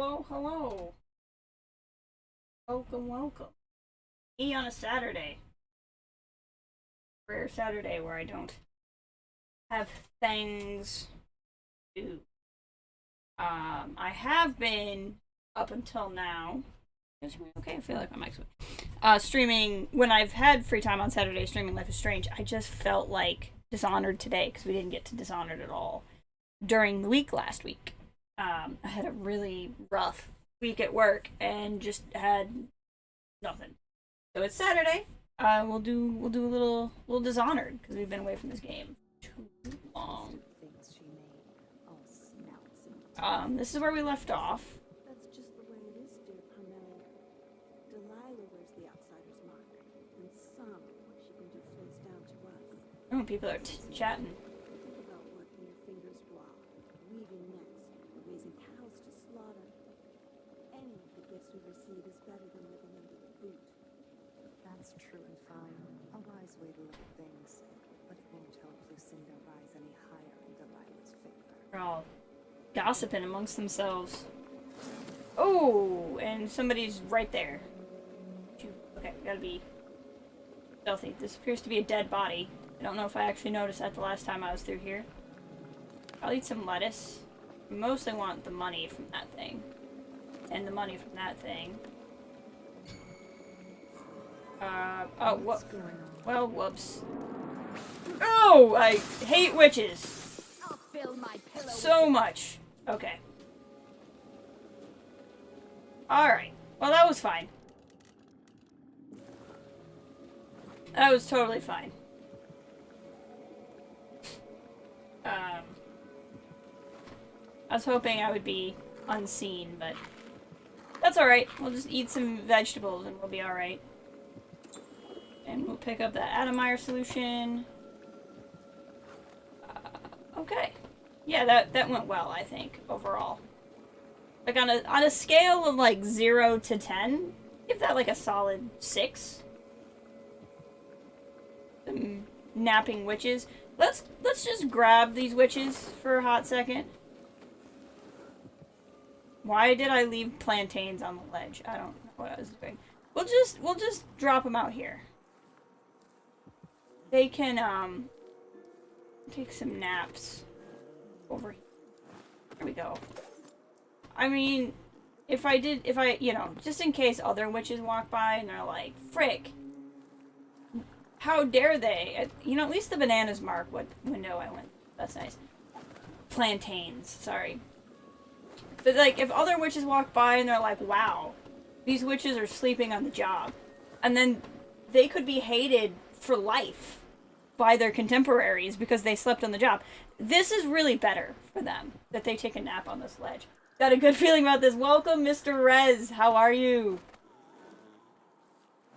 hello, hello. Welcome, welcome. Me on a Saturday. Rare Saturday where I don't have things to do. I have been, up until now, okay, I feel like my mic's streaming, when I've had free time on Saturday streaming Life is Strange. I just felt like Dishonored today, because we didn't get to Dishonored at all during the week last week. I had a really rough week at work and just had nothing. So it's Saturday. We'll do a little Dishonored because we've been away from this game too long. This is where we left off. That's just the way it is, dear Parnelli. Delilah wears the outsider's mark, and some she can do flows down to us. Oh, people are chatting. Think about working your fingers raw, weaving nets, or raising cows to slaughter. Any of the gifts we receive is better than living under the boot. That's true and fine. A wise way to look at things, but it won't help Lucinda rise any higher in Delilah's favor. They're all gossiping amongst themselves. Oh, and somebody's right there. Okay, gotta be stealthy. This appears to be a dead body. I don't know if I actually noticed that the last time I was through here. I'll eat some lettuce. I mostly want the money from that thing. And the money from that thing. Oh, what? Well, whoops. Oh, I hate witches. I'll fill my pillow So much. Okay. Alright. Well, that was fine. That was totally fine. I was hoping I would be unseen, but that's alright. We'll just eat some vegetables and we'll be alright. And we'll pick up the Atomire solution. Okay. Yeah, that went well, I think, overall. Like, on a scale of, like, 0 to 10, give that, like, a solid 6. Some napping witches. Let's just grab these witches for a hot second. Why did I leave plantains on the ledge? I don't know what I was doing. We'll just drop them out here. They can, take some naps over here. There we go. I mean, if I, you know, just in case other witches walk by and they're like, frick, how dare they? You know, at least the bananas mark what window I went. That's nice. Plantains, sorry. But, like, if other witches walk by and they're like, wow, these witches are sleeping on the job. And then they could be hated for life by their contemporaries because they slept on the job. This is really better for them, that they take a nap on this ledge. Got a good feeling about this. Welcome, Mr. Rez. How are you?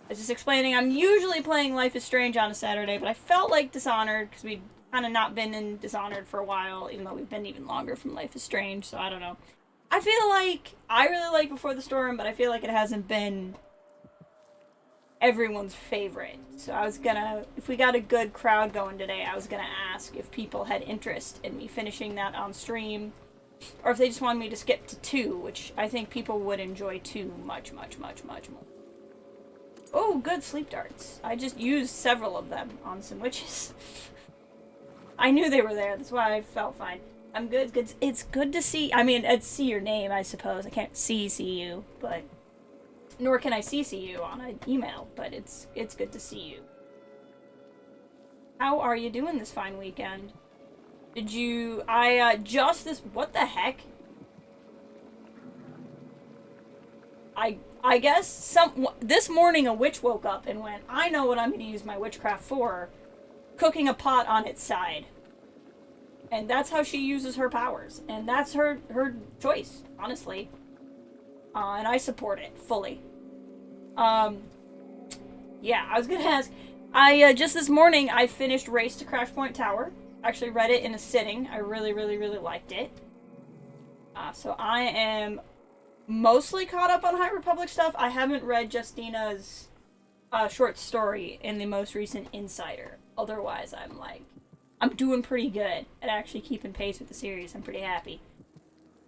I was just explaining, I'm usually playing Life is Strange on a Saturday, but I felt like Dishonored, because we've kind of not been in Dishonored for a while, even though we've been even longer from Life is Strange, so I don't know. I feel like, I really like Before the Storm, but I feel like it hasn't been everyone's favorite. So I was gonna, if we got a good crowd going today, I was gonna ask if people had interest in me finishing that on stream, or if they just wanted me to skip to 2, which I think people would enjoy 2 much, much, much, much more. Oh, good sleep darts. I just used several of them on some witches. I knew they were there, that's why I felt fine. I'm good. It's good to see. I mean, I'd see your name, I suppose. I can't see you, but nor can I see you on an email. But it's good to see you. How are you doing this fine weekend? Did you? Just this. What the heck? I guess this morning a witch woke up and went, I know what I'm going to use my witchcraft for. Cooking a pot on its side. And that's how she uses her powers. And that's her choice, honestly. And I support it, fully. Yeah, I was gonna ask. Just this morning, I finished Race to Crash Point Tower. Actually read it in a sitting. I really, really, really liked it. So I am mostly caught up on High Republic stuff. I haven't read Justina's short story in the most recent Insider. Otherwise, I'm doing pretty good at actually keeping pace with the series. I'm pretty happy.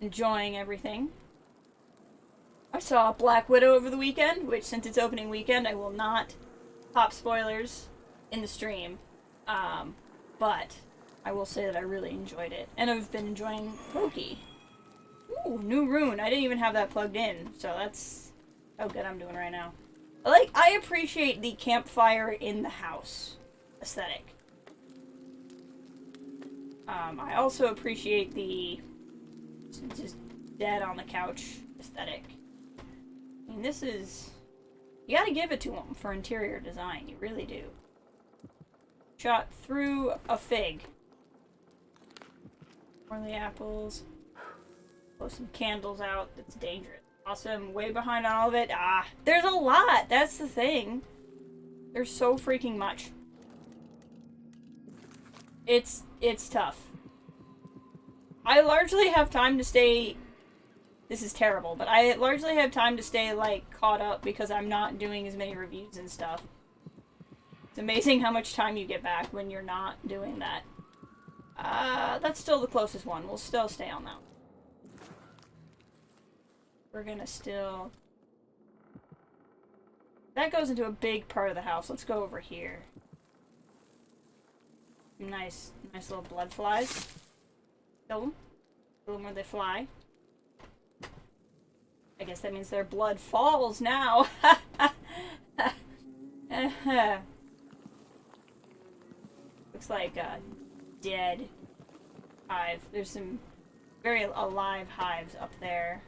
Enjoying everything. I saw Black Widow over the weekend, which since it's opening weekend, I will not pop spoilers in the stream. But I will say that I really enjoyed it. And I've been enjoying Loki. Ooh, new rune. I didn't even have that plugged in, so that's how good I'm doing right now. I appreciate the campfire in the house aesthetic. I also appreciate the just dead on the couch aesthetic. I mean, this is... You gotta give it to them for interior design. You really do. Shot through a fig. Pour the apples. Blow some candles out. That's dangerous. Awesome. Way behind on all of it. Ah, there's a lot. That's the thing. There's so freaking much. It's tough. I largely have time to stay... This is terrible, but I largely have time to stay, like, caught up because I'm not doing as many reviews and stuff. It's amazing how much time you get back when you're not doing that. That's still the closest one. We'll still stay on that one. We're gonna still... That goes into a big part of the house. Let's go over here. Nice little blood flies. Kill them. Kill them where they fly. I guess that means their blood falls now. Looks like a dead hive. There's some very alive hives up there.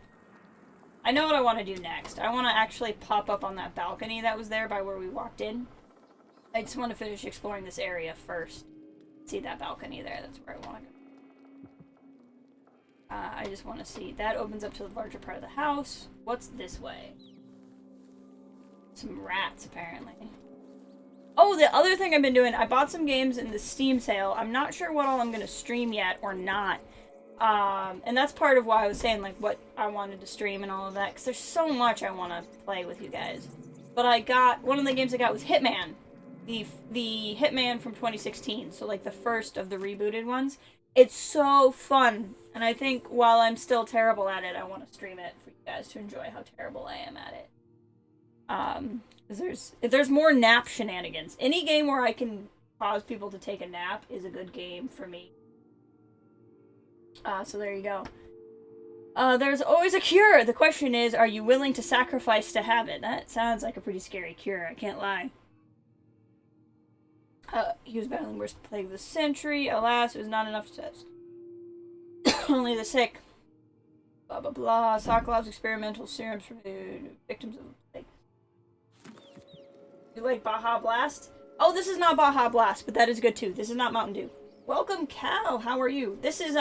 I know what I want to do next. I want to actually pop up on that balcony that was there by where we walked in. I just want to finish exploring this area first. See that balcony there? That's where I want to go. I just want to see. That opens up to the larger part of the house. What's this way? Some rats, apparently. Oh, the other thing I've been doing, I bought some games in the Steam sale. I'm not sure what all I'm going to stream yet or not. And that's part of why I was saying, like, what I wanted to stream and all of that. Because there's so much I want to play with you guys. But I got, one of the games I got was Hitman. The Hitman from 2016. So, like, the first of the rebooted ones. It's so fun. And I think while I'm still terrible at it, I want to stream it for you guys to enjoy how terrible I am at it. If there's more nap shenanigans. Any game where I can cause people to take a nap is a good game for me. So there you go. There's always a cure. The question is, are you willing to sacrifice to have it? That sounds like a pretty scary cure, I can't lie. He was battling worst plague of the century. Alas, it was not enough to test. Only the sick. Blah, blah, blah. Sokolov's experimental serums for victims of the plague. You like Baja Blast? Oh, this is not Baja Blast, but that is good too. This is not Mountain Dew. Welcome, Cal. How are you? This is,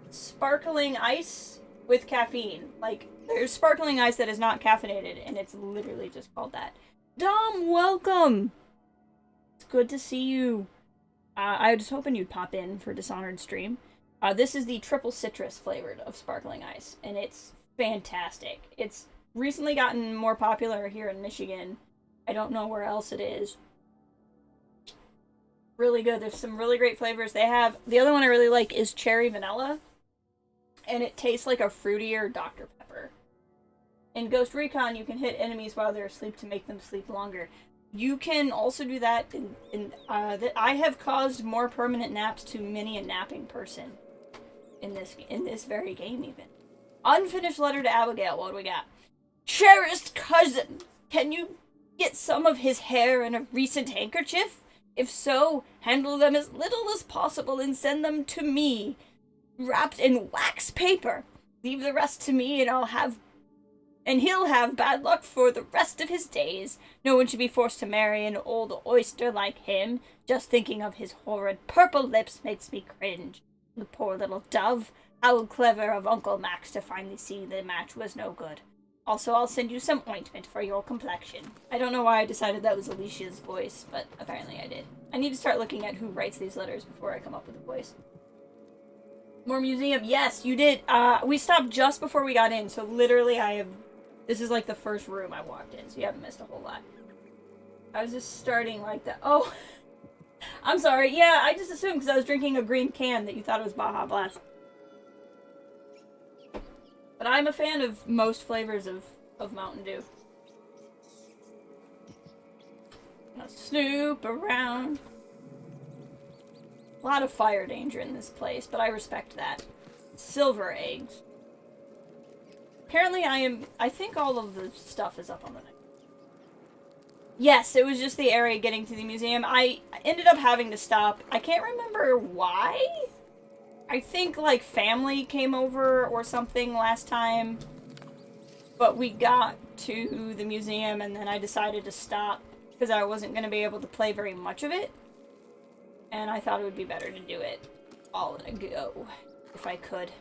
sparkling ice with caffeine. Like, there's sparkling ice that is not caffeinated, and it's literally just called that. Dom, welcome! It's good to see you. I was hoping you'd pop in for Dishonored stream. This is the triple citrus flavored of sparkling ice, and it's fantastic. It's recently gotten more popular here in Michigan. I don't know where else it is. Really good. There's some really great flavors. They have, the other one I really like is cherry vanilla, and it tastes like a fruitier Dr. Pepper. In Ghost Recon, you can hit enemies while they're asleep to make them sleep longer. You can also do that that I have caused more permanent naps to many a napping person in this very game even. Unfinished letter to Abigail. What do we got? Cherished cousin, can you get some of his hair in a recent handkerchief? If so, handle them as little as possible and send them to me, wrapped in wax paper. Leave the rest to me and he'll have bad luck for the rest of his days. No one should be forced to marry an old oyster like him. Just thinking of his horrid purple lips makes me cringe. The poor little dove. How clever of Uncle Max to finally see the match was no good. Also, I'll send you some ointment for your complexion. I don't know why I decided that was Alicia's voice, but apparently I did. I need to start looking at who writes these letters before I come up with a voice. More museum. Yes, you did. We stopped just before we got in, so literally this is like the first room I walked in, so you haven't missed a whole lot. I was just starting like that. Oh, I'm sorry. Yeah, I just assumed because I was drinking a green can that you thought it was Baja Blast. But I'm a fan of most flavors of Mountain Dew. Gonna snoop around. A lot of fire danger in this place, but I respect that. Silver eggs. Apparently I think all of the stuff is up on the next. Yes, it was just the area getting to the museum. I ended up having to stop. I can't remember why. I think, like, family came over or something last time. But we got to the museum and then I decided to stop because I wasn't going to be able to play very much of it. And I thought it would be better to do it all in a go, if I could.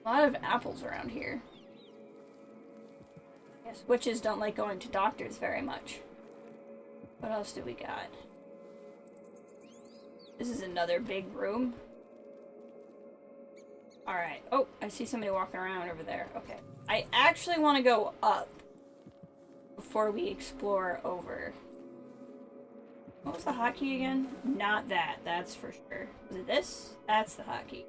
A lot of apples around here. Yes, witches don't like going to doctors very much. What else do we got? This is another big room. Alright. Oh, I see somebody walking around over there. Okay. I actually want to go up before we explore over. What was the hotkey again? Not that, that's for sure. Was it this? That's the hotkey.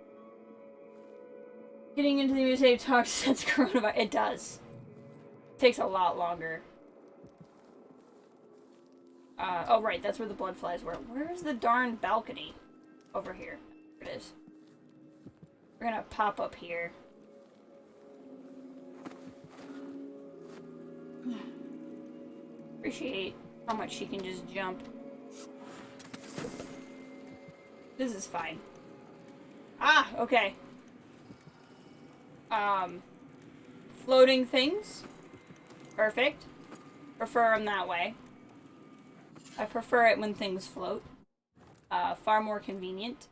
Getting into the museum talks since coronavirus. It does. It takes a lot longer. Oh right, that's where the blood flies were. Where's the darn balcony? Over here. There it is. We're gonna pop up here. Appreciate how much she can just jump. This is fine. Ah, okay. Floating things. Perfect. Prefer them that way. I prefer it when things float. Far more convenient.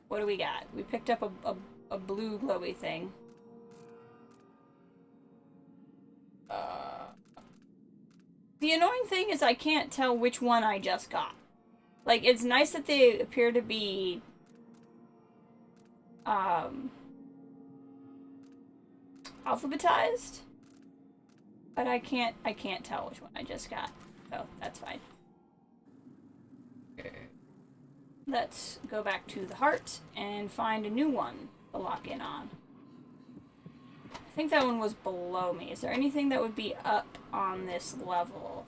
What do we got? We picked up a blue glowy thing. The annoying thing is I can't tell which one I just got. Like, it's nice that they appear to be alphabetized, but I can't tell which one I just got. So that's fine. Let's go back to the heart and find a new one to lock in on. I think that one was below me. Is there anything that would be up on this level?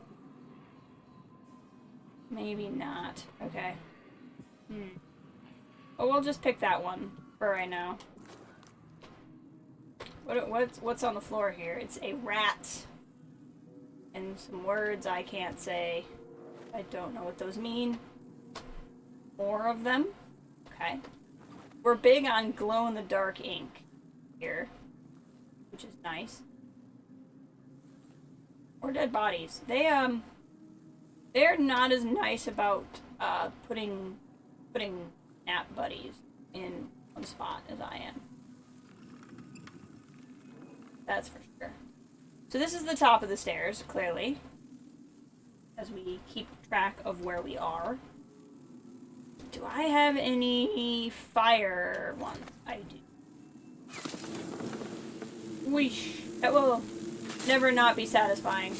Maybe not. Okay. Oh, we'll just pick that one for right now. What's on the floor here? It's a rat. And some words I can't say. I don't know what those mean. More of them. Okay. We're big on glow-in-the-dark ink here, which is nice. Or dead bodies. They're not as nice about putting nap buddies in one spot as I am. That's for sure. So this is the top of the stairs, clearly, as we keep track of where we are. Do I have any fire ones? I do. Whoosh. That will never not be satisfying.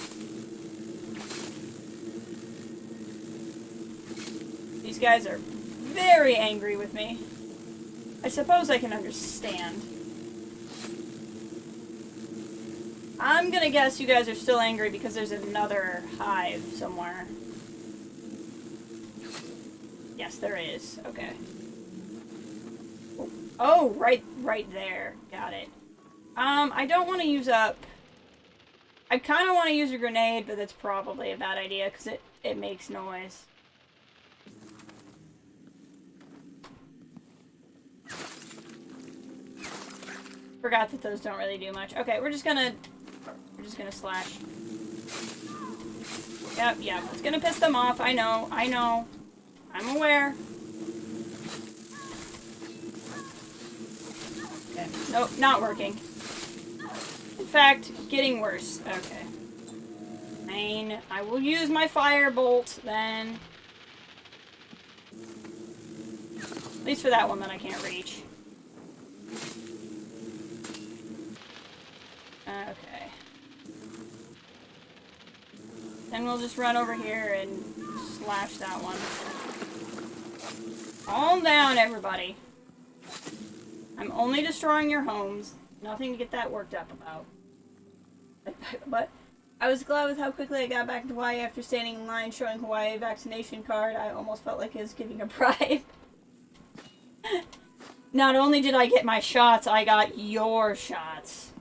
These guys are very angry with me. I suppose I can understand. I'm gonna guess you guys are still angry because there's another hive somewhere. Yes, there is. Okay. Oh, right there. Got it. I don't want to use up... I kind of want to use a grenade, but that's probably a bad idea because it makes noise. Forgot that those don't really do much. Okay, we're just gonna slash. Yep, it's gonna piss them off. I know. I'm aware. Okay. Nope, not working. In fact, getting worse. Okay. Fine. I will use my firebolt then. At least for that one that I can't reach. Okay. Then we'll just run over here and slash that one. Calm down, everybody. I'm only destroying your homes. Nothing to get that worked up about. But I was glad with how quickly I got back to Hawaii after standing in line showing Hawaii vaccination card. I almost felt like I was giving a bribe. Not only did I get my shots, I got your shots.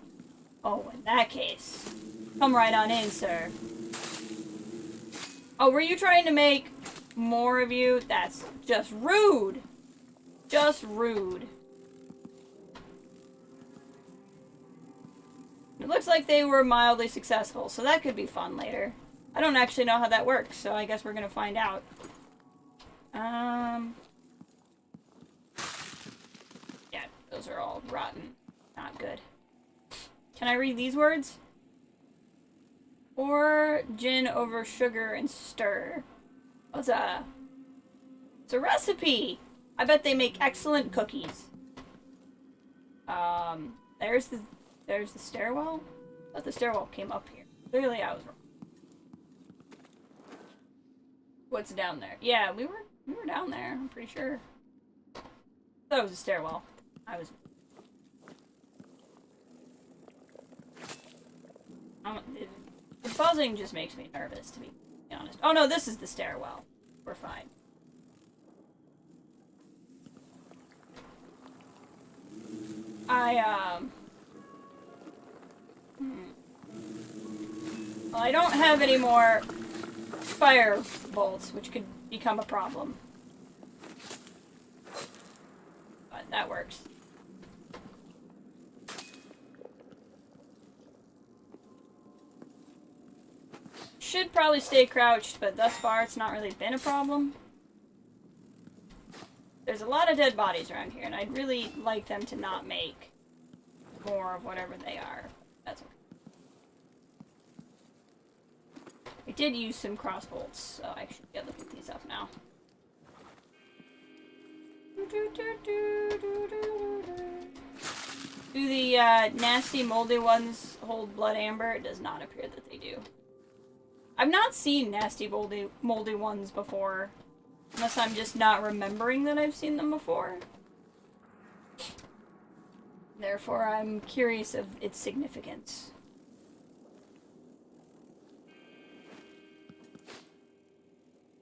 Oh, in that case. Come right on in, sir. Oh, were you trying to make more of you? That's just rude. Just rude. It looks like they were mildly successful, so that could be fun later. I don't actually know how that works, so I guess we're gonna find out. Yeah, those are all rotten. Not good. Can I read these words? Pour gin over sugar and stir. What's a... It's a recipe! I bet they make excellent cookies. There's the stairwell? I thought the stairwell came up here. Clearly I was wrong. What's down there? Yeah, we were down there, I'm pretty sure. I thought it was a stairwell. The buzzing just makes me nervous, to be honest. Oh no, this is the stairwell. We're fine. Well, I don't have any more fire bolts, which could become a problem. But that works. Should probably stay crouched, but thus far it's not really been a problem. There's a lot of dead bodies around here, and I'd really like them to not make more of whatever they are. That's okay. I did use some crossbolts, so I should be able to put these up now. Do the nasty moldy ones hold blood amber? It does not appear that they do. I've not seen nasty moldy ones before. Unless I'm just not remembering that I've seen them before. Therefore, I'm curious of its significance.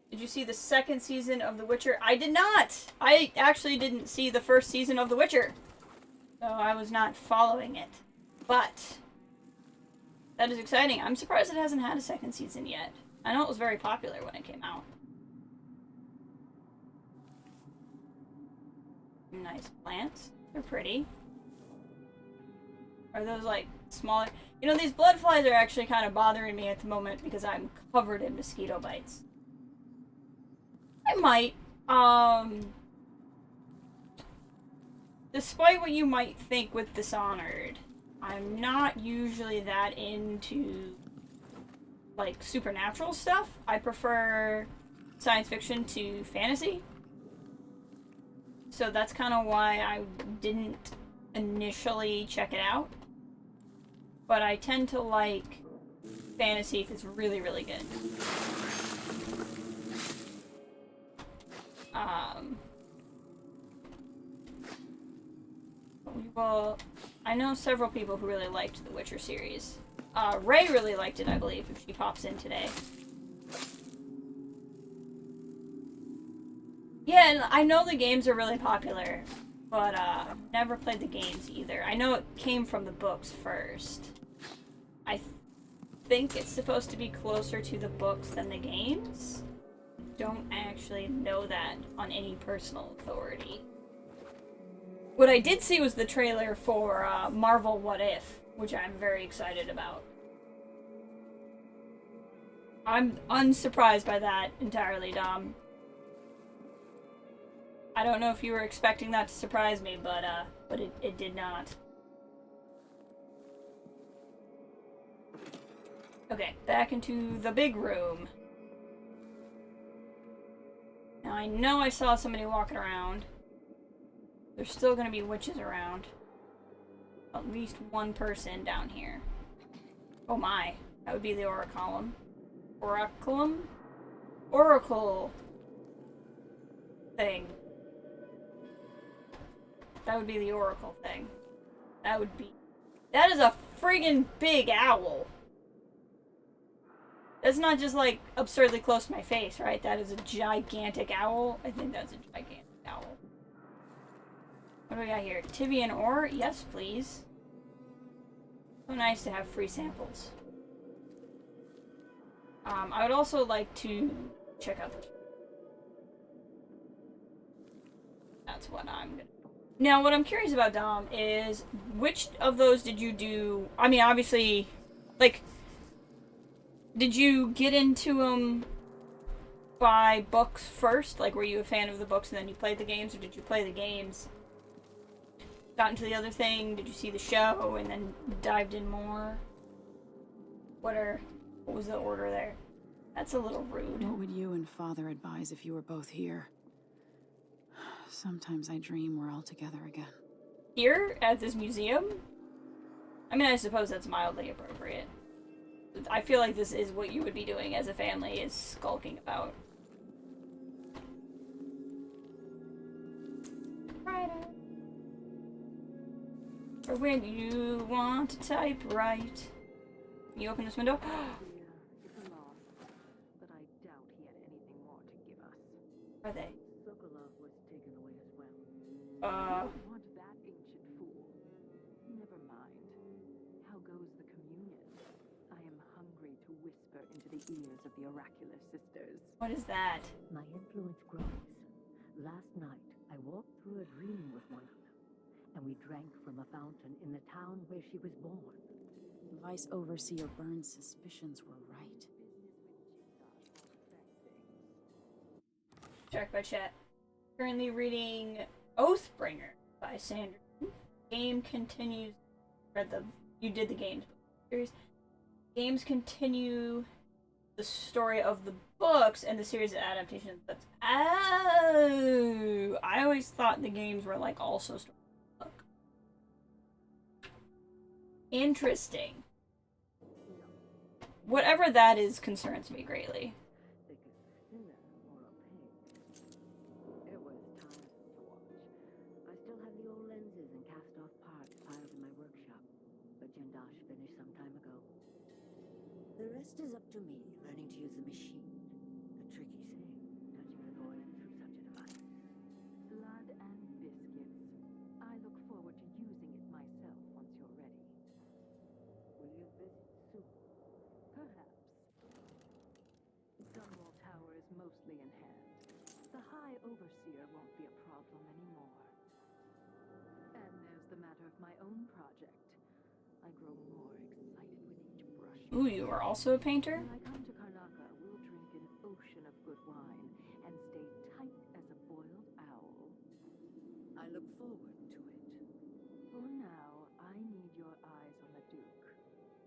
Did you see the second season of The Witcher? I did not! I actually didn't see the first season of The Witcher. So I was not following it. But that is exciting. I'm surprised it hasn't had a second season yet. I know it was very popular when it came out. Nice plants. They're pretty. Are those like smaller? You know, these blood flies are actually kind of bothering me at the moment because I'm covered in mosquito bites. I might, despite what you might think with Dishonored, I'm not usually that into, like, supernatural stuff. I prefer science fiction to fantasy. So that's kind of why I didn't initially check it out. But I tend to like fantasy if it's really, really good. I know several people who really liked the Witcher series. Ray really liked it, I believe, if she pops in today. Yeah, and I know the games are really popular, but I've never played the games either. I know it came from the books first. I think it's supposed to be closer to the books than the games. Don't actually know that on any personal authority. What I did see was the trailer for Marvel What If, which I'm very excited about. I'm unsurprised by that entirely, Dom. I don't know if you were expecting that to surprise me, but it did not. Okay, back into the big room. Now I know I saw somebody walking around. There's still gonna be witches around. At least one person down here. Oh my, that would be the Oraculum. Oracle thing. That would be the Oracle thing. That would be... That is a friggin' big owl. That's not just, like, absurdly close to my face, right? That is a gigantic owl. I think that's a gigantic owl. What do we got here? Tibian ore? Yes, please. So nice to have free samples. I would also like to check out the... That's what I'm gonna... Now, what I'm curious about, Dom, is which of those did you do... I mean, obviously, like... Did you get into them by books first? Like, were you a fan of the books and then you played the games? Or did you play the games, got into the other thing? Did you see the show and then dived in more? What was the order there? That's a little rude. What would you and Father advise if you were both here? Sometimes I dream we're all together again. Here? At this museum? I mean, I suppose that's mildly appropriate. I feel like this is what you would be doing as a family, is skulking about. Right. Or when you want to type right. Can you open this window? It's a loss, but I doubt he had anything more to give us. Are they? Sokolov was taken away as well. Uh... We don't want that ancient fool. Never mind. How goes the communion? I am hungry to whisper into the ears of the oracular sisters. What is that? My influence grows. Last night, I walked through a dream with one of them, and we drank from a fountain in the town where she was born. Vice Overseer Burns' suspicions were right. Check by chat. Currently reading Oathbringer by Sandra. Game continues. You did the games series. Games continue the story of the books and the series of adaptations. That's oh, I always thought the games were like also story. Book. Interesting. Whatever that is concerns me greatly. Thick as a sinner or a pig. It was tiresome to watch. I still have the old lenses and cast-off parts piled in my workshop, but Jendash finished some time ago. The rest is up to me, learning to use the machine. A tricky thing, touching an organ through such a device. Blood and biscuits. I look forward to using it myself once you're ready. Will you visit soon? Perhaps. Dunwall Tower is mostly in hand. The High Overseer won't be a problem anymore. And there's the matter of my own project. I grow more excited with each brush. Ooh, you are also a painter? When I come to Karnaca, we'll drink an ocean of good wine and stay tight as a boiled owl. I look forward to it. For now, I need your eyes on the Duke.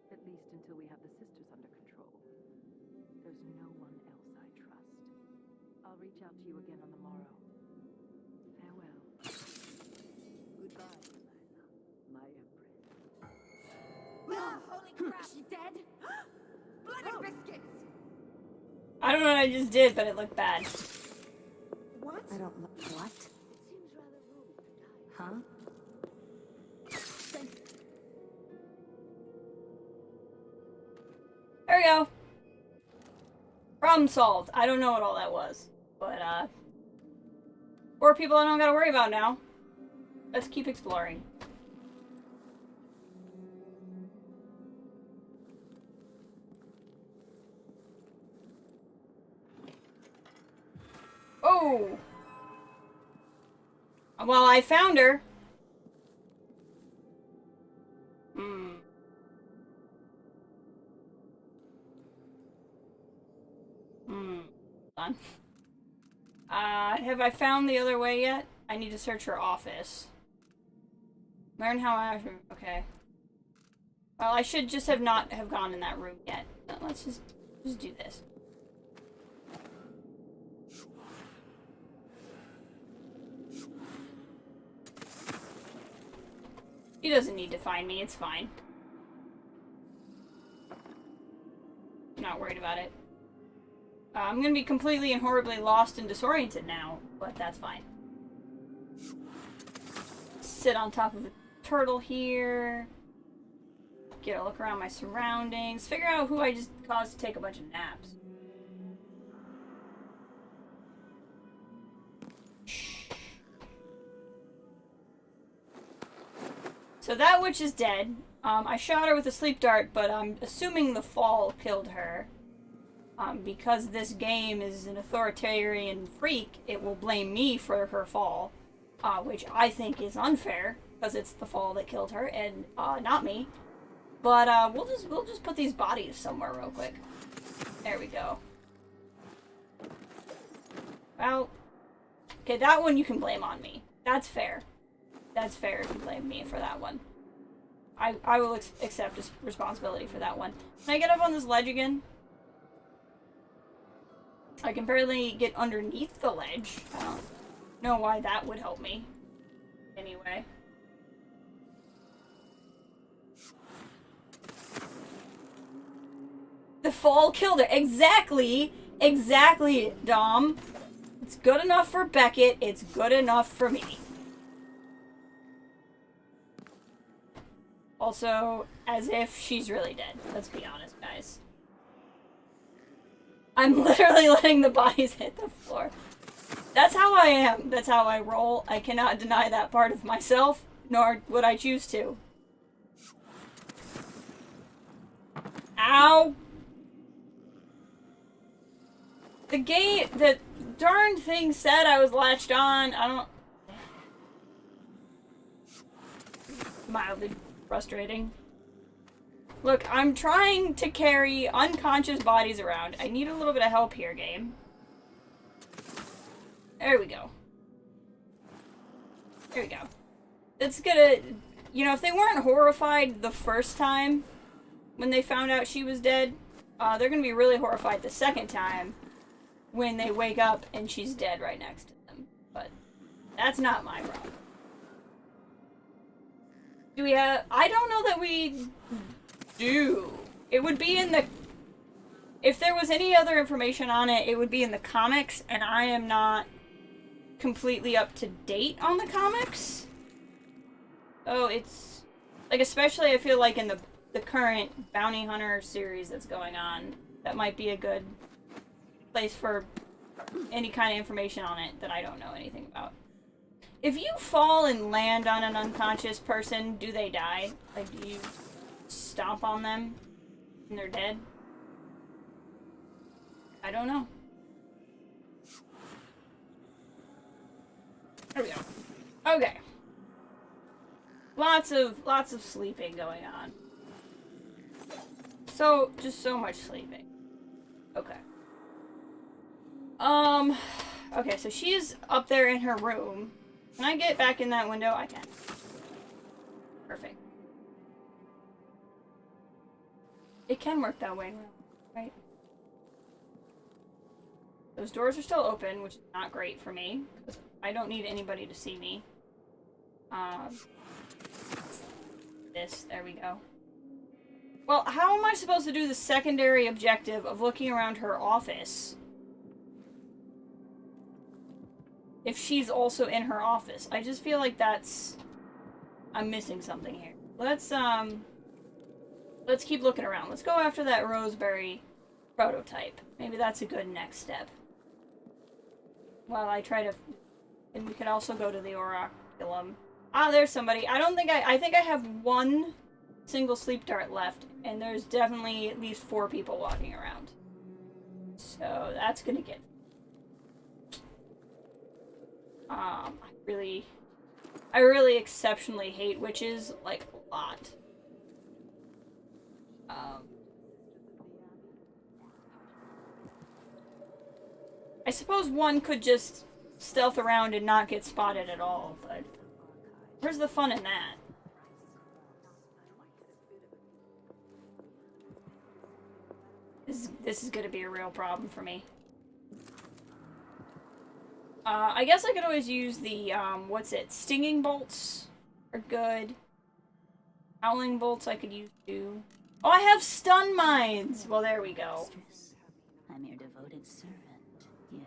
At least until we have the sisters under control. There's no one else I trust. I'll reach out to you again on the morrow. Farewell. Goodbye, Delilah, my empress. Holy crap, she dead? Blood and biscuits! I don't know what I just did, but it looked bad. What? I don't know. What? It seems rather rude to die. Huh? There we go. Problem solved. I don't know what all that was. But, 4 people I don't gotta worry about now. Let's keep exploring. Oh! Well, I found her. Hold on. Have I found the other way yet? I need to search her office. Learn how I... Okay. Well, I should just not have gone in that room yet. Let's just do this. He doesn't need to find me, it's fine. I'm not worried about it. I'm gonna be completely and horribly lost and disoriented now, but that's fine. sit on top of a turtle here. Get a look around my surroundings. Figure out who I just caused to take a bunch of naps. So that witch is dead. I shot her with a sleep dart, but I'm assuming the fall killed her. Because this game is an authoritarian freak, it will blame me for her fall. Which I think is unfair, because it's the fall that killed her, and not me. But we'll just put these bodies somewhere real quick. There we go. Well, okay, that one you can blame on me. That's fair. That's fair if you blame me for that one. I will accept responsibility for that one. Can I get up on this ledge again? I can barely get underneath the ledge. I don't know why that would help me. Anyway. The fall killed her. Exactly! Exactly, Dom. It's good enough for Beckett. It's good enough for me. Also, as if she's really dead. Let's be honest, guys. I'm literally letting the bodies hit the floor. That's how I am. That's how I roll. I cannot deny that part of myself, nor would I choose to. Ow! The darn thing said I was latched on. I don't... Mildly frustrating. Look, I'm trying to carry unconscious bodies around. I need a little bit of help here, game. There we go. There we go. It's gonna... You know, if they weren't horrified the first time when they found out she was dead, they're gonna be really horrified the second time when they wake up and she's dead right next to them. But that's not my problem. Do we have... I don't know that we do. It would be in the... If there was any other information on it, it would be in the comics, and I am not completely up to date on the comics. Oh, it's... Like, especially I feel like in the current Bounty Hunter series that's going on, that might be a good place for any kind of information on it that I don't know anything about. If you fall and land on an unconscious person, do they die? Like, do you stomp on them and they're dead? I don't know. There we go. Okay. Lots of sleeping going on. So, just so much sleeping. Okay. Okay, so she's up there in her room. Can I get back in that window? I can. Perfect. It can work that way, right? Those doors are still open, which is not great for me, because I don't need anybody to see me. There we go. Well, how am I supposed to do the secondary objective of looking around her office if she's also in her office? I just feel like I'm missing something here. Let's keep looking around. Let's go after that Roseberry prototype. Maybe that's a good next step. While I try to... And we could also go to the Oraculum. Ah, there's somebody. I think I have one single sleep dart left, and there's definitely at least 4 people walking around. So that's gonna get... I really exceptionally hate witches, like, a lot. I suppose one could just stealth around and not get spotted at all, but where's the fun in that? This is gonna be a real problem for me. I guess I could always use the, stinging bolts are good. Howling bolts I could use too. Oh, I have stun mines! Well, there we go. I'm your devoted servant. Yes,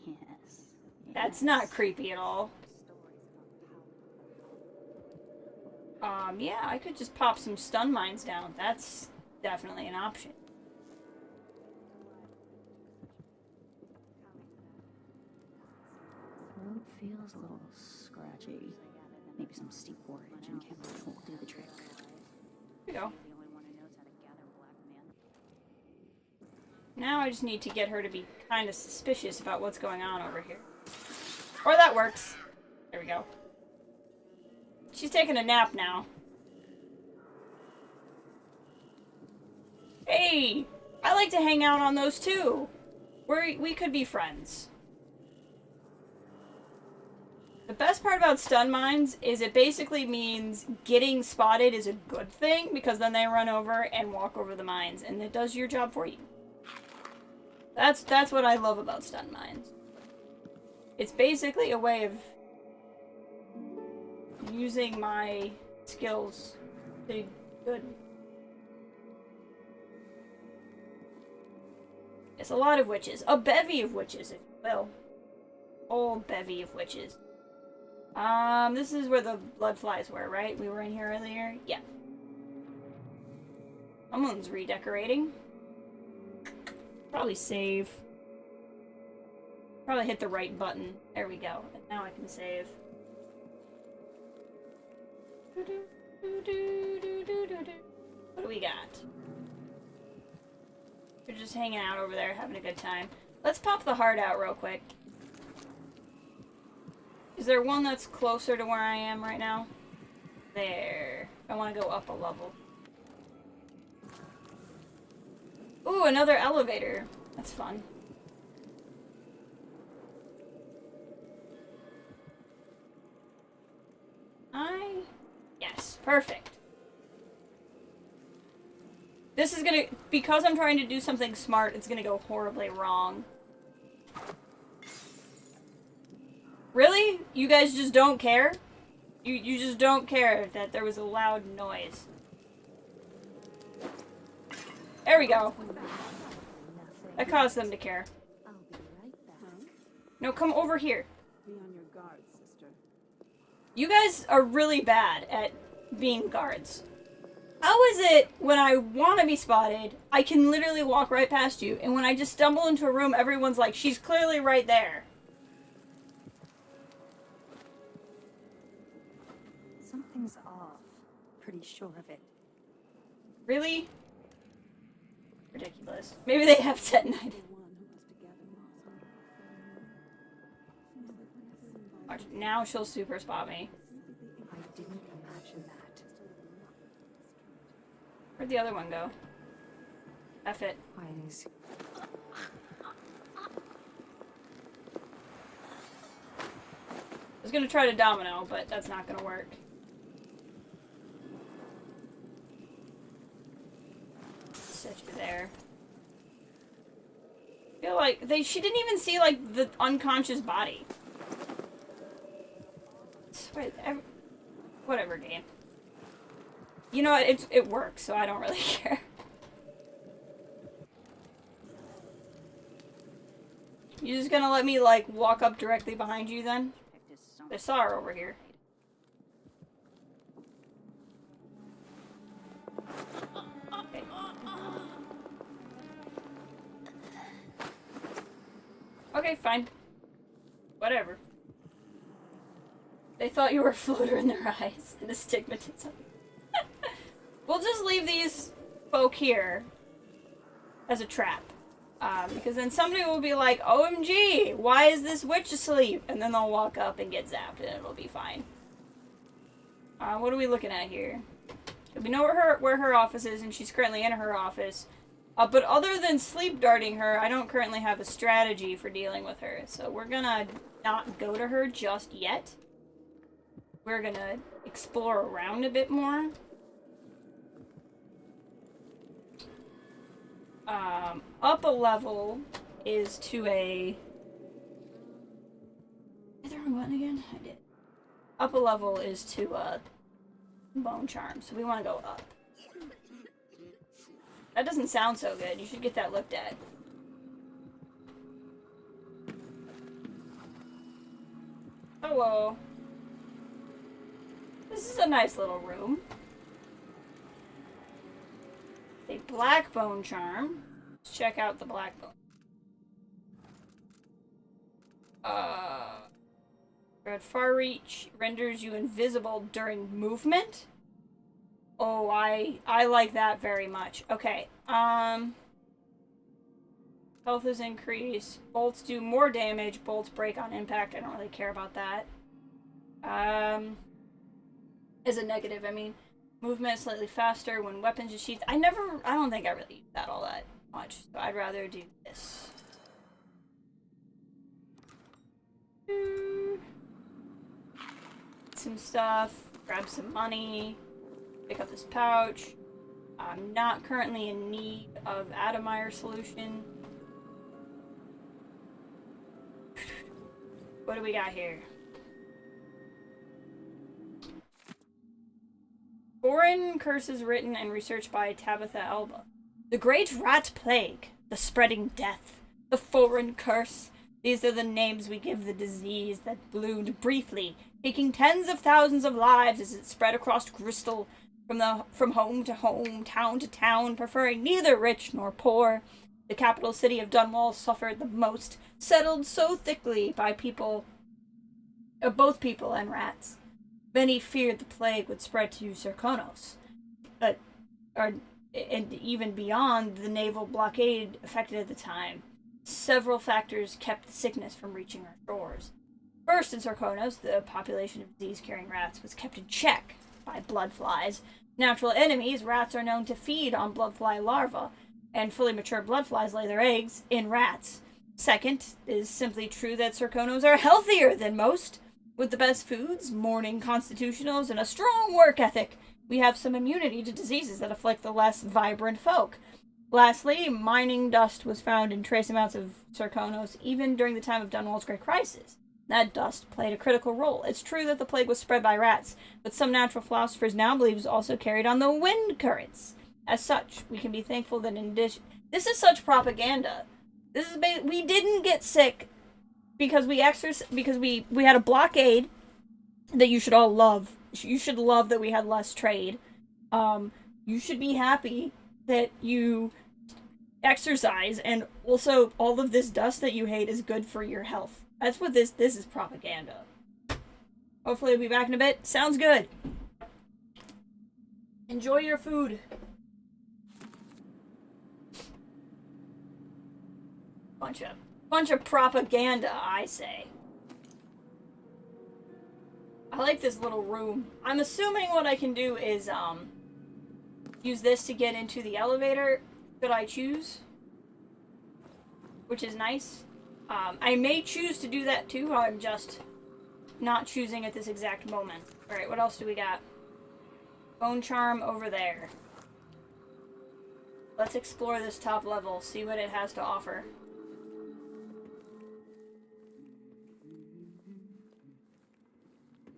yes. That's not creepy at all. Yeah, I could just pop some stun mines down. That's definitely an option. Throat feels a little scratchy. Maybe some steep porridge and chamomile will do the trick. Here we go. Now I just need to get her to be kind of suspicious about what's going on over here. Or that works. There we go. She's taking a nap now. Hey! I like to hang out on those too. We could be friends. The best part about stun mines is it basically means getting spotted is a good thing, because then they run over and walk over the mines, and it does your job for you. That's what I love about stun mines. It's basically a way of using my skills to good. It's a lot of witches. A bevy of witches, if you will. Whole bevy of witches. This is where the blood flies were, right? We were in here earlier? Yeah. Someone's redecorating. Probably save. Probably hit the right button. There we go. And now I can save. What do we got? We're just hanging out over there, having a good time. Let's pop the heart out real quick. Is there one that's closer to where I am right now? There. I want to go up a level. Ooh, another elevator. That's fun. Yes, perfect. This is gonna, because I'm trying to do something smart, it's gonna go horribly wrong. Really? You guys just don't care? You just don't care that there was a loud noise. There we go. That caused them to care. I'll be right back. No, come over here. Be on your guard, sister. You guys are really bad at being guards. How is it when I want to be spotted, I can literally walk right past you, and when I just stumble into a room, everyone's like, she's clearly right there. Something's off. Pretty sure of it. Really? Ridiculous. Maybe they have detonated. The one who was to gather moss under her family. Seems like whenever involved, Watch, now she'll super spot me. I didn't imagine that. Where'd the other one go? F it. Eyes. I was gonna try to domino, but that's not gonna work. Set you there. I feel like she didn't even see like the unconscious body. Whatever game. You know what? It works, so I don't really care. You just gonna let me like walk up directly behind you then? I saw her over here. Okay. Okay, fine. Whatever. They thought you were a floater in their eyes and astigmatism. We'll just leave these folk here as a trap. Because then somebody will be like, OMG, why is this witch asleep? And then they'll walk up and get zapped and it'll be fine. What are we looking at here? We know where her office is, and she's currently in her office. But other than sleep darting her, I don't currently have a strategy for dealing with her. So we're gonna not go to her just yet. We're gonna explore around a bit more. Up a level is to a... Did I hit the wrong button again? I did. Up a level is to a bone charm, so we want to go up. That doesn't sound so good. You should get that looked at. Hello. This is a nice little room. A black bone charm. Let's check out the black bone. Red far reach renders you invisible during movement. Oh, I like that very much. Okay. Health is increased. Bolts do more damage. Bolts break on impact. I don't really care about that. As a negative, I mean. Movement is slightly faster when weapons are sheathed. I don't think I really use that all that much. So I'd rather do this. Some stuff. Grab some money. Pick up this pouch. I'm not currently in need of Atomire solution. What do we got here? Foreign curses written and researched by Tabitha Alba. The Great Rat Plague, the spreading death, the foreign curse. These are the names we give the disease that bloomed briefly, taking tens of thousands of lives as it spread across Crystal, from home to home, town to town, preferring neither rich nor poor. The capital city of Dunwall suffered the most, settled so thickly by both people and rats. Many feared the plague would spread to Serkonos, and even beyond the naval blockade affected at the time. Several factors kept the sickness from reaching our shores. First, in Serkonos, the population of disease-carrying rats was kept in check by bloodflies. Natural enemies, rats are known to feed on bloodfly larvae, and fully mature bloodflies lay their eggs in rats. Second, it is simply true that Serkonos are healthier than most. With the best foods, morning constitutionals, and a strong work ethic, we have some immunity to diseases that afflict the less vibrant folk. Lastly, mining dust was found in trace amounts of Serkonos even during the time of Dunwall's Great Crisis. That dust played a critical role. It's true that the plague was spread by rats, but some natural philosophers now believe it was also carried on the wind currents. As such, we can be thankful that in addition... This is such propaganda. We didn't get sick because we had a blockade that you should all love. You should love that we had less trade. You should be happy that you exercise, and also all of this dust that you hate is good for your health. That's what this is propaganda. Hopefully I'll be back in a bit. Sounds good. Enjoy your food. Bunch of propaganda, I say. I like this little room. I'm assuming what I can do is use this to get into the elevator that I choose, which is nice. I may choose to do that too. I'm just not choosing at this exact moment. Alright, what else do we got? Bone charm over there. Let's explore this top level, see what it has to offer.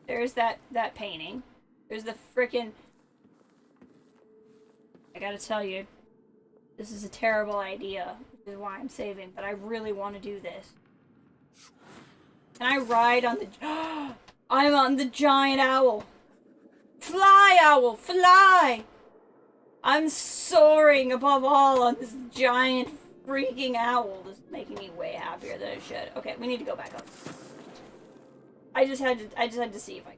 There's that painting. There's the frickin'... I gotta tell you, this is a terrible idea, which is why I'm saving, but I really want to do this. Can I ride on the... I'm on the giant owl! Fly, owl, fly! I'm soaring above all on this giant freaking owl. This is making me way happier than it should. Okay, we need to go back up. I just had to see if I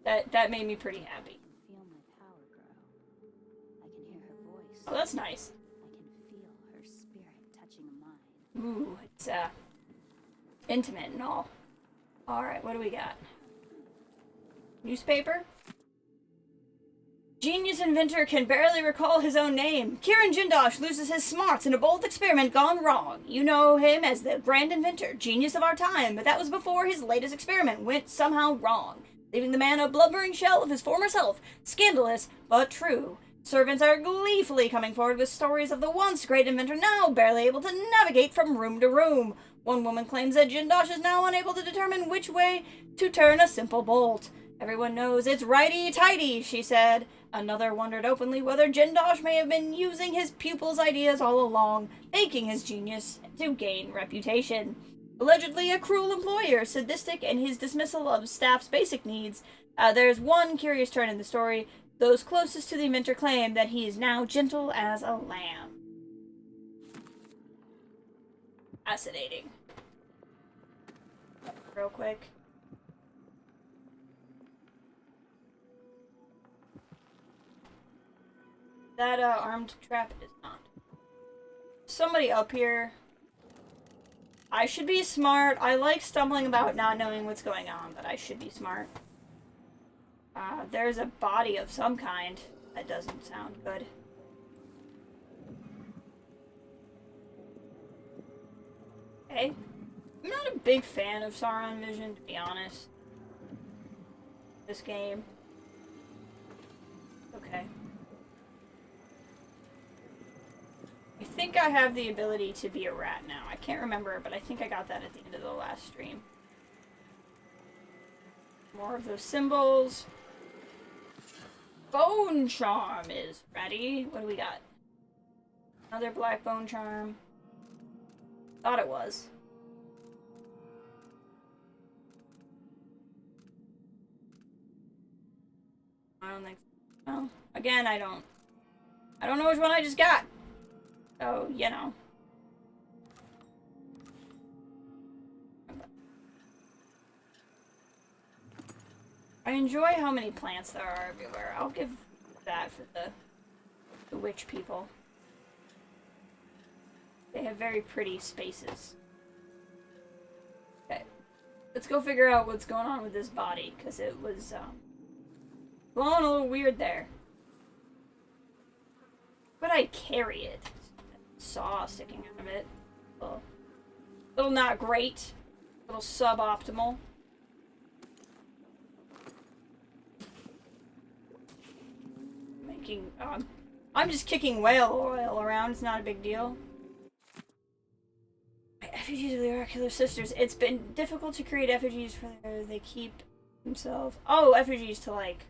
could. That made me pretty happy. Feel my power grow. I can hear her voice. Oh, that's nice. I can feel her spirit touching mine. Ooh, it's intimate and all. Alright, what do we got? Newspaper? Genius inventor can barely recall his own name. Kieran Jindosh loses his smarts in a bold experiment gone wrong. You know him as the grand inventor, genius of our time, but that was before his latest experiment went somehow wrong, leaving the man a blubbering shell of his former self. Scandalous, but true. Servants are gleefully coming forward with stories of the once great inventor now barely able to navigate from room to room. One woman claims that Jindosh is now unable to determine which way to turn a simple bolt. Everyone knows it's righty-tighty, she said. Another wondered openly whether Jindosh may have been using his pupil's ideas all along, faking his genius to gain reputation. Allegedly a cruel employer, sadistic in his dismissal of staff's basic needs, there's one curious turn in the story. Those closest to the inventor claim that he is now gentle as a lamb. Fascinating. Real quick. That armed trap is not. Somebody up here. I should be smart. I like stumbling about not knowing what's going on, but I should be smart. There's a body of some kind. That doesn't sound good. Okay. I'm not a big fan of Sauron Vision, to be honest. This game. Okay. I think I have the ability to be a rat now. I can't remember, but I think I got that at the end of the last stream. More of those symbols. Bone Charm is ready. What do we got? Another black bone charm. Thought it was. I don't think so. Well, again, I don't know which one I just got. So, you know. I enjoy how many plants there are everywhere. I'll give that for the witch people. They have very pretty spaces. Okay. Let's go figure out what's going on with this body, because it was, going a little weird there. But I carry it. Saw sticking out of it. Little not great. Little suboptimal. Making, I'm just kicking whale oil around. It's not a big deal. Effigies of the Oracular Sisters. It's been difficult to create effigies for they keep themselves. Oh, effigies to like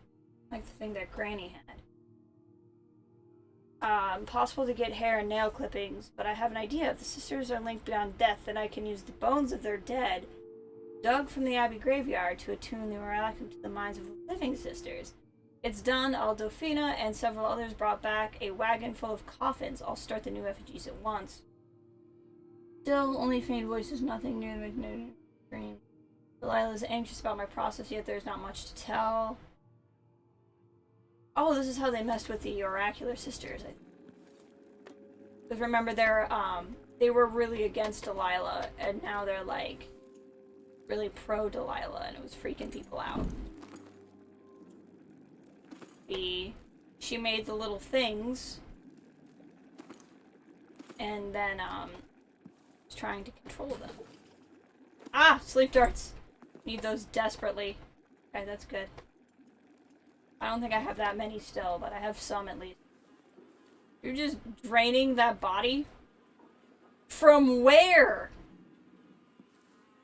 the thing that Granny had. Possible to get hair and nail clippings, but I have an idea. If the sisters are linked beyond death, then I can use the bones of their dead, dug from the Abbey graveyard, to attune the Oracum to the minds of the living sisters. It's done. Aldofina and several others brought back a wagon full of coffins. I'll start the new effigies at once. Still, only faint voices, nothing near the magnetic screen. Delilah is anxious about my process, yet there's not much to tell. Oh, this is how they messed with the Oracular Sisters. Because remember, they were really against Delilah, and now they're like really pro Delilah, and it was freaking people out. She made the little things, and then was trying to control them. Ah, sleep darts. Need those desperately. Okay, that's good. I don't think I have that many still, but I have some at least. You're just draining that body? From where?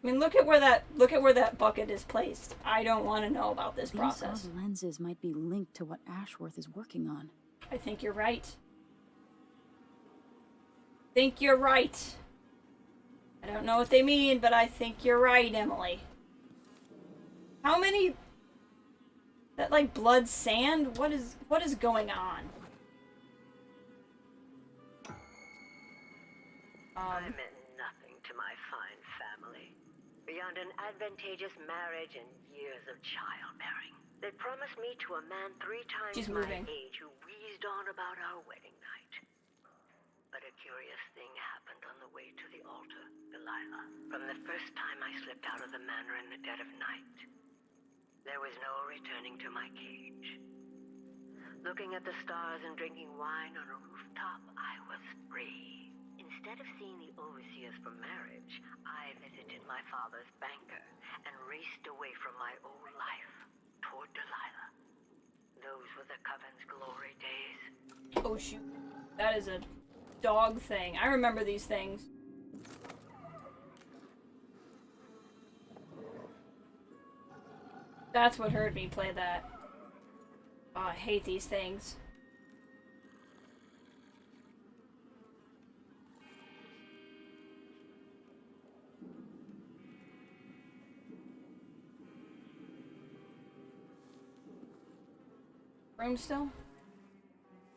I mean, look at where that bucket is placed. I don't want to know about this process. These lenses might be linked to what Ashworth is working on. I think you're right. Think you're right. I don't know what they mean, but I think you're right, Emily. How many... That, like, blood sand? What is going on? I meant nothing to my fine family, beyond an advantageous marriage and years of childbearing. They promised me to a man 3 times my age who wheezed on about our wedding night. But a curious thing happened on the way to the altar, Delilah. From the first time I slipped out of the manor in the dead of night, there was no returning to my cage. Looking at the stars and drinking wine on a rooftop, I was free. Instead of seeing the overseers for marriage, I visited my father's banker and raced away from my old life toward Delilah. Those were the Coven's glory days. Oh shoot. That is a dog thing. I remember these things. That's what heard me play that. Oh, I hate these things. room still?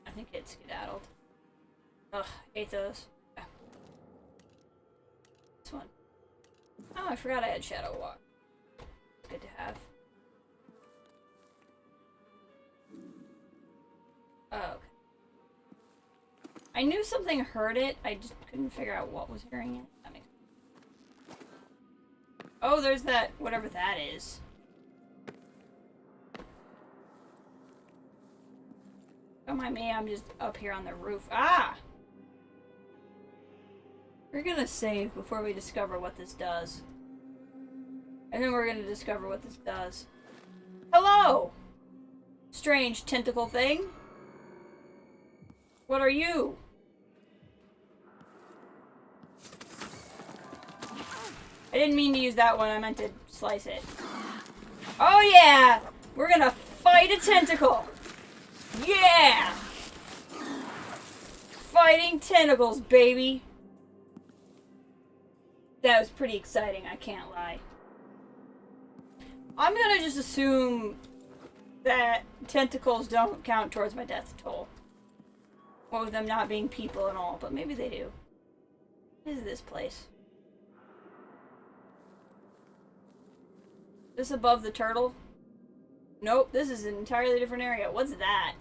I think it's skedaddled. Ugh, hate those. Yeah. This one. Oh, I forgot I had Shadow Walk. It's good to have. Oh, okay. I knew something heard it, I just couldn't figure out what was hearing it. That makes sense. Oh, there's that, whatever that is. Don't mind me, I'm just up here on the roof. Ah! We're gonna save before we discover what this does. And then we're gonna discover what this does. Hello! Strange tentacle thing. What are you? I didn't mean to use that one, I meant to slice it. Oh yeah! We're gonna fight a tentacle! Yeah! Fighting tentacles, baby! That was pretty exciting, I can't lie. I'm gonna just assume that tentacles don't count towards my death toll. What with them not being people and all, but maybe they do. What is this place? This above the turtle? Nope, this is an entirely different area. What's that?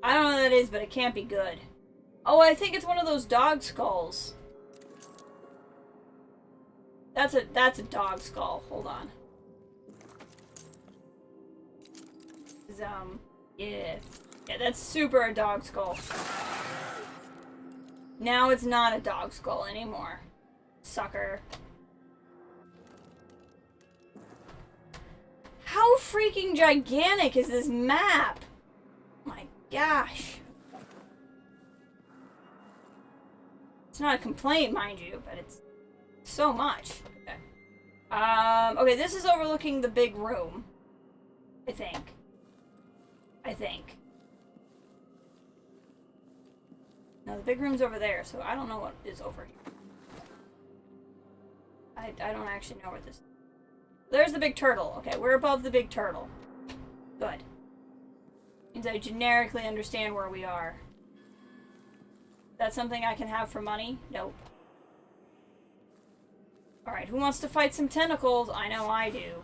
I don't know what that is, but it can't be good. Oh, I think it's one of those dog skulls. That's a dog skull. Hold on. Yeah. Yeah, that's super a dog skull. Now it's not a dog skull anymore. Sucker. How freaking gigantic is this map? Oh my gosh. It's not a complaint, mind you, but it's so much. Okay. Okay, this is overlooking the big room. I think. No, the big room's over there, so I don't know what is over here. I don't actually know where this is. There's the big turtle. Okay, we're above the big turtle. Good. Means I generically understand where we are. That's something I can have for money? Nope. Alright, who wants to fight some tentacles? I know I do.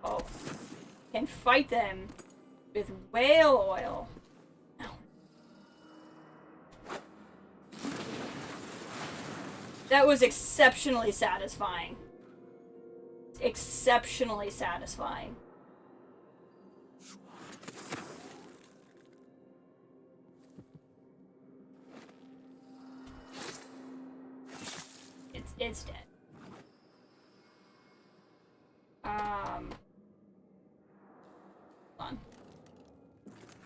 Oh. Can fight them with whale oil. No. That was exceptionally satisfying. Exceptionally satisfying. It's dead. Hold on.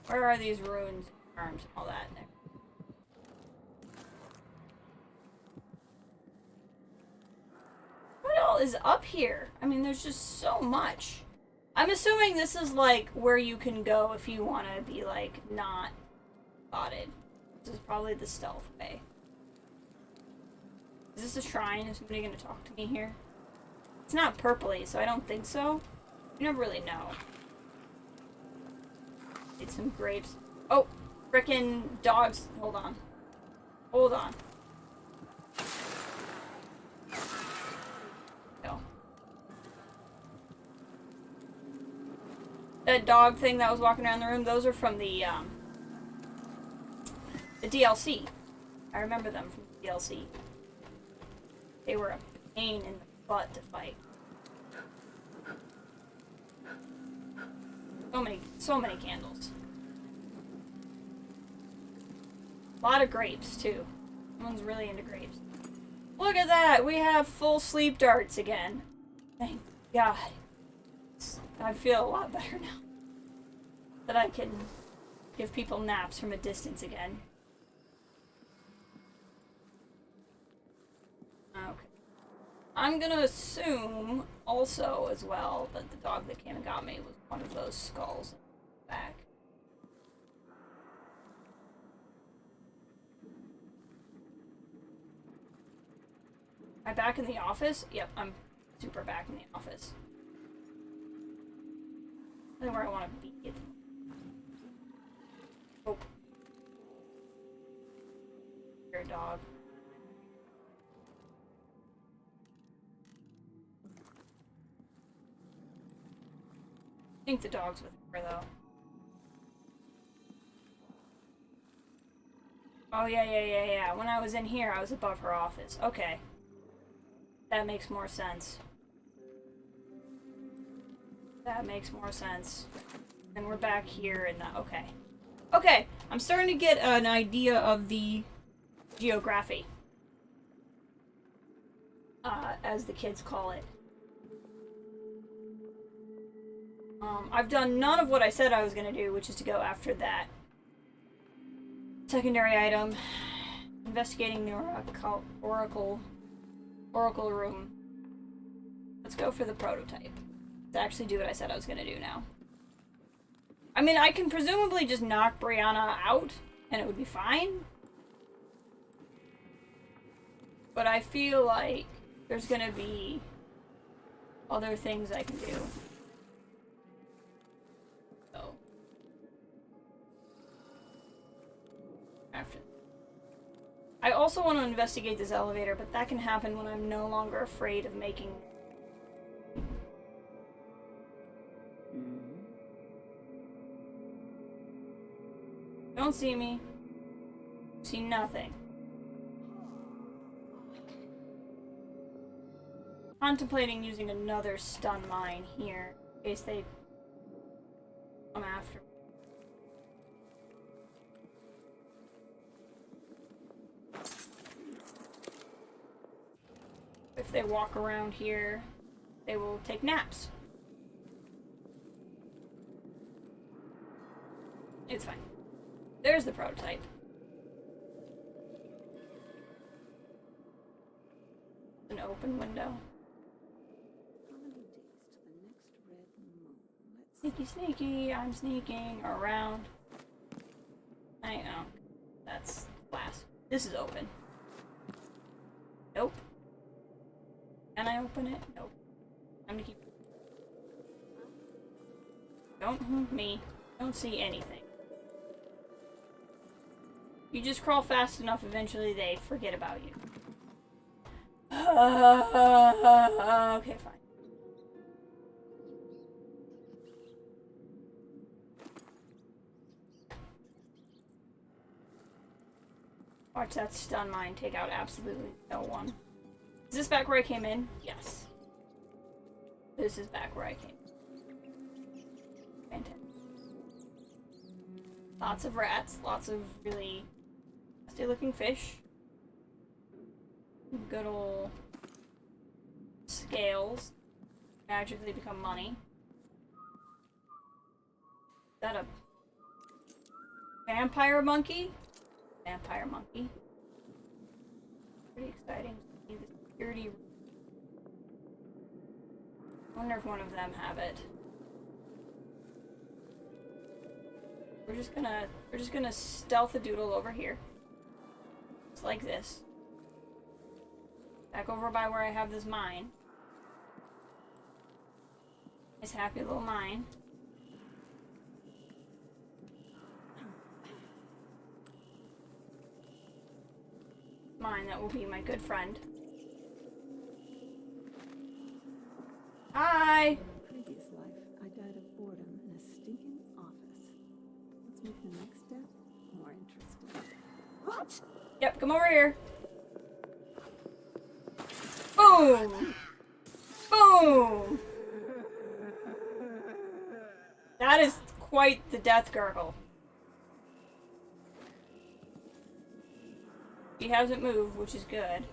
Where are these ruins, arms, and all that? What all is up here? I mean, there's just so much. I'm assuming this is like where you can go if you want to be like not spotted. This is probably the stealth way. Is this a shrine? Is somebody gonna talk to me here? It's not purpley, so I don't think so. You never really know. Need some grapes. Oh, frickin' dogs. Hold on. Hold on. Go. That dog thing that was walking around the room, those are from the DLC. I remember them from the DLC. They were a pain in the butt to fight. So many candles. A lot of grapes, too. Someone's really into grapes. Look at that! We have full sleep darts again. Thank God. I feel a lot better now. That I can give people naps from a distance again. Okay. I'm gonna assume also as well that the dog that came and got me was one of those skulls in the back. Am I back in the office? Yep, I'm super back in the office. Really where I want to be. Oh. You're a dog. I think the dog's with her, though. Oh, yeah. When I was in here, I was above her office. Okay. That makes more sense. That makes more sense. And we're back here and okay. Okay, I'm starting to get an idea of the geography. As the kids call it. I've done none of what I said I was gonna do, which is to go after that secondary item. Investigating the Oracle room. Let's go for the prototype. To actually do what I said I was gonna do now. I mean, I can presumably just knock Brianna out, and it would be fine. But I feel like there's gonna be other things I can do. So. After. I also want to investigate this elevator, but that can happen when I'm no longer afraid of making... Don't see me. See nothing. Contemplating using another stun mine here, in case they come after me. If they walk around here, they will take naps. It's fine. There's the prototype. An open window. How many days to the next red moon? Let's Sneaky, sneaky. I'm sneaking around. I know. That's glass. This is open. Nope. Can I open it? Nope. I'm gonna keep... Don't me. Don't see anything. You just crawl fast enough, eventually they forget about you. Okay, fine. Watch that stun mine take out absolutely no one. Is this back where I came in? Yes. This is back where I came in. Fantastic. Lots of rats, lots of really nasty looking fish. Good old scales. Magically become money. Is that a vampire monkey? Vampire monkey. Pretty exciting. The security. I wonder if one of them have it. We're just gonna stealth a doodle over here. Just like this. Back over by where I have this mine. Nice happy little mine. Mine that will be my good friend. Hi! In a previous life, I died of boredom in a stinking office. Let's make the next step more interesting. What? Yep, come over here. Boom! Boom! That is quite the death gurgle. He hasn't moved, which is good.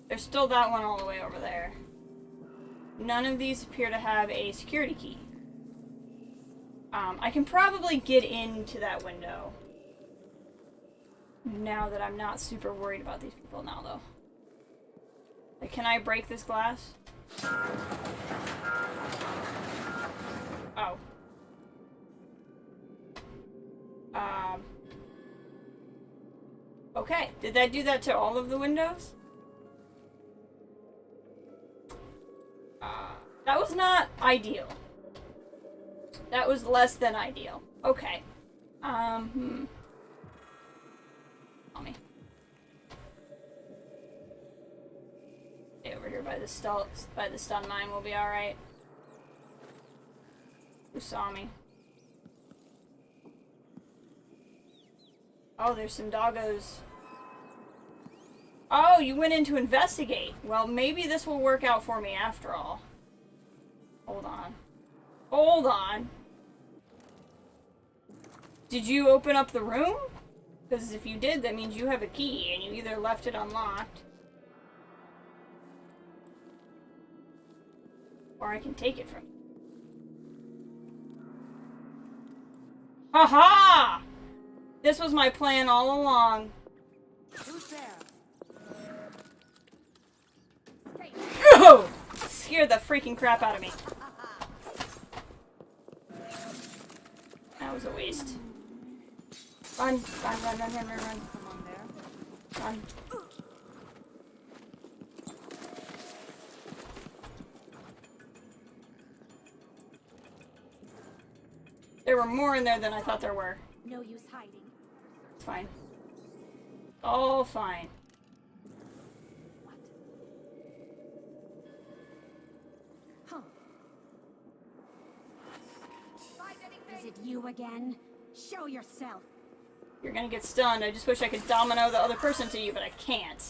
There's still that one all the way over there. None of these appear to have a security key. I can probably get into that window. Now that I'm not super worried about these people now, though. Like, can I break this glass? Oh. Okay. Did that do that to all of the windows? That was not ideal. That was less than ideal. Okay. Mommy. Stay over here by the stun mine. We'll be alright. Who saw me? Oh, there's some doggos. Oh, you went in to investigate. Well, maybe this will work out for me after all. Hold on. Hold on. Did you open up the room? Because if you did, that means you have a key, and you either left it unlocked, or I can take it from you. Haha! This was my plan all along. Who's there? Oh! Scared the freaking crap out of me. That was a waste. Run, run, run, run, run, run, run. Someone there? Run. There were more in there than I thought there were. No use hiding. It's fine. All fine. Huh. Is it you again? Show yourself. You're gonna get stunned. I just wish I could domino the other person to you, but I can't.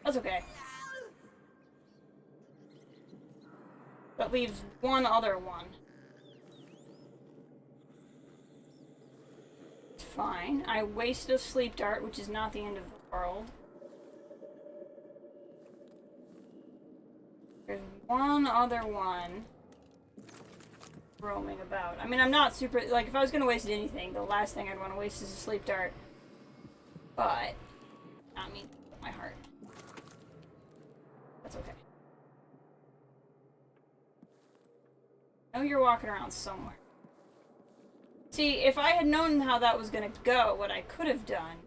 That's okay. That leaves one other one. It's fine. I wasted a sleep dart, which is not the end of the world. There's one other one roaming about. I mean, I'm not super... Like, if I was gonna waste anything, the last thing I'd want to waste is a sleep dart. But... not me. My heart. That's okay. I know you're walking around somewhere. See, if I had known how that was gonna go, what I could have done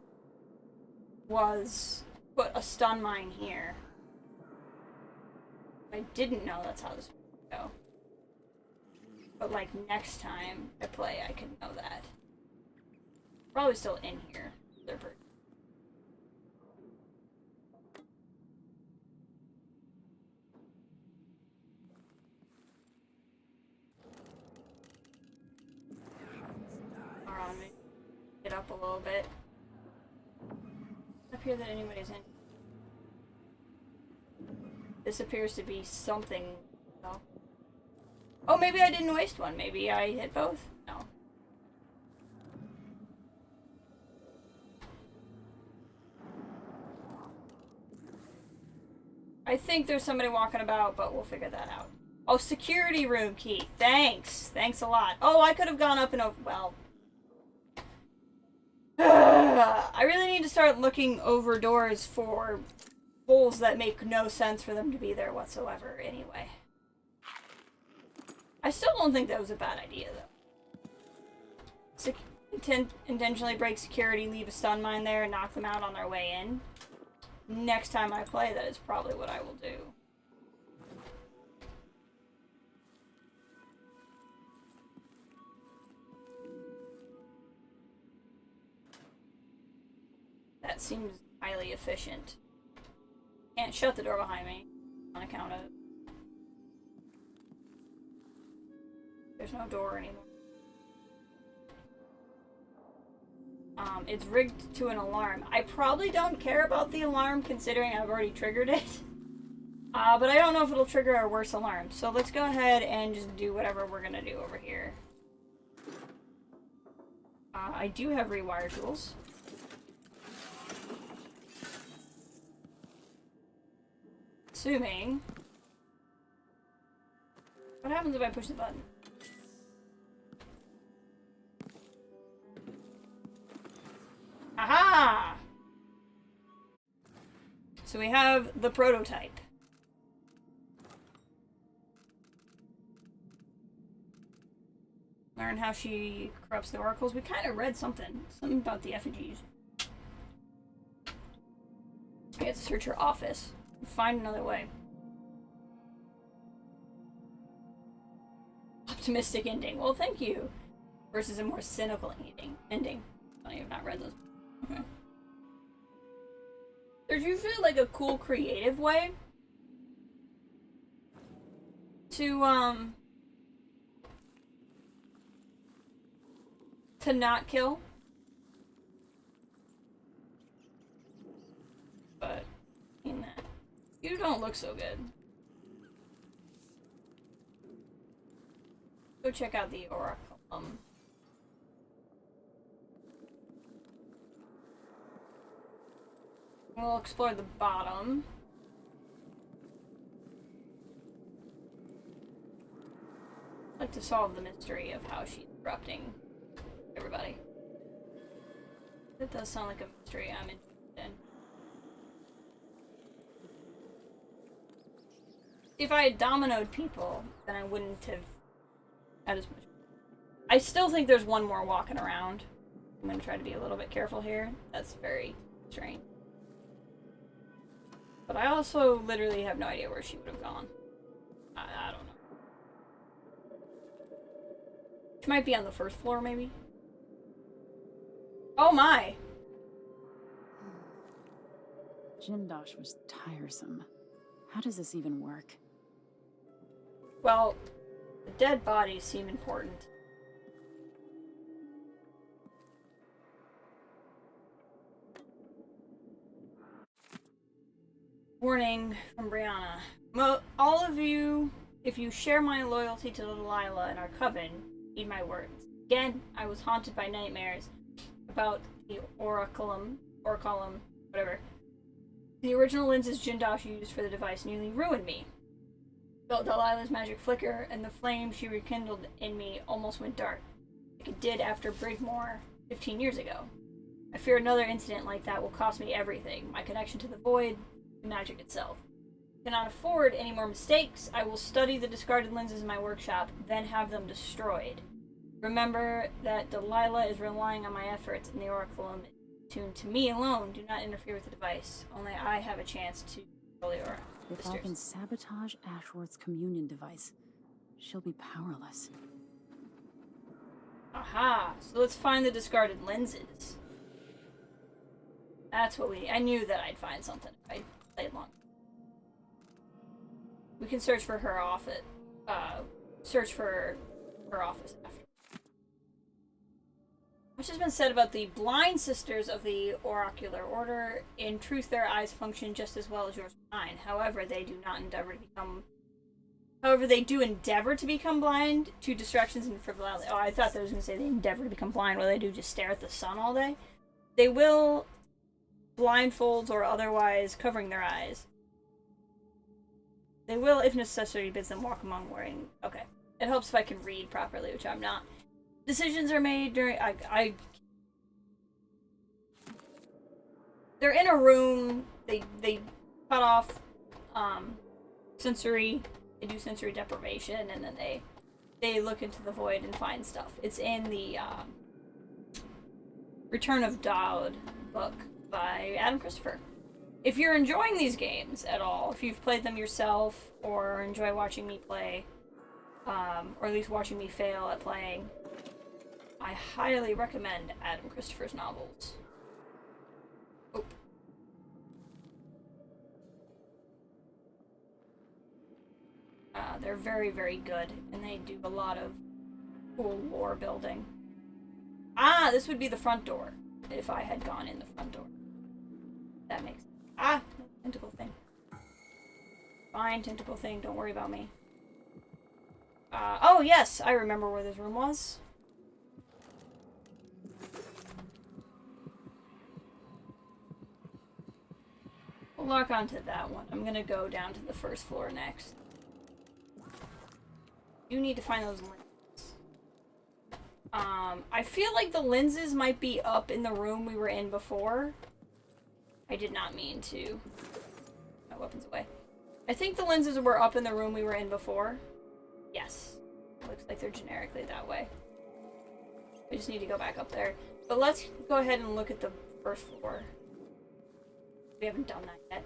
was put a stun mine here. I didn't know that's how this would go. But, like, next time I play, I can know that. Probably still in here. They're pretty. Hold on, let me get up a little bit. Up here that anybody's in. This appears to be something. No. Oh, maybe I didn't waste one. Maybe I hit both? No. I think there's somebody walking about, but we'll figure that out. Oh, security room key. Thanks. Thanks a lot. Oh, I could have gone up and over. Well. I really need to start looking over doors for holes that make no sense for them to be there whatsoever anyway. I still don't think that was a bad idea, though. Intentionally break security, leave a stun mine there, and knock them out on their way in. Next time I play, that is probably what I will do. That seems highly efficient. Can't shut the door behind me on account of... There's no door anymore. It's rigged to an alarm. I probably don't care about the alarm considering I've already triggered it. But I don't know if it'll trigger a worse alarm. So let's go ahead and just do whatever we're gonna do over here. I do have rewire tools. Assuming... What happens if I push the button? Aha! So we have the prototype. Learn how she corrupts the oracles. We kind of read something about the effigies. I have to search her office and find another way. optimistic ending. Well, thank you. Versus a more cynical ending. I have not read those. Okay. There's usually like a cool creative way to not kill. But in that, you don't look so good. Go check out the Oracle. We'll explore the bottom. I'd like to solve the mystery of how she's corrupting everybody. That does sound like a mystery I'm interested in. If I had dominoed people, then I wouldn't have had as much. I still think there's one more walking around. I'm gonna try to be a little bit careful here. That's very strange. But I also literally have no idea where she would have gone. I don't know. She might be on the first floor, maybe? Oh my! Jindosh was tiresome. How does this even work? Well, the dead bodies seem important. Warning from Brianna. All of you, if you share my loyalty to Delilah and our coven, heed my words. Again, I was haunted by nightmares about the Oraculum, whatever. The original lenses Jindosh used for the device nearly ruined me. Felt Delilah's magic flicker, and the flame she rekindled in me almost went dark, like it did after Brigmore 15 years ago. I fear another incident like that will cost me everything, my connection to the void, the magic itself. I cannot afford any more mistakes. I will study the discarded lenses in my workshop, then have them destroyed. Remember that Delilah is relying on my efforts, and the Oraculum is tuned to me alone. Do not interfere with the device. Only I have a chance to control the Oracle. If I can sabotage Ashworth's communion device, she'll be powerless. Aha! So let's find the discarded lenses. That's what we need. I knew that I'd find something if I played long. We can search for her office. Search for her office after. Much has been said about the blind sisters of the Oracular Order. In truth, their eyes function just as well as yours and mine. However, they do endeavor to become blind to distractions and frivolity. Oh, I thought they was going to say they endeavor to become blind. What do they do? Just stare at the sun all day? They will blindfolds or otherwise covering their eyes. They will, if necessary, bids them walk among wearing. Okay. It helps if I can read properly, which I'm not. Decisions are made during. They're in a room. They cut off sensory. They do sensory deprivation, and then they look into the void and find stuff. It's in the Return of Dowd book by Adam Christopher. If you're enjoying these games at all, if you've played them yourself or enjoy watching me play, or at least watching me fail at playing, I highly recommend Adam Christopher's novels. Oh. They're very, very good, and they do a lot of cool lore building. Ah, this would be the front door, if I had gone in the front door. That makes sense. Ah, tentacle thing. Fine, tentacle thing, don't worry about me. Oh yes, I remember where this room was. We'll lock onto that one. I'm gonna go down to the first floor next. You need to find those lenses. I feel like the lenses might be up in the room we were in before. I did not mean to. My weapons away. I think the lenses were up in the room we were in before. Yes. Looks like they're generically that way. We just need to go back up there. But let's go ahead and look at the first floor. We haven't done that yet.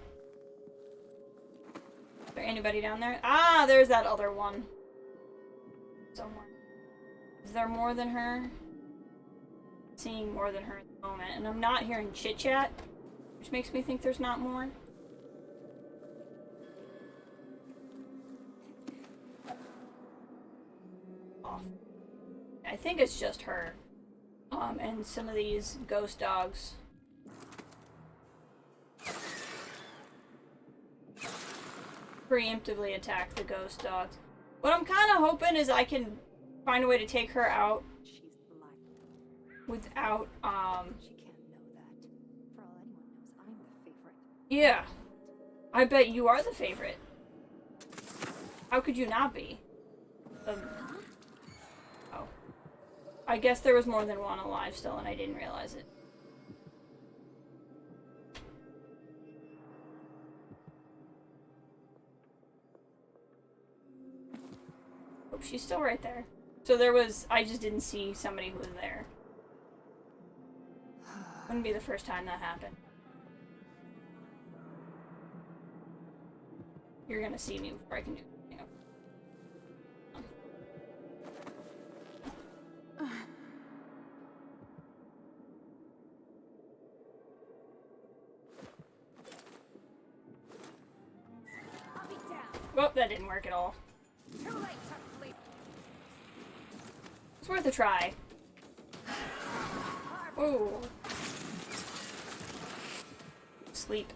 Is there anybody down there? Ah, there's that other one. Somewhere. Is there more than her? Seeing more than her at the moment, and I'm not hearing chit chat, which makes me think there's not more. Oh. I think it's just her, and some of these ghost dogs. Preemptively attack the ghost dogs. What I'm kind of hoping is I can find a way to take her out She's blind. without, She can't know that. For all anyone knows, I'm the favorite. yeah. I bet you are the favorite. How could you not be? Oh. I guess there was more than one alive still and I didn't realize it. Oh, she's still right there. So there was, I just didn't see somebody who was there. Wouldn't be the first time that happened. You're gonna see me before I can do anything. Well, that didn't work at all. It's worth a try. Ooh. Sleep.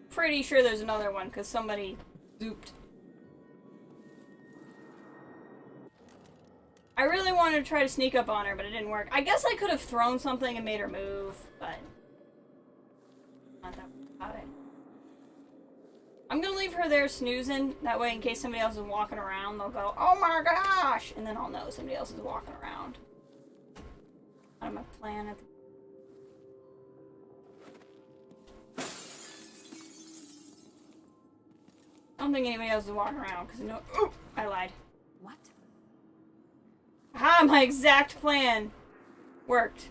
Pretty sure there's another one, because somebody zooped. I really wanted to try to sneak up on her, but it didn't work. I guess I could have thrown something and made her move, but... not that about it. I'm gonna leave her there snoozing, that way in case somebody else is walking around, they'll go, oh my gosh! And then I'll know somebody else is walking around. Out of my plan at the I don't think anybody else is walking around, because no- ooh, I lied. What? Ah, my exact plan worked.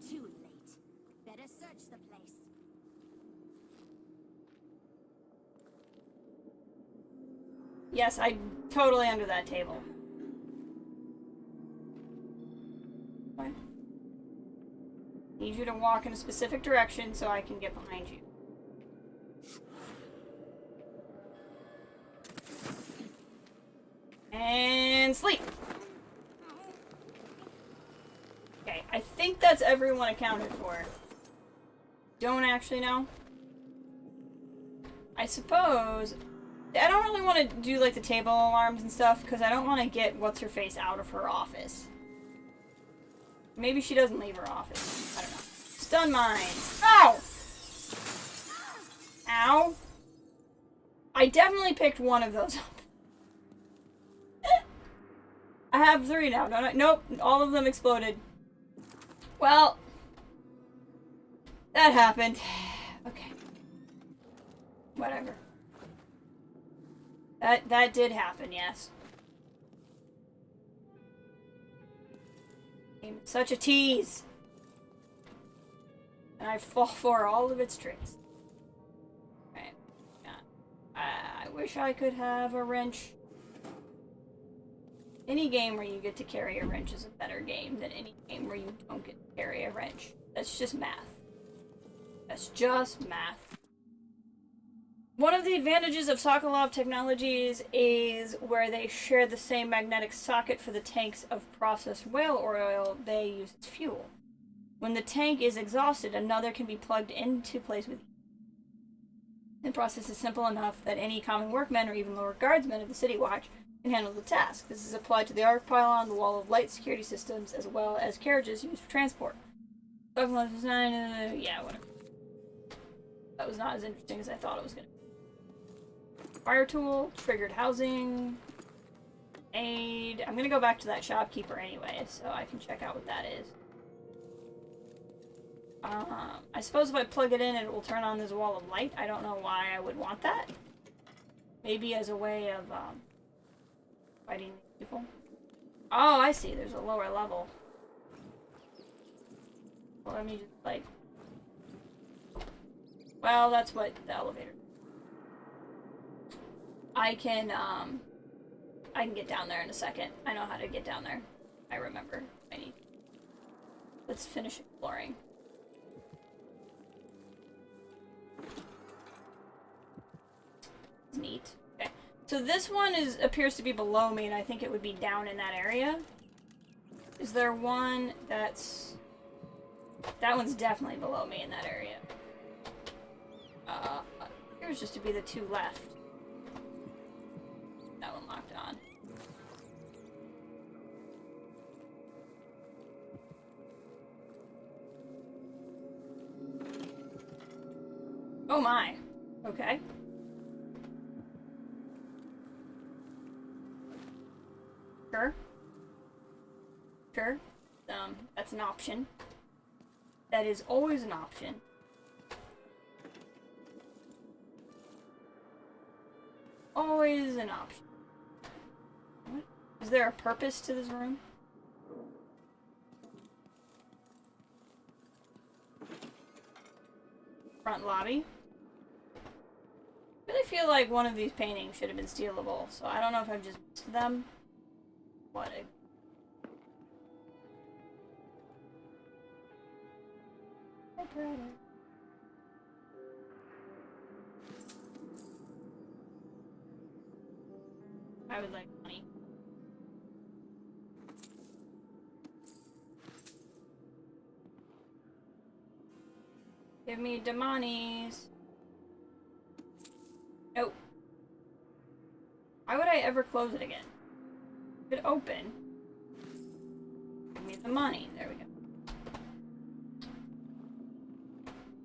Too late. Better search the place. Yes, I'm totally under that table. What? Need you to walk in a specific direction so I can get behind you. And sleep. Okay, I think that's everyone accounted for. Don't actually know. I suppose... I don't really want to do, like, the table alarms and stuff, because I don't want to get What's-Her-Face out of her office. Maybe she doesn't leave her office. I don't know. Stun mines. Ow! Ow. I definitely picked one of those up. I have 3 now, don't I? Nope, all of them exploded. Well, that happened. Okay. Whatever. That did happen, yes. Such a tease. And I fall for all of its tricks. Right. Yeah. I wish I could have a wrench. Any game where you get to carry a wrench is a better game than any game where you don't get to carry a wrench. That's just math. That's just math. One of the advantages of Sokolov Technologies is where they share the same magnetic socket for the tanks of processed whale oil they use as fuel. When the tank is exhausted, another can be plugged into place with. The process is simple enough that any common workmen or even lower guardsmen of the City Watch can handle the task. This is applied to the arc pylon, the wall of light security systems, as well as carriages used for transport. Sokolov design, yeah, whatever. That was not as interesting as I thought it was going to be. Fire tool, triggered housing, aid. I'm gonna go back to that shopkeeper anyway, so I can check out what that is. I suppose if I plug it in, it will turn on this wall of light. I don't know why I would want that. Maybe as a way of fighting people. Oh, I see. There's a lower level. Well, let me just like. Well, that's what the elevator. I I can get down there in a second. I know how to get down there. I remember. I need. Let's finish exploring. Neat. Okay. So this one appears to be below me, and I think it would be down in that area. Is there one that's... That one's definitely below me in that area. Here's just to be the two left. That one locked on. Oh my. Okay. Sure. Sure. That's an option. That is always an option. Always an option. What? Is there a purpose to this room? Front lobby. I really feel like one of these paintings should have been stealable, so I don't know if I've just missed them. What a... I would like money. Give me the monies. Nope. Why would I ever close it again? If it open. Give me the money. There we go.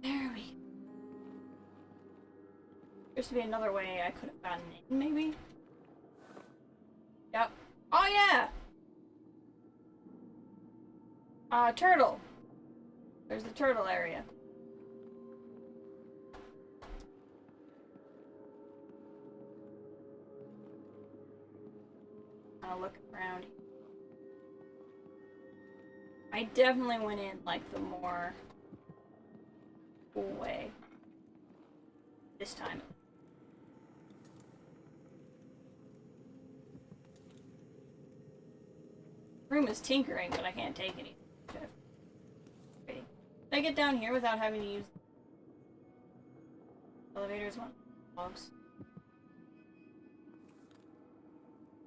There we go. There's to be another way I could have gotten in, maybe? Yep. Oh yeah! Turtle. There's the turtle area. I'll look around. I definitely went in like the more cool way this time. Room is tinkering, but I can't take any. Okay. Can I get down here without having to use elevators? One logs.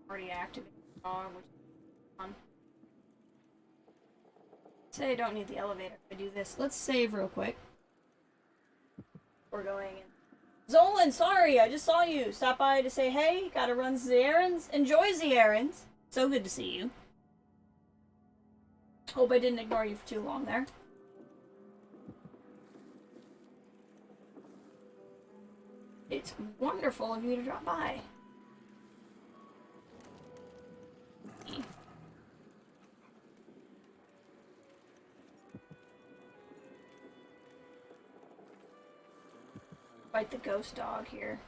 Already activated dog, which is fun. Say I don't need the elevator if I do this. Let's save real quick. We're going in. Zolan, sorry, I just saw you. Stop by to say hey. Gotta run the errands. Enjoy the errands. So good to see you. Hope I didn't ignore you for too long there. It's wonderful of you to drop by. Fight the ghost dog here.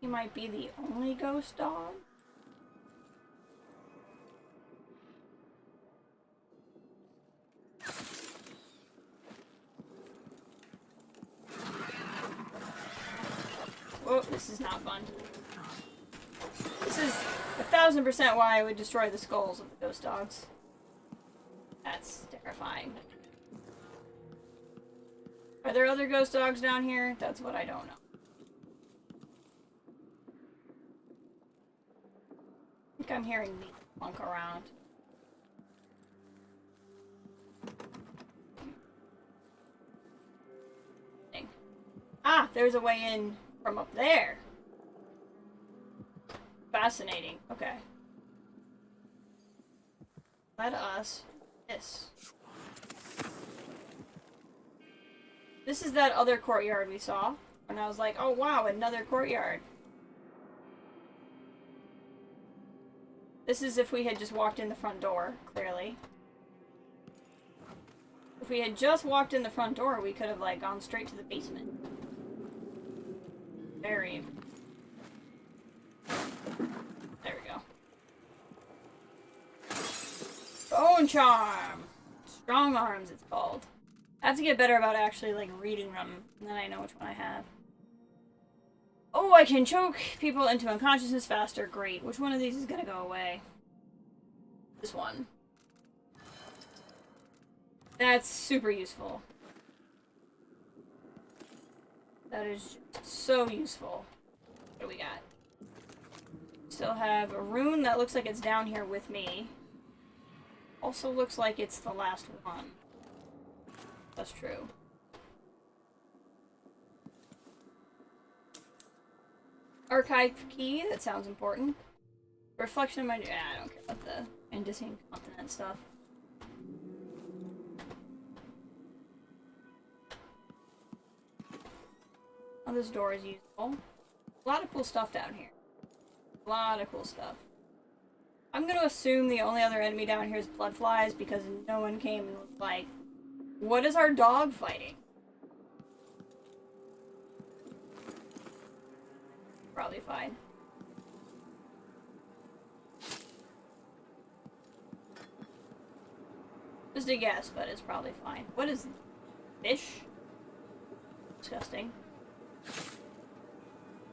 He might be the only ghost dog. Whoa, this is not fun. This is 1000% why I would destroy the skulls of the ghost dogs. That's terrifying. Are there other ghost dogs down here? That's what I don't know. I think I'm hearing me plunk around. Ah, there's a way in from up there. Fascinating. Okay. Let us... This. This is that other courtyard we saw. And I was like, oh wow, another courtyard. This is if we had just walked in the front door, clearly. If we had just walked in the front door, we could have, like, gone straight to the basement. Very... There we go. Bone Charm! Strong Arms, it's called. I have to get better about actually, like, reading them, and then I know which one I have. Oh, I can choke people into unconsciousness faster. Great. Which one of these is gonna go away? This one. That's super useful. That is so useful. What do we got? Still have a rune that looks like it's down here with me. Also looks like it's the last one. That's true. Archive key, that sounds important. Reflection of my... Yeah, I don't care about the Indicine continent stuff. Oh, this door is useful. A lot of cool stuff down here. A lot of cool stuff. I'm gonna assume the only other enemy down here is bloodflies because no one came and was like, what is our dog fighting? Probably fine. Just a guess, but it's probably fine. What is fish? Disgusting.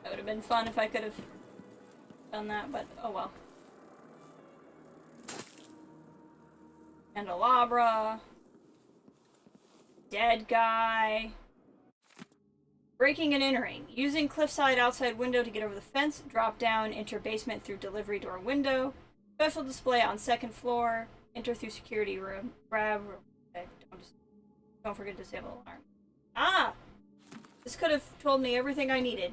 That would have been fun if I could have done that, but oh well. Candelabra. Dead guy. Breaking and entering. Using cliffside outside window to get over the fence. Drop down, enter basement through delivery door window. Special display on second floor. Enter through security room. Grab. Okay, don't forget to disable alarm. Ah! This could have told me everything I needed.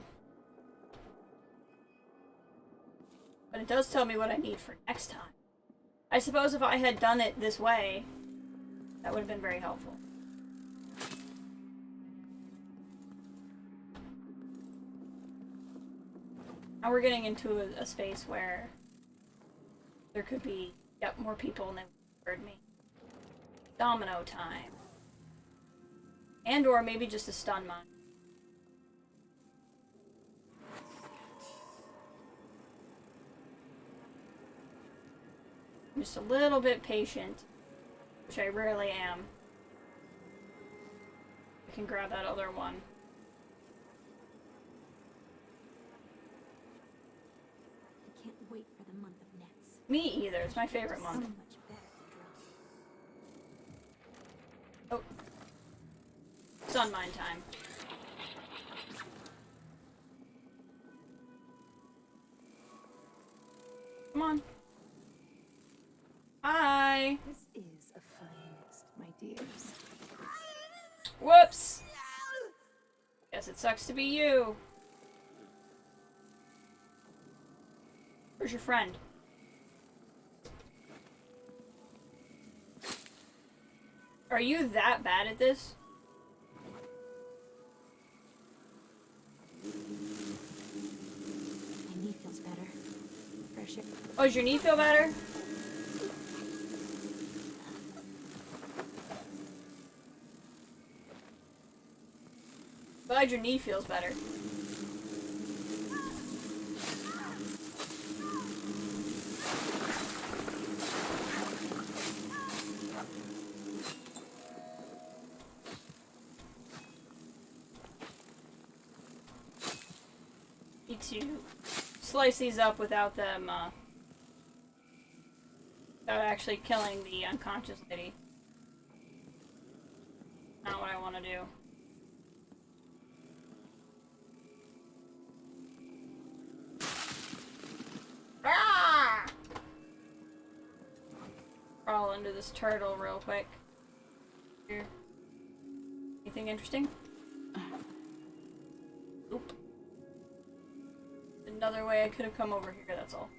But it does tell me what I need for next time. I suppose if I had done it this way, that would have been very helpful. Now we're getting into a space where there could be, yep, more people and they heard me. Domino time. And or maybe just a stun mine. I'm just a little bit patient, which I rarely am. I can grab that other one. I can't wait for the month of nets. Me either. It's my favorite So month. much better for drugs. Oh. Sun mine time. Come on. Hi. This is a fine mist, my dears. Whoops. Guess it sucks to be you. Where's your friend? Are you that bad at this? My knee feels better. Fresh air. Oh, does your knee feel better? Glad your knee feels better. Need to slice these up without them, without actually killing the unconscious lady. Not what I want to do. Ah! Crawl into this turtle real quick. Here. Anything interesting? Oop. Another way I could have come over here, that's all.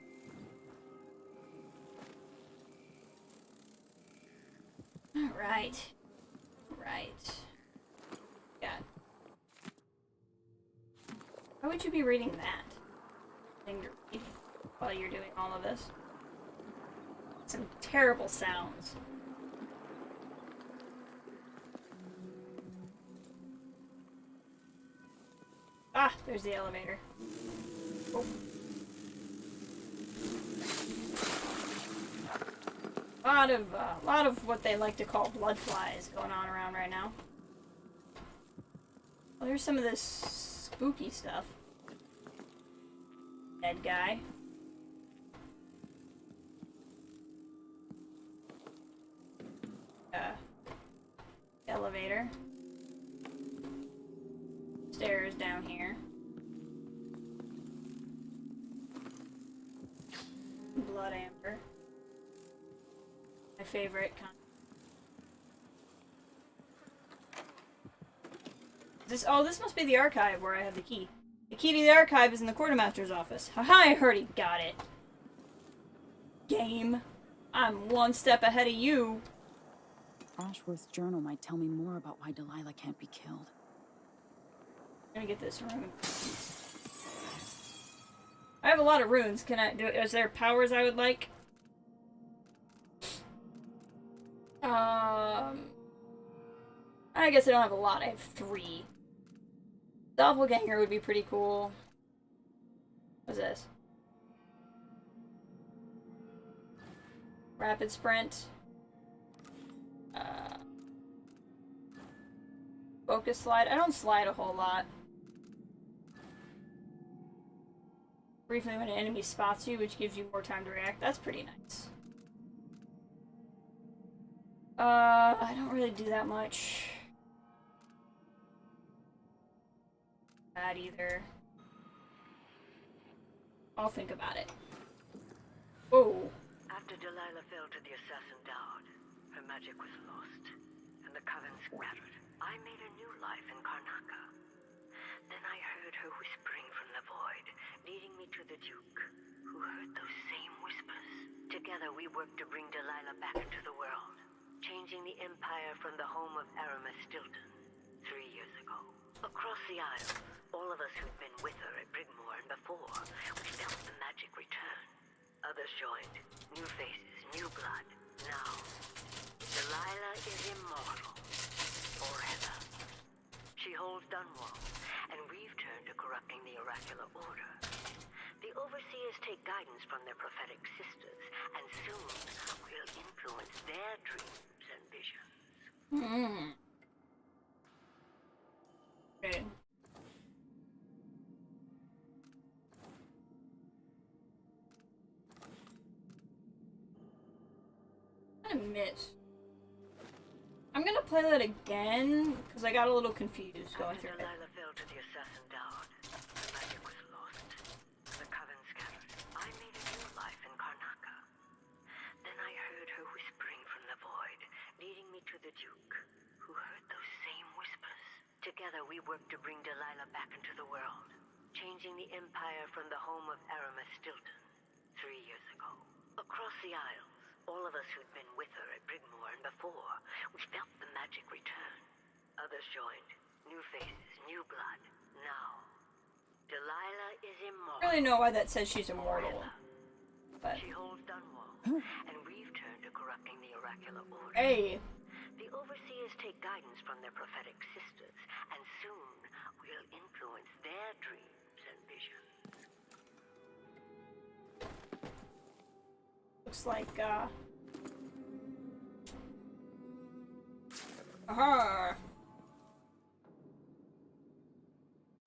Alright. Right. Yeah. Why would you be reading that? Thing to read while you're doing all of this. Some terrible sounds. Ah, there's the elevator. Oh. A lot of what they like to call blood flies going on around right now. Well, there's some of this spooky stuff. Dead guy. Elevator. Stairs down here. Blood amber. My favorite kind. This must be the archive where I have the key. The key to the archive is in the quartermaster's office. Haha, I already got it. Game. I'm one step ahead of you. Ashworth's journal might tell me more about why Delilah can't be killed. I'm gonna get this rune. I have a lot of runes. Can I do? Is there powers I would like? I guess I don't have a lot. I have 3. Doppelganger would be pretty cool. What's this? Rapid sprint. Focus slide. I don't slide a whole lot. Briefly when an enemy spots you, which gives you more time to react. That's pretty nice. I don't really do that much. Bad either. I'll think about it. Whoa. After Delilah fell to the assassin Dowd, her magic was lost, and the coven scattered. I made a new life in Karnaca. Then I heard her whispering from the void, leading me to the Duke, who heard those same whispers. Together we worked to bring Delilah back into the world, changing the Empire from the home of Aramis Stilton 3 years ago. Across the Isles, all of us who'd been with her at Brigmore and before, we felt the magic return. Others joined. New faces, new blood. Now, Delilah is immortal. Forever. She holds Dunwall, and we've turned to corrupting the oracular order. The Overseers take guidance from their prophetic sisters, and soon we'll influence their dreams and visions. Okay. I miss. I'm gonna play that again because I got a little confused going through it. Delilah fell to the assassin Dowd. Her magic was lost. The coven scattered. I made a new life in Karnaca. Then I heard her whispering from the void, leading me to the Duke, who heard those same whispers. Together we worked to bring Delilah back into the world, changing the Empire from the home of Aramis Stilton 3 years ago. Across the Isles, all of us who'd been with her at Brigmore and before, we felt the magic return. Others joined. New faces, new blood. Now, Delilah is immortal. I don't really know why that says she's immortal. But She holds Dunwall, and we've turned to corrupting the oracular order. hey, The Overseers take guidance from their prophetic sisters, and soon we'll influence their dreams and visions. looks like aha.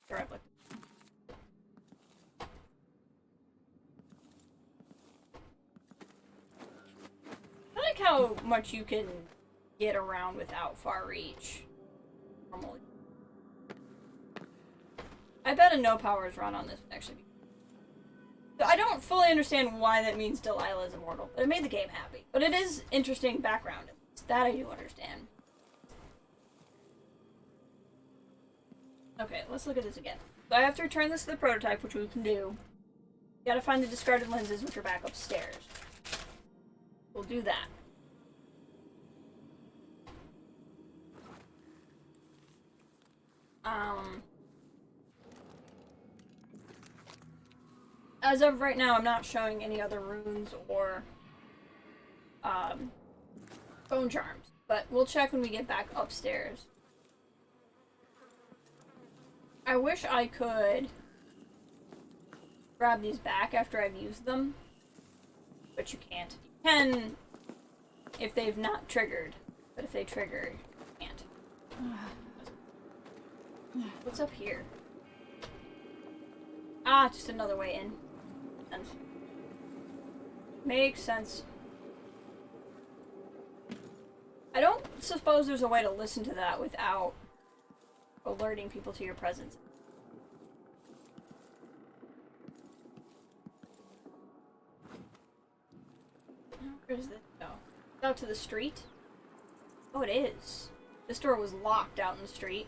Replica. I like how much you can get around without far reach. Normally. I bet a no powers run on this would actually be. I don't fully understand why that means Delilah is immortal, but it made the game happy. But it is interesting background. That I do understand. Okay, let's look at this again. So I have to return this to the prototype, which we can do. You gotta find the discarded lenses, which are back upstairs. We'll do that. As of right now, I'm not showing any other runes or bone charms, but we'll check when we get back upstairs. I wish I could grab these back after I've used them, but you can't. You can if they've not triggered. But if they trigger, you can't. What's up here? Ah, just another way in. Sense. Makes sense. I don't suppose there's a way to listen to that without alerting people to your presence. Where does this go? Out to the street? Oh, it is. This door was locked out in the street.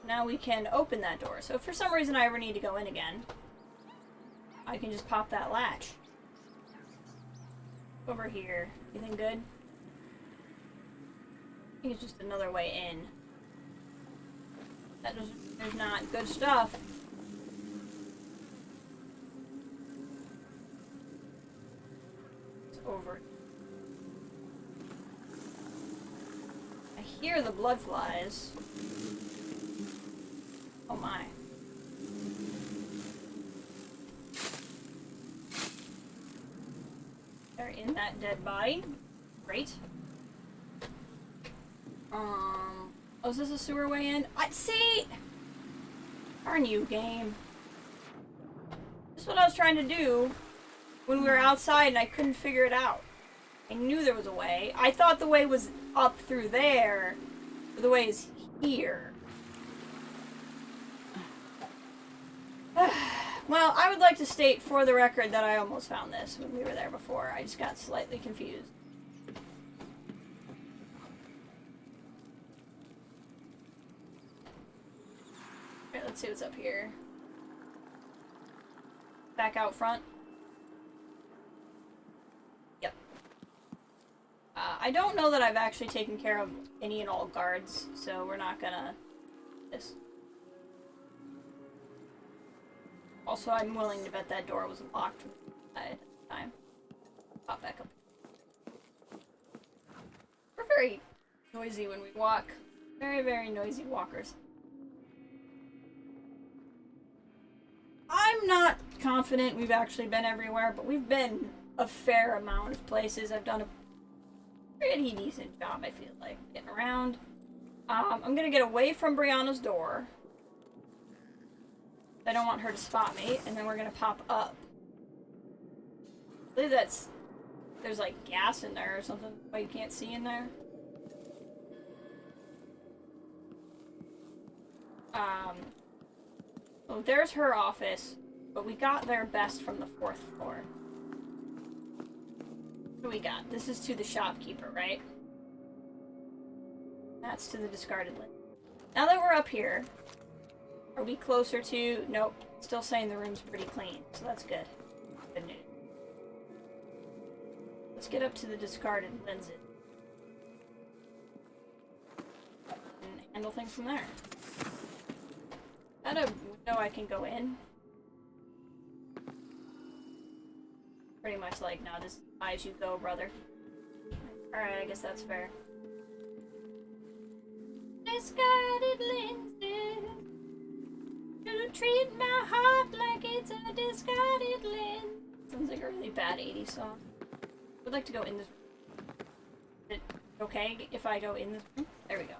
Now we can open that door. So if for some reason I ever need to go in again, I can just pop that latch. Over here. Anything good? I think it's just another way in. There's not good stuff. It's over. I hear the blood flies. Oh my. They're in that dead body. Great. Oh, is this a sewer way in? I see! Darn you, game. This is what I was trying to do when we were outside and I couldn't figure it out. I knew there was a way. I thought the way was up through there, but the way is here. Well, I would like to state for the record that I almost found this when we were there before. I just got slightly confused. Alright, let's see what's up here. Back out front. Yep. I don't know that I've actually taken care of any and all guards, so we're not gonna... this. Also, I'm willing to bet that door was locked at the time. Pop back up. We're very noisy when we walk. Very, very noisy walkers. I'm not confident we've actually been everywhere, but we've been a fair amount of places. I've done a pretty decent job, I feel like, getting around. I'm gonna get away from Brianna's door. I don't want her to spot me, and then we're gonna pop up. I believe there's like gas in there or something, why you can't see in there. Well, there's her office, but we got there best from the 4th floor. What do we got? This is to the shopkeeper, right? That's to the discarded lid. Now that we're up here, are we closer to... Nope. Still saying the room's pretty clean, so that's good. Good news. Let's get up to the discarded lenses. And handle things from there. Is that a window I can go in? Pretty much like, no, just as you go, brother. Alright, I guess that's fair. Discarded lenses. You treat my heart like it's a discarded lens. Sounds like a really bad 80s song. I would like to go in this room. Is it okay if I go in this room? There we go.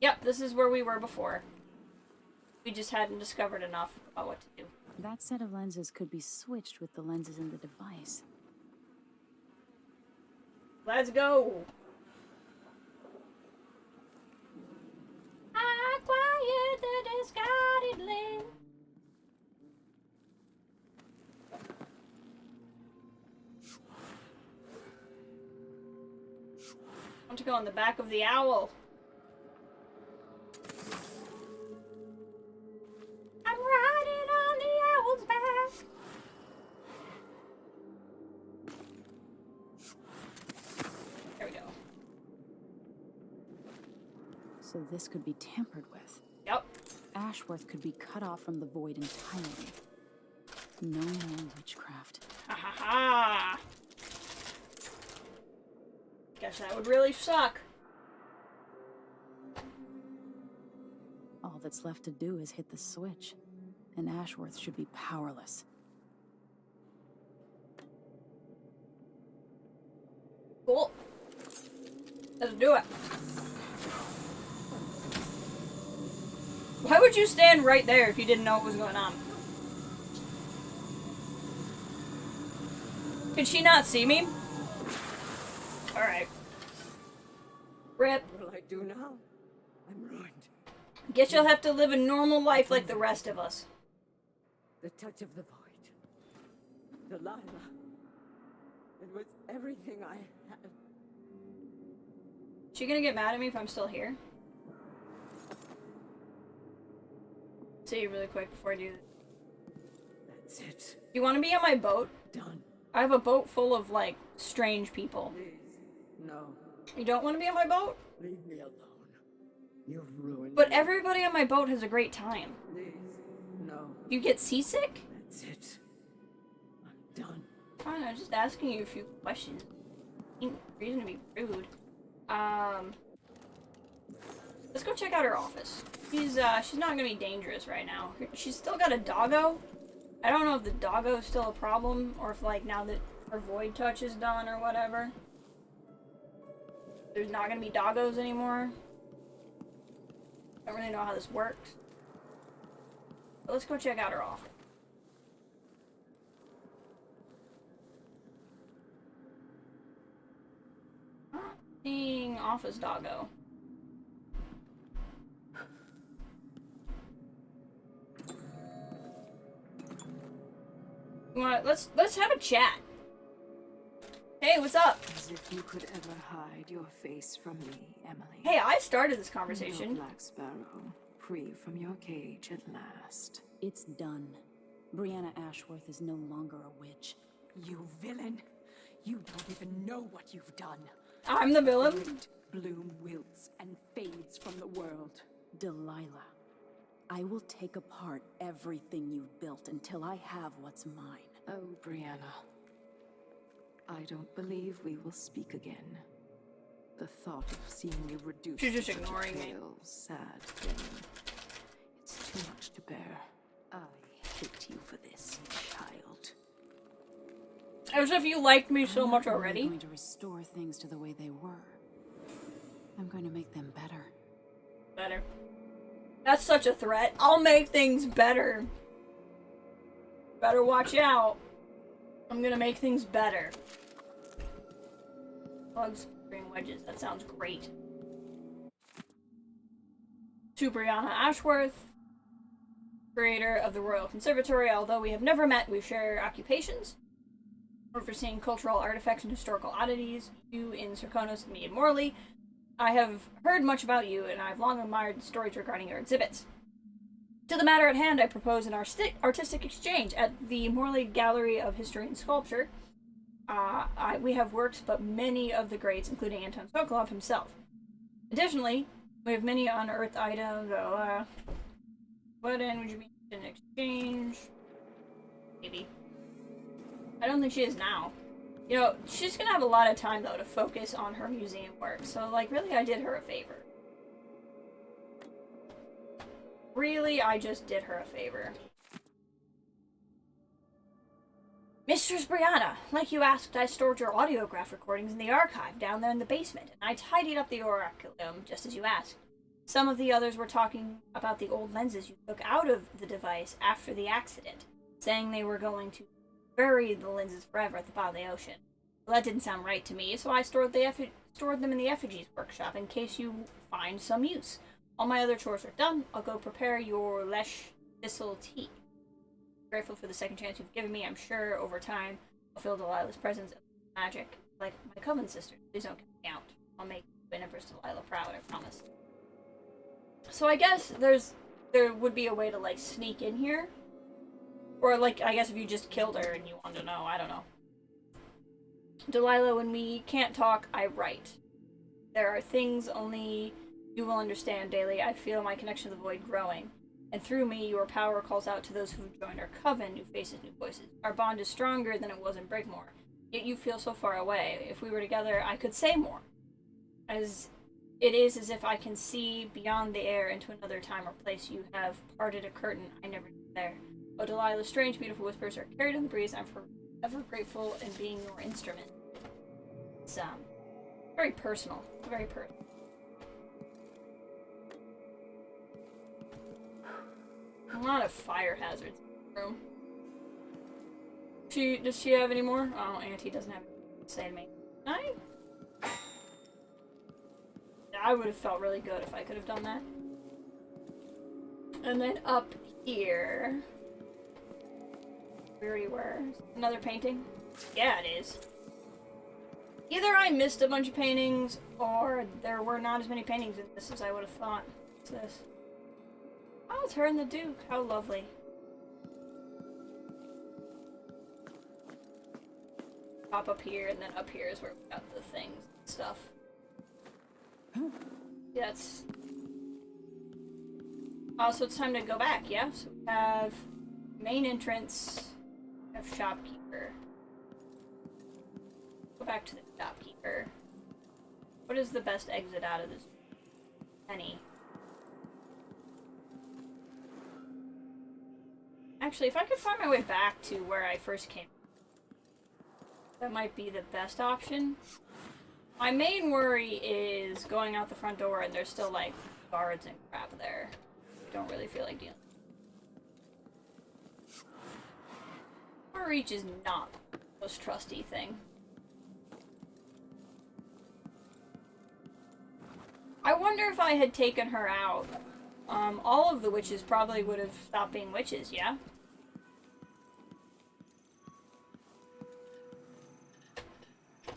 Yep, this is where we were before. We just hadn't discovered enough about what to do. That set of lenses could be switched with the lenses in the device. Let's go! I acquired the discarded lens. I want to go on the back of the owl. I'm riding on the owl's back. There we go. So this could be tampered with. Yep. Ashworth could be cut off from the void entirely. No more witchcraft. Ha ha ha! Guess that would really suck. All that's left to do is hit the switch, and Ashworth should be powerless. Cool. Let's do it. Why would you stand right there if you didn't know what was going on? Could she not see me? Alright. Rip. What will I do now? I'm ruined. Guess you'll have to live a normal life like the rest of us. The touch of the void. Delilah. It was everything I had. She gonna get mad at me if I'm still here? See really quick before I do this. That's it. You wanna be on my boat? Done. I have a boat full of, like, strange people. Please. No. You don't wanna be on my boat? Leave me alone. You've ruined But me. everybody on my boat has a great time. Please. No. You get seasick? That's it. I'm done. Fine, I was just asking you a few questions. Ain't reason to be rude. Let's go check out her office. She's not gonna be dangerous right now. She's still got a doggo. I don't know if the doggo is still a problem, or if, like, now that her void touch is done or whatever, there's not gonna be doggos anymore. I don't really know how this works. But let's go check out her office. Seeing office doggo. You wanna, let's have a chat. Hey, what's up? As if you could ever hide your face from me, Emily. Hey, I started this Your conversation. Black Sparrow, free from your cage at last. It's done. Brianna Ashworth is no longer a witch. You villain! You don't even know what you've done. I'm the villain. Great bloom wilts and fades from the world. Delilah, I will take apart everything you've built until I have what's mine. Oh, Brianna. I don't believe we will speak again. The thought of seeing you reduced She's just to such a ignoring me. pale, sad thing. It's too much to bear. I hate you for this, child. As if you liked me so I'm much not only already. going to restore things to the way they were. I'm going to make them better. Better. That's such a threat. I'll make things better. Better watch out. I'm gonna make things better. Bugs, string wedges. That sounds great. To Brianna Ashworth, creator of the Royal Conservatory. Although we have never met, we share occupations. Overseeing cultural artifacts and historical oddities. You in Serkonos and me in Morley. I have heard much about you, and I've long admired the stories regarding your exhibits. To the matter at hand, I propose an artistic exchange at the Morley Gallery of History and Sculpture. We have works, but many of the greats, including Anton Sokolov himself. Additionally, we have many unearthed items. What end would you be in exchange? Maybe. I don't think she is now. You know, she's gonna have a lot of time, though, to focus on her museum work. So, like, really, I did her a favor. Really, I just did her a favor. Mistress Brianna, like you asked, I stored your audiograph recordings in the archive down there in the basement, and I tidied up the oraculum just as you asked. Some of the others were talking about the old lenses you took out of the device after the accident, saying they were going to bury the lenses forever at the bottom of the ocean. Well, that didn't sound right to me, so I stored them in the effigies workshop in case you find some use. All my other chores are done. I'll go prepare your Lesh Thistle tea. Grateful for the second chance you've given me. I'm sure over time I'll feel Delilah's presence and magic like my coven sisters. Please don't count me out. I'll make Empress Delilah proud, I promise. So I guess there would be a way to, like, sneak in here. Or, like, I guess if you just killed her and you wanted to know, I don't know. Delilah, when we can't talk, I write. There are things only you will understand daily. I feel my connection to the void growing. And through me, your power calls out to those who have joined our coven, new faces, new voices. Our bond is stronger than it was in Brigmore. Yet you feel so far away. If we were together, I could say more. As it is as if I can see beyond the air into another time or place. You have parted a curtain I never knew there. Oh, Delilah, strange, beautiful whispers are carried on the breeze. I'm forever grateful in being your instrument. It's, Very personal. Very personal. A lot of fire hazards in the room. Does she have any more? Oh, Auntie doesn't have anything to say to me. I would have felt really good if I could have done that. And then up here... We already were. Another painting? Yeah, it is. Either I missed a bunch of paintings, or there were not as many paintings in this as I would have thought. What's this? Oh, it's her and the Duke. How lovely. Pop up here, and then up here is where we got the things and stuff. Yeah, it's... Oh, so it's time to go back, yeah? So we have main entrance, we have shopkeeper. Go back to the shopkeeper. What is the best exit out of this? Any? Actually, if I could find my way back to where I first came, that might be the best option. My main worry is going out the front door and there's still, like, guards and crap there. I don't really feel like dealing. Reach is not the most trusty thing. I wonder if I had taken her out, all of the witches probably would have stopped being witches, yeah?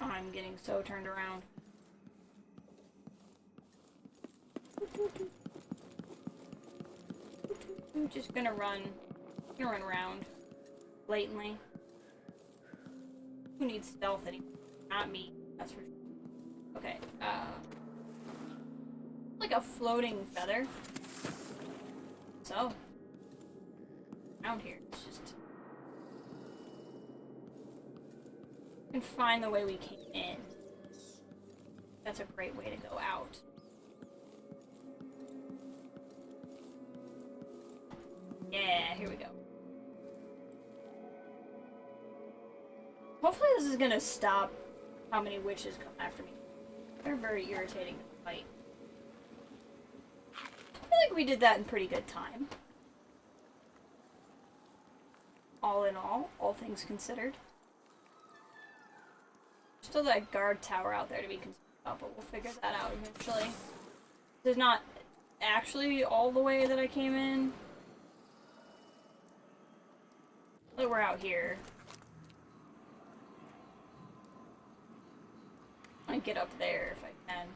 I'm getting so turned around. I'm just gonna run around blatantly. Who needs stealth anymore? Not me, that's for sure. Okay, like a floating feather. So, around here, it's just... We can find the way we came in. That's a great way to go out. Yeah, here we go. Hopefully this is gonna stop how many witches come after me. They're very irritating to fight. I feel like we did that in pretty good time. All in all things considered. Still that guard tower out there to be concerned about, but we'll figure that out eventually. This is not actually all the way that I came in. But we're out here. I get up there if I can.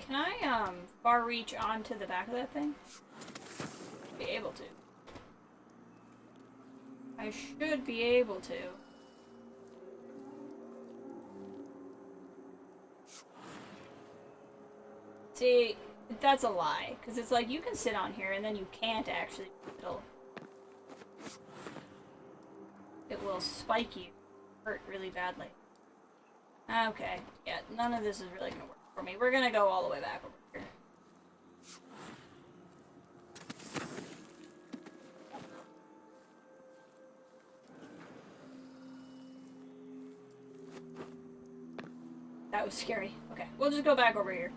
Can I, far reach onto the back of that thing? Be able to. I should be able to. See, that's a lie. Because it's like, you can sit on here and then you can't actually. It will spike you. Hurt really badly. Okay, yeah, none of this is really gonna work for me. We're gonna go all the way back over here. That was scary. Okay, we'll just go back over here.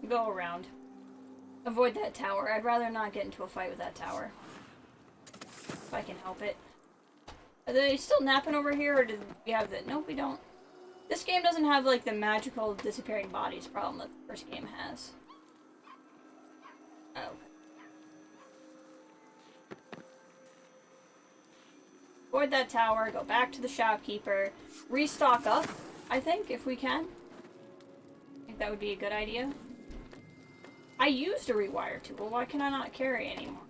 Go around. Avoid that tower. I'd rather not get into a fight with that tower. If I can help it. Are they still napping over here, or did we have the... Nope, we don't. This game doesn't have, like, the magical disappearing bodies problem that the first game has. Oh, okay. Avoid that tower, go back to the shopkeeper, restock up, I think, if we can. I think that would be a good idea. I used a rewire tool, why can I not carry anymore?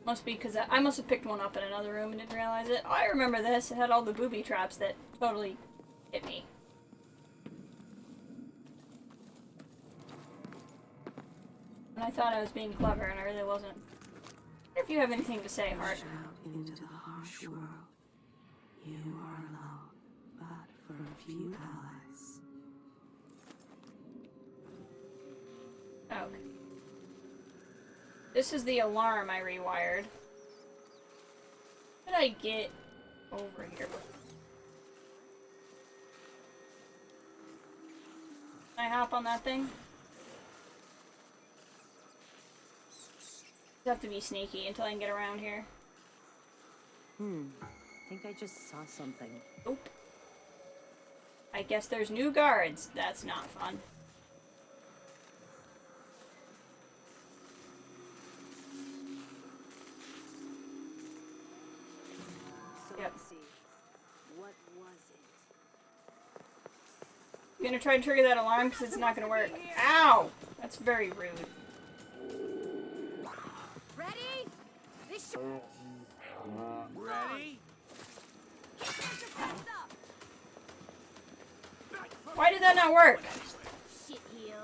Must be because I must have picked one up in another room and didn't realize it. I remember this. It had all the booby traps that totally hit me. And I thought I was being clever, and I really wasn't. If you have anything to say, Hart. Out into the harsh world. You are alone, but for a few allies. Okay. This is the alarm I rewired. How did I get over here? Can I hop on that thing? I have to be sneaky until I can get around here. Think I just saw something. Nope. I guess there's new guards. That's not fun. So Yep. let's see. What was it? You gonna try to trigger that alarm because it's not gonna work. Ow! That's very rude. Ready? This Ready? Why did that not work? shit here.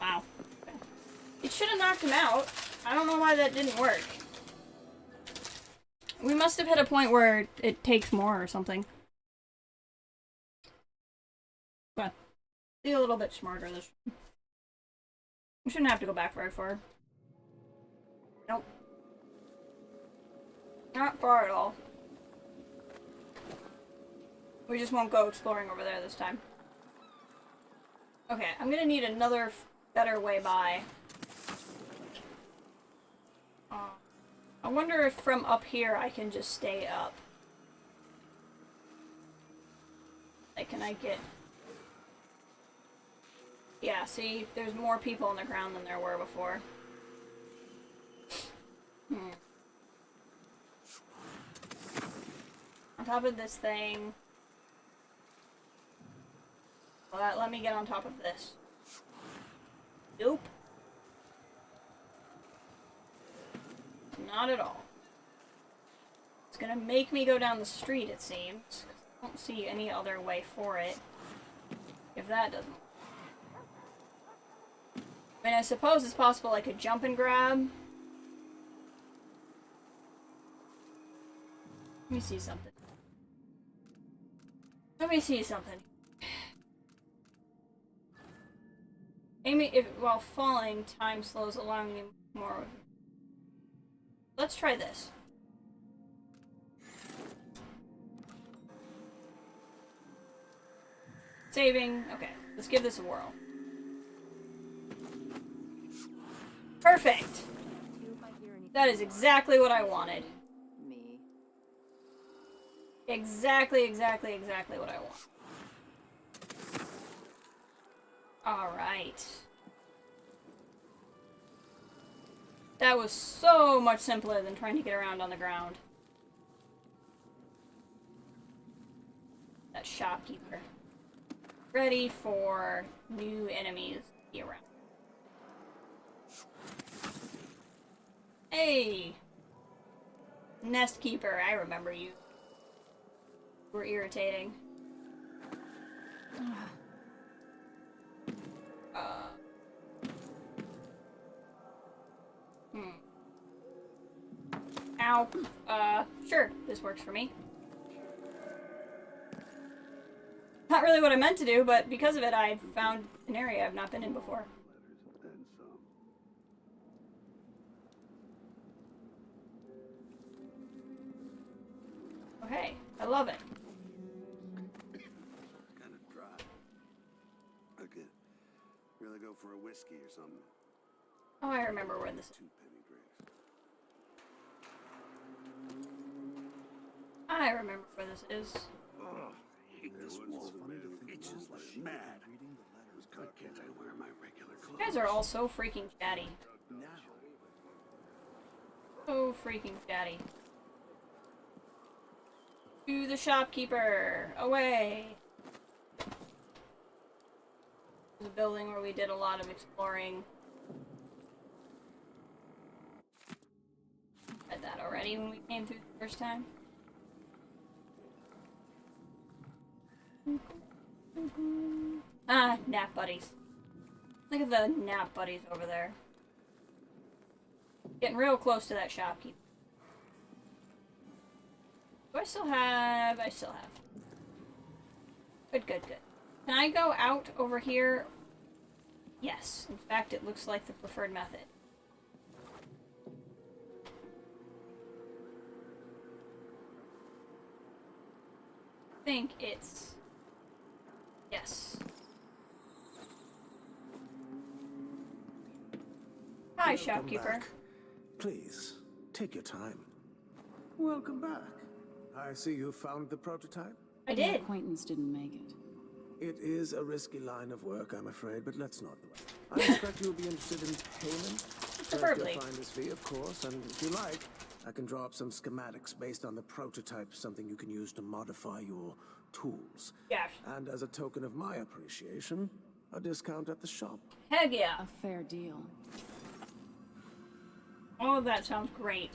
Wow. It should have knocked him out. I don't know why that didn't work. We must have hit a point where it takes more or something. But be a little bit smarter this time. We shouldn't have to go back very far. Nope. Not far at all. We just won't go exploring over there this time. Okay, I'm gonna need another better way by. I wonder if from up here I can just stay up. Like, can I get... Yeah, see, there's more people on the ground than there were before. On top of this thing. Well, let me get on top of this. Nope. Not at all. It's gonna make me go down the street, it seems. I don't see any other way for it. If that doesn't... I mean, I suppose it's possible I could jump and grab. Let me see something. Let me see something. Aiming while falling, time slows, allowing you more. Let's try this. Saving. Okay, let's give this a whirl. Perfect! You might hear anything. That is exactly what I wanted. Me. Exactly what I want. Alright. That was so much simpler than trying to get around on the ground. That shopkeeper. Ready for new enemies to be around. Hey! Nest Keeper, I remember you. You were irritating. Ow. Sure, this works for me. Not really what I meant to do, but because of it, I found an area I've not been in before. Okay, I love it. Kind of dry. I could really go for a whiskey or something. Oh, I remember where this is. 2-penny drinks. I remember where this is. Oh, I hate this wolf. Itches like mad. Why can't I wear my regular clothes? You guys are all so freaking chatty. Now. So freaking chatty. To the shopkeeper! Away! There's a building where we did a lot of exploring. Had that already when we came through the first time. Ah, nap buddies. Look at the nap buddies over there. Getting real close to that shopkeeper. Do I still have... I still have. Good, good, good. Can I go out over here? Yes. In fact, it looks like the preferred method. think it's... Yes. Hi, Welcome shopkeeper. back. Please, take your time. Welcome back. I see you found the prototype. I The did. acquaintance didn't make it. It is a risky line of work, I'm afraid, but let's not dwell. I expect you'll be interested in payment. Preferably. First, you'll find this fee, of course, and if you like, I can draw up some schematics based on the prototype, something you can use to modify your tools. Yeah. And as a token of my appreciation, a discount at the shop. Heck yeah. A fair deal. All of that sounds great.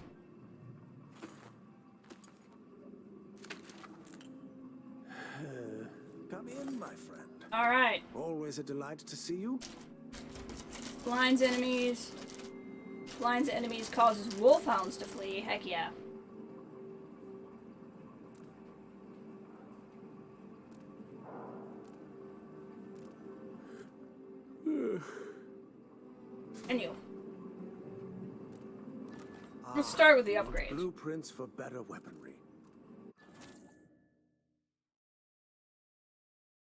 Come in, my friend. Alright. Always a delight to see you. Blinds enemies. Blinds enemies causes wolfhounds to flee. Heck yeah. And you. Let's start with the upgrades. Blueprints for better weaponry.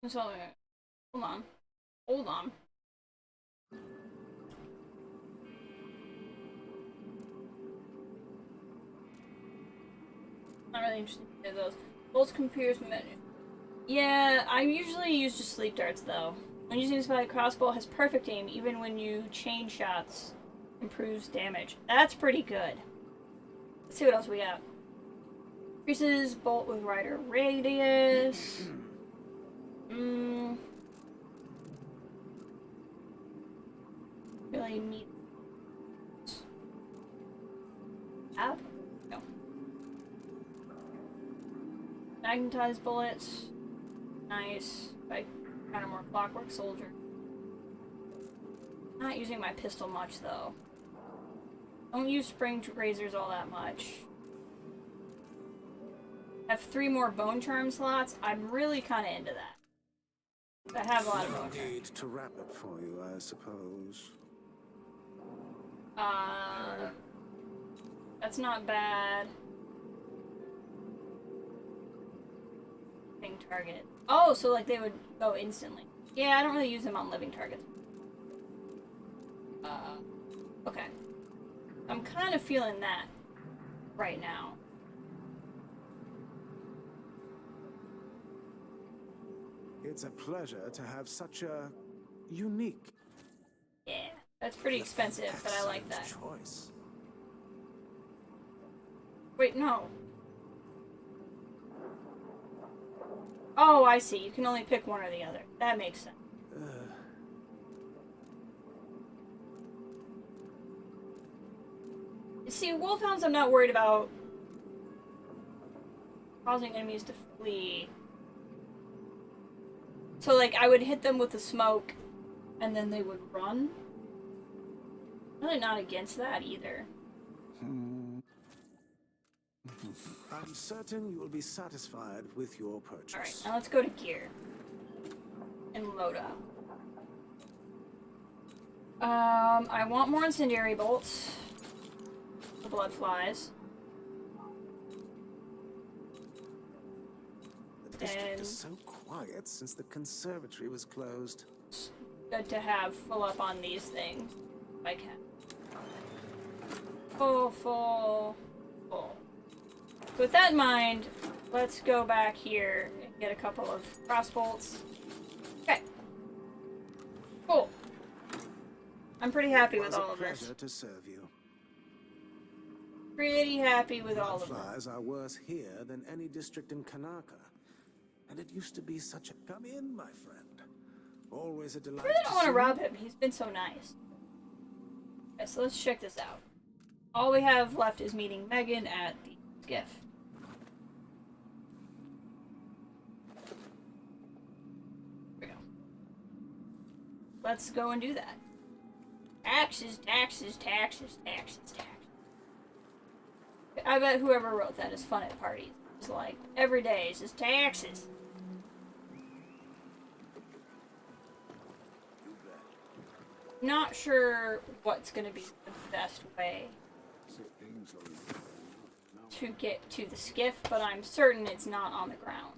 So, hold on. Hold on. Not really interested in those. Bolts, computers, menu. Yeah, I usually use just sleep darts though. When using this by crossbow, has perfect aim even when you chain shots. Improves damage. That's pretty good. Let's see what else we got. Increases bolt with rider radius. Really neat. App? No. Magnetized bullets. Nice. Like, kind of more clockwork soldier. Not using my pistol much though. Don't use spring razors all that much. I have 3 more bone charm slots. I'm really kind of into that. I have a lot of bone charm. Need to wrap it for you, I suppose. That's not bad. Living target. Oh, so like they would go instantly. Yeah, I don't really use them on living targets. Okay. I'm kind of feeling that right now. It's a pleasure to have such a unique. Yeah, that's pretty expensive, but I like that. Choice. Wait, no. Oh, I see. You can only pick one or the other. That makes sense. See, wolfhounds I'm not worried about causing enemies to flee. So, like, I would hit them with the smoke, and then they would run. I'm really not against that, either. I'm certain you will be satisfied with your purchase. Alright, now let's go to gear. And load up. I want more incendiary bolts. The blood flies. The district is so quiet since the conservatory was closed. It's good to have full up on these things. If I can. Full. So with that in mind, let's go back here and get a couple of crossbolts. Okay. Cool. I'm pretty happy with all of It was a this. pleasure to serve you. Pretty happy with all of this. Flies are worse here than any district in Kanaka. And it used to be such a... Come in, my friend. Always a delight. I really don't want to see rob you. him. He's been so nice. Okay, so let's check this out. All we have left is meeting Megan at the skiff. There we go. Let's go and do that. Taxes. I bet whoever wrote that is fun at parties. It's like, every day is just taxes. Not sure what's going to be the best way to get to the skiff, but I'm certain it's not on the ground.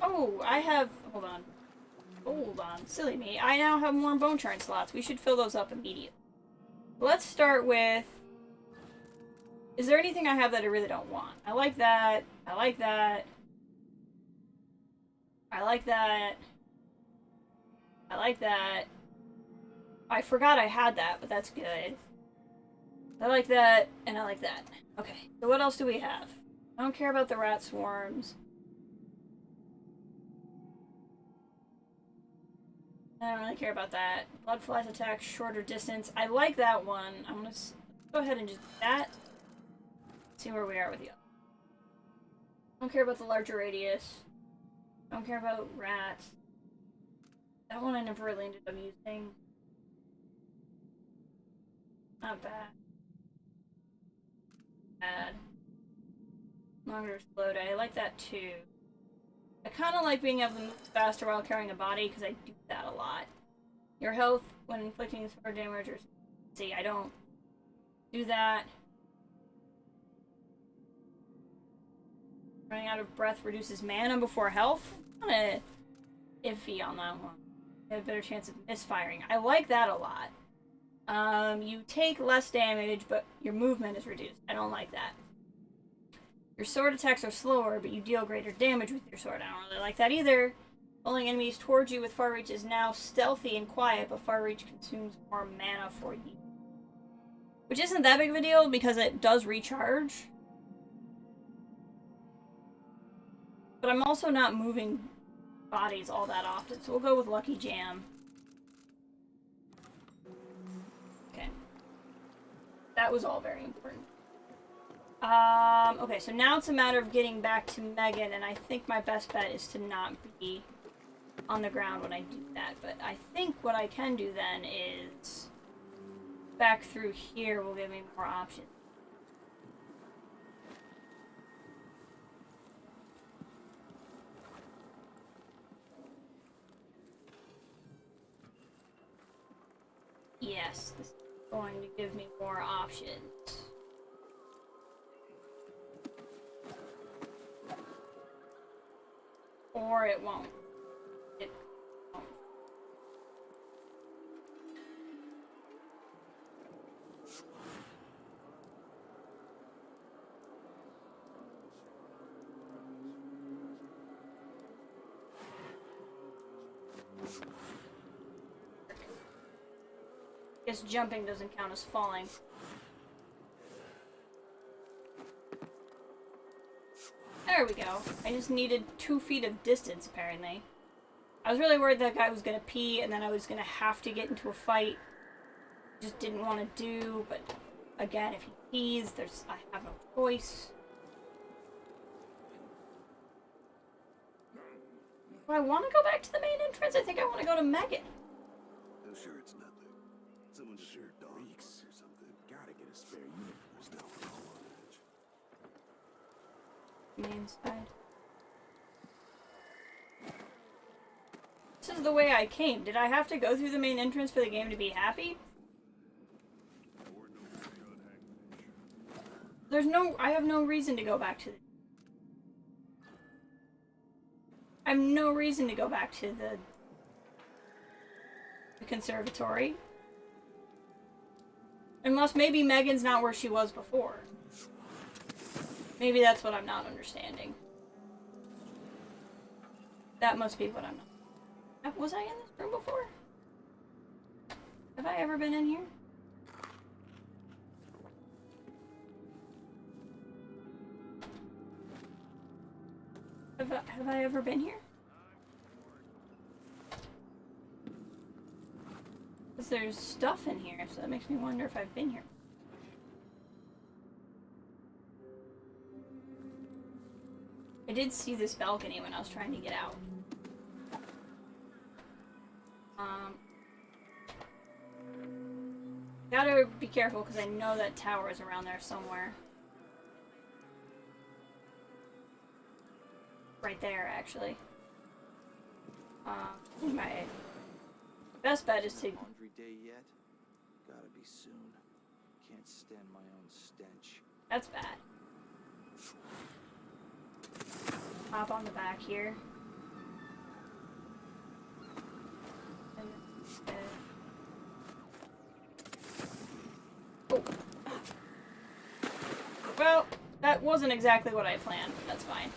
Oh, I have... Hold on. Hold on. Silly me. I now have more bone churn slots. We should fill those up immediately. Let's start with... Is there anything I have that I really don't want? I like that. I like that. I like that. I like that. I forgot I had that, but that's good. I like that, and I like that. Okay, so what else do we have? I don't care about the rat swarms. I don't really care about that. Blood flies attack shorter distance. I like that one. I'm gonna go ahead and just do that. See where we are with you. Don't care about the larger radius. Don't care about rats. That one I never really ended up using. Not bad. Bad. Longer slow day. I like that too. I kind of like being able to move faster while carrying a body because I do that a lot. Your health when inflicting sword damage or... See, I don't do that. Running out of breath reduces mana before health. Kind of iffy on that one. You have a better chance of misfiring. I like that a lot. You take less damage, but your movement is reduced. I don't like that. Your sword attacks are slower, but you deal greater damage with your sword. I don't really like that either. Pulling enemies towards you with Far Reach is now stealthy and quiet, but Far Reach consumes more mana for you. Which isn't that big of a deal, because it does recharge. But I'm also not moving bodies all that often, so we'll go with Lucky Jam. Okay. That was all very important. Okay, so now it's a matter of getting back to Megan, and I think my best bet is to not be on the ground when I do that. But I think what I can do then is back through here will give me more options. Yes, this is going to give me more options. Or it won't. It won't. Guess jumping doesn't count as falling. There we go. I just needed 2 feet of distance, apparently. I was really worried that guy was gonna pee, and then I was gonna have to get into a fight. Just didn't want to do, but again, if he pees, I have no choice. Do I want to go back to the main entrance? I think I want to go to Megan. I'm sure it's nothing. Someone just heard dogs or something. Gotta get a spare unit. There's no on edge. The inside. This is the way I came. Did I have to go through the main entrance for the game to be happy? I have no reason to go back to I have no reason to go back to the conservatory. Unless maybe Megan's not where she was before. Maybe that's what I'm not understanding. That must be what I'm not. Was I in this room before? Have I ever been in here? Have I ever been here? Because there's stuff in here, so that makes me wonder if I've been here. I did see this balcony when I was trying to get out. Gotta be careful because I know that tower is around there somewhere. Right there, actually. My best bet is to... Laundry day yet? Gotta be soon. Can't stand my own stench. That's bad. Hop on the back here. That wasn't exactly what I planned. That's fine.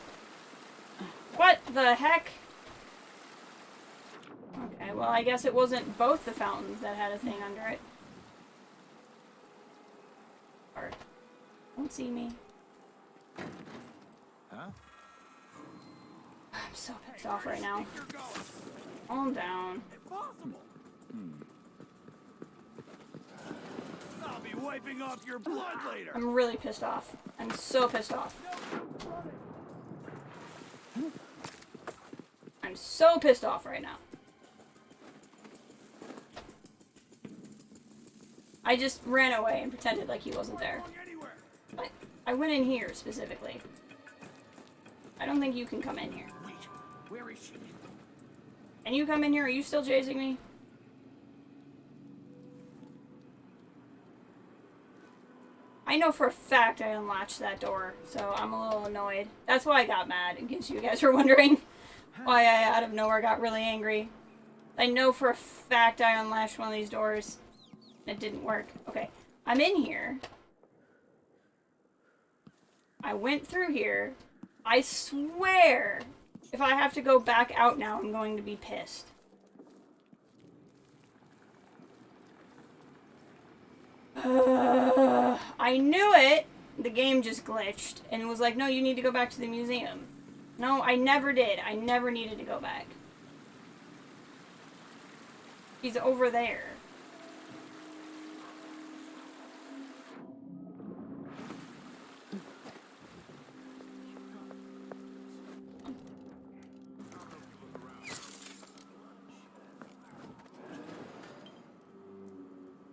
What the heck? Okay, well, I guess it wasn't both the fountains that had a thing under it. Or, don't see me. Huh? I'm so pissed off right now. Calm down. Impossible. I'll be wiping off your blood later. I'm really pissed off. I'm so pissed off. I'm so pissed off right now. I just ran away and pretended like he wasn't there. But I went in here specifically. I don't think you can come in here. Wait, where is she? Can you come in here? Are you still chasing me? I know for a fact I unlatched that door, so I'm a little annoyed. That's why I got mad, in case you guys were wondering why I out of nowhere got really angry. I know for a fact I unlatched one of these doors. It didn't work. Okay, I'm in here. I went through here. I swear, if I have to go back out now, I'm going to be pissed. I knew it! The game just glitched and was like, no, you need to go back to the museum. No, I never did. I never needed to go back. He's over there.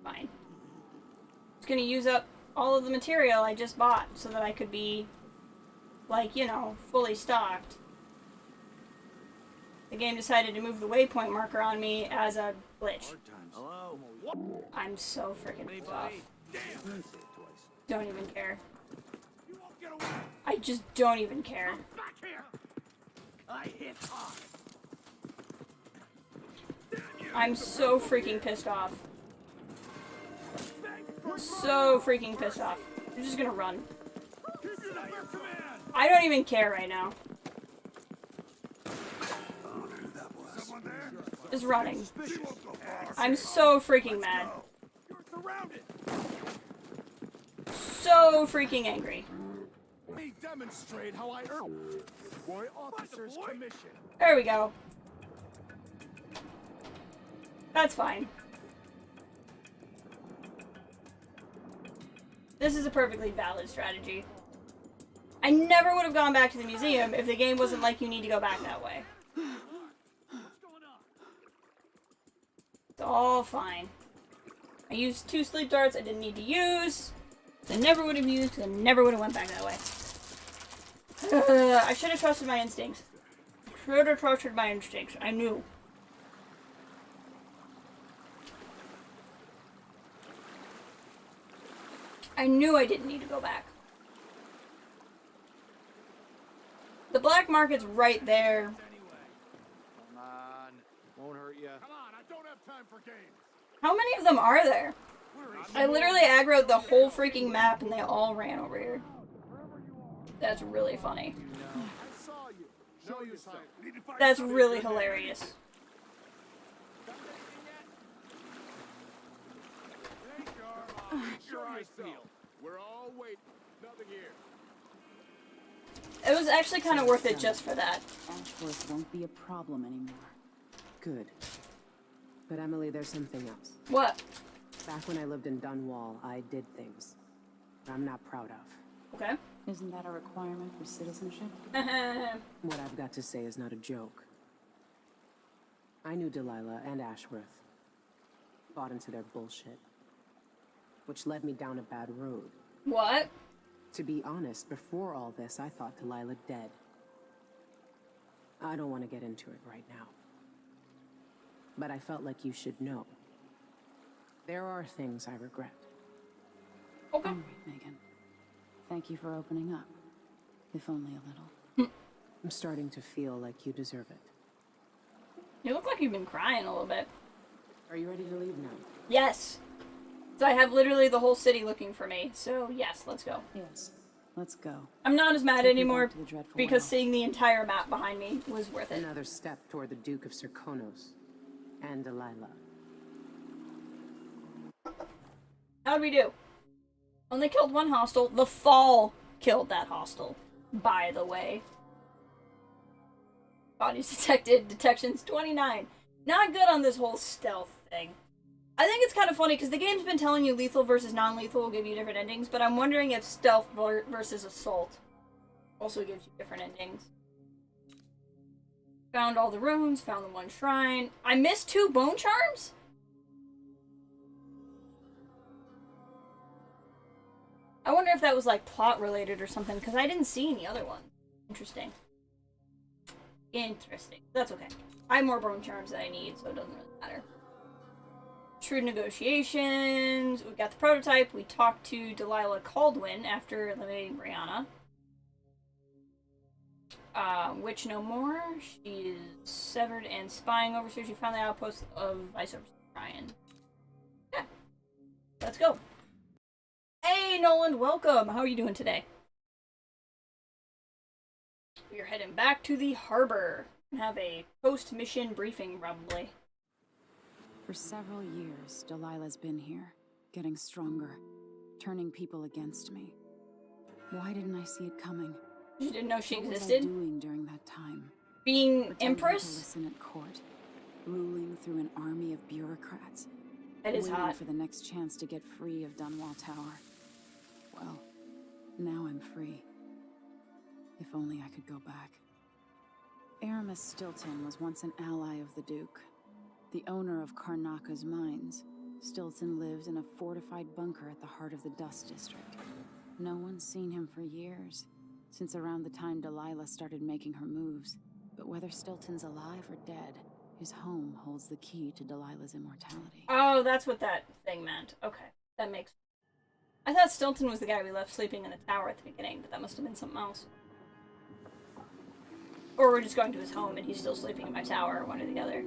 Fine. Just gonna use up all of the material I just bought so that I could be, like, you know, fully stocked. The game decided to move the waypoint marker on me as a glitch. Hello? I'm so freaking pissed off. Don't even care. You won't get away. I just don't even care. Back here. I hit hard. I'm so freaking pissed off. So freaking pissed off. I'm just gonna run. I don't even care right now. Just running. I'm so freaking mad. So freaking angry. Me demonstrate how I earn boy officer's commission. There we go. That's fine. This is a perfectly valid strategy. I never would have gone back to the museum if the game wasn't like you need to go back that way. It's all fine. I used 2 sleep darts I didn't need to use. I never would have used because I never would have went back that way. I should have trusted my instincts. Should have trusted my instincts. I knew. I knew I didn't need to go back. The black market's right there. Come on. Won't hurt ya. Come on, I don't have time for games. How many of them are there? I literally aggroed the whole freaking map and they all ran over here. That's really funny. I saw you. Show yourself. That's really hilarious. Your eyes feel. We're all waiting. Nothing here. It was actually kind of worth it just for that. Ashworth won't be a problem anymore. Good. But Emily, there's something else. What? Back when I lived in Dunwall, I did things I'm not proud of. Okay. Isn't that a requirement for citizenship? What I've got to say is not a joke. I knew Delilah and Ashworth. Bought into their bullshit. Which led me down a bad road. What? To be honest, before all this, I thought Delilah dead. I don't want to get into it right now. But I felt like you should know. There are things I regret. Okay. All right, Megan. Thank you for opening up. If only a little. I'm starting to feel like you deserve it. You look like you've been crying a little bit. Are you ready to leave now? Yes. So I have literally the whole city looking for me. So yes, let's go. Yes. Let's go. I'm not as mad Take me anymore back to the dreadful because well. seeing the entire map behind me was worth it. Another step toward the Duke of Serkonos and Delilah. How'd we do? Only killed one hostile. The fall killed that hostile, by the way. Bodies detected. Detections 29. Not good on this whole stealth thing. I think it's kind of funny because the game's been telling you lethal versus non-lethal will give you different endings, but I'm wondering if stealth versus assault also gives you different endings. Found all the runes, found the one shrine. I missed 2 bone charms? I wonder if that was like plot related or something, because I didn't see any other ones. Interesting. Interesting. That's okay. I have more bone charms than I need, so it doesn't really matter. Shrewd negotiations. We got the prototype. We talked to Delilah Caldwin after eliminating Brianna. Witch no more. She is severed and spying over, so she found the outpost of Vice Ryan. Yeah. Let's go. Hey, Nolan, welcome. How are you doing today? We're heading back to the harbor and have a post-mission briefing, probably. For several years, Delilah's been here, getting stronger, turning people against me. Why didn't I see it coming? You didn't know she what existed? Was I doing during that time? Being Pretending Empress? To listen at court, ruling through an army of bureaucrats. That is waiting hot. for the next chance to get free of Dunwall Tower. Well, now I'm free. If only I could go back. Aramis Stilton was once an ally of the Duke. The owner of Karnaka's mines, Stilton lived in a fortified bunker at the heart of the Dust District. No one's seen him for years, since around the time Delilah started making her moves. But whether Stilton's alive or dead, his home holds the key to Delilah's immortality. Oh, that's what that thing meant. Okay, that makes... I thought Stilton was the guy we left sleeping in the tower at the beginning, but that must have been something else. Or we're just going to his home and he's still sleeping in my tower, one or the other.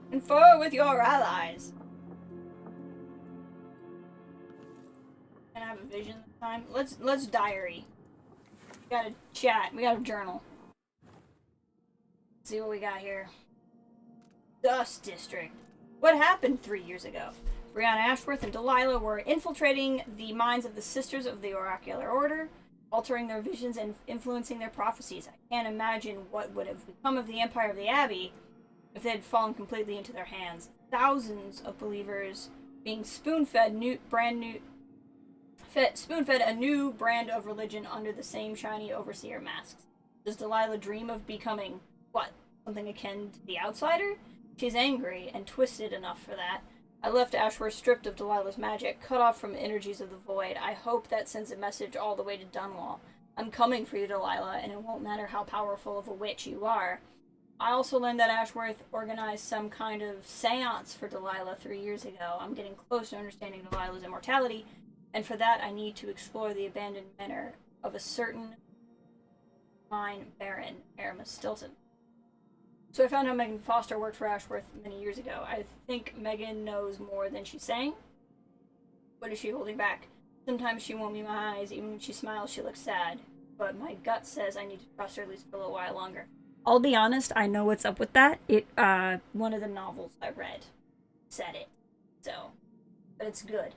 Confer with your allies. Can I have a vision this time? Let's diary. We gotta chat. We gotta journal. Let's see what we got here. Dust District. What happened 3 years ago? Brianna Ashworth and Delilah were infiltrating the minds of the Sisters of the Oracular Order, altering their visions and influencing their prophecies. I can't imagine what would have become of the Empire of the Abbey if they had fallen completely into their hands. Thousands of believers being spoon-fed a new brand of religion under the same shiny overseer masks. Does Delilah dream of becoming, what, something akin to the outsider? She's angry and twisted enough for that. I left Ashworth stripped of Delilah's magic, cut off from energies of the void. I hope that sends a message all the way to Dunwall. I'm coming for you, Delilah, and it won't matter how powerful of a witch you are. I also learned that Ashworth organized some kind of seance for Delilah 3 years ago. I'm getting close to understanding Delilah's immortality, and for that I need to explore the abandoned manor of a certain mine baron, Aramis Stilton. So I found out Megan Foster worked for Ashworth many years ago. I think Megan knows more than she's saying. What is she holding back? Sometimes she won't meet my eyes. Even when she smiles, she looks sad. But my gut says I need to trust her at least for a little while longer. I'll be honest, I know what's up with that. One of the novels I read said it. So, but it's good.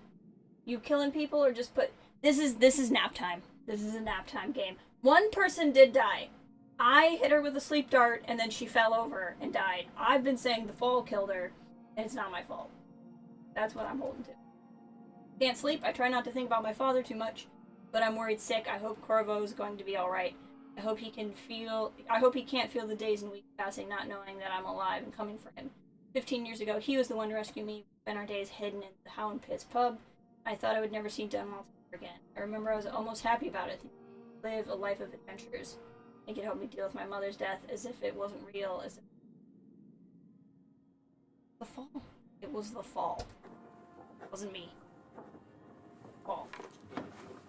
You killing people or just put... This is nap time. This is a nap time game. One person did die. I hit her with a sleep dart, and then she fell over and died. I've been saying the fall killed her, and it's not my fault. That's what I'm holding to. Can't sleep. I try not to think about my father too much, but I'm worried sick. I hope Corvo is going to be alright. I hope he can't feel the days and weeks passing not knowing that I'm alive and coming for him. 15 years ago, he was the one to rescue me. We spent our days hidden in the Hound Pits pub. I thought I would never see Dunwall again. I remember I was almost happy about it. Live a life of adventures. It could help me deal with my mother's death as if it wasn't real, as if... The fall. It was the fall. It wasn't me. Fall.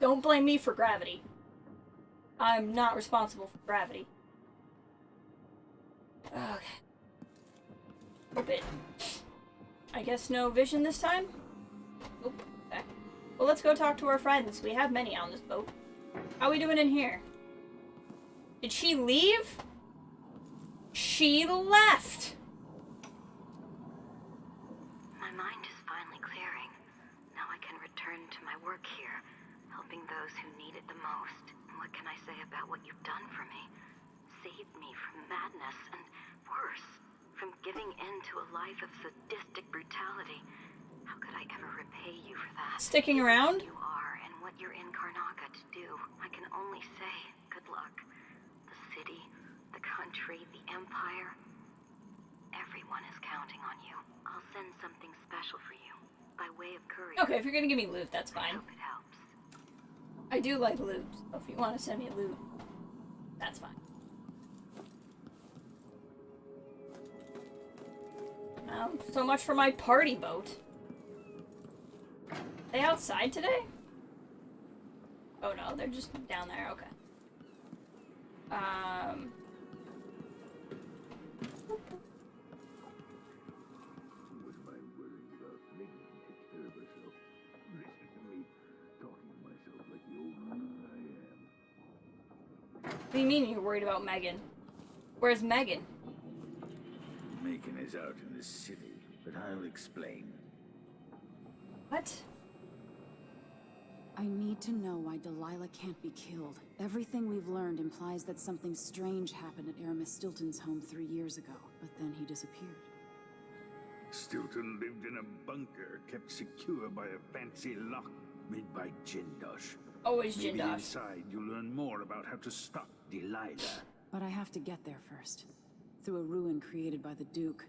Don't blame me for gravity. I'm not responsible for gravity. Okay. Oop it. I guess no vision this time? Oop. Okay. Well, let's go talk to our friends. We have many on this boat. How are we doing in here? Did she leave? She left! My mind is finally clearing. Now I can return to my work here, helping those who need it the most. And what can I say about what you've done for me? Saved me from madness and worse, from giving in to a life of sadistic brutality. How could I ever repay you for that? Sticking around? You are and what you're in Karnaca to do. I can only say good luck. The city, the country, the empire. Everyone is counting on you. I'll send something special for you by way of courier. Okay, if you're gonna give me loot, that's fine. I hope it helps. I do like loot, so if you want to send me loot, that's fine. So much for my party boat. They outside today? Oh no, they're just down there, okay. What do you mean you're worried about Megan? Where's Megan? Megan is out in the city, but I'll explain. What? I need to know why Delilah can't be killed. Everything we've learned implies that something strange happened at Aramis Stilton's home 3 years ago, but then he disappeared. Stilton lived in a bunker kept secure by a fancy lock made by Jindosh. Always Maybe Jindosh. inside you'll learn more about how to stop Delilah. But I have to get there first. Through a ruin created by the Duke,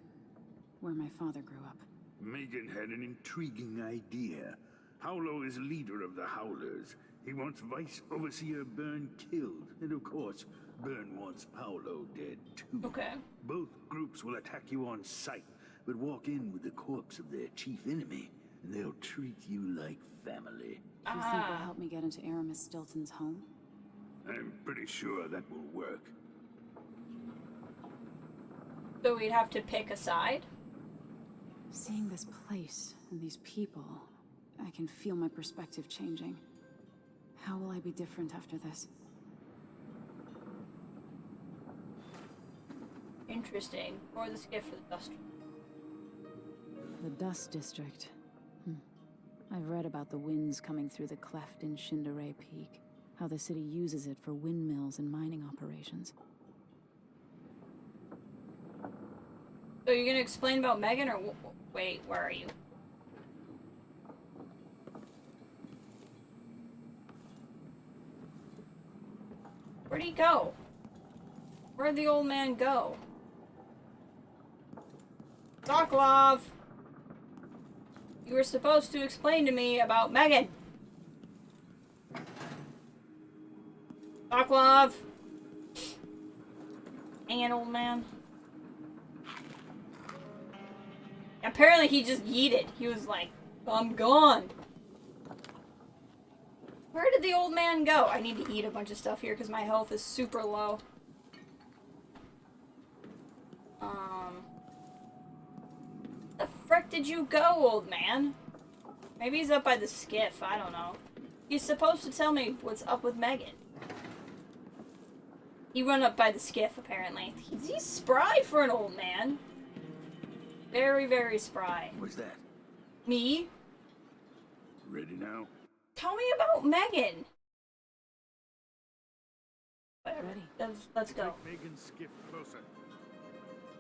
where my father grew up. Megan had an intriguing idea. Howlo is leader of the Howlers. He wants Vice Overseer Byrne killed. And of course, Byrne wants Paolo dead too. Okay. Both groups will attack you on sight, but walk in with the corpse of their chief enemy, and they'll treat you like family. Do you think will help me get into Aramis Stilton's home? I'm pretty sure that will work. So we'd have to pick a side? Seeing this place and these people, I can feel my perspective changing. How will I be different after this? Interesting. Or the skiff for the dust. The Dust District. I've read about the winds coming through the cleft in Shindaray Peak. How the city uses it for windmills and mining operations. So you're gonna explain about Megan, or wait, where are you? Where'd he go? Where'd the old man go? Sokolov! You were supposed to explain to me about Megan. Sokolov! Hang on, old man. Apparently he just yeeted. He was like, I'm gone. Where did the old man go? I need to eat a bunch of stuff here because my health is super low. The frick did you go, old man? Maybe he's up by the skiff. I don't know. He's supposed to tell me what's up with Megan. He went up by the skiff, apparently. He's spry for an old man. Very, very spry. What's that? Me? Ready now? Tell me about Megan. Whatever. Ready. Let's go. Take Megan's skiff closer.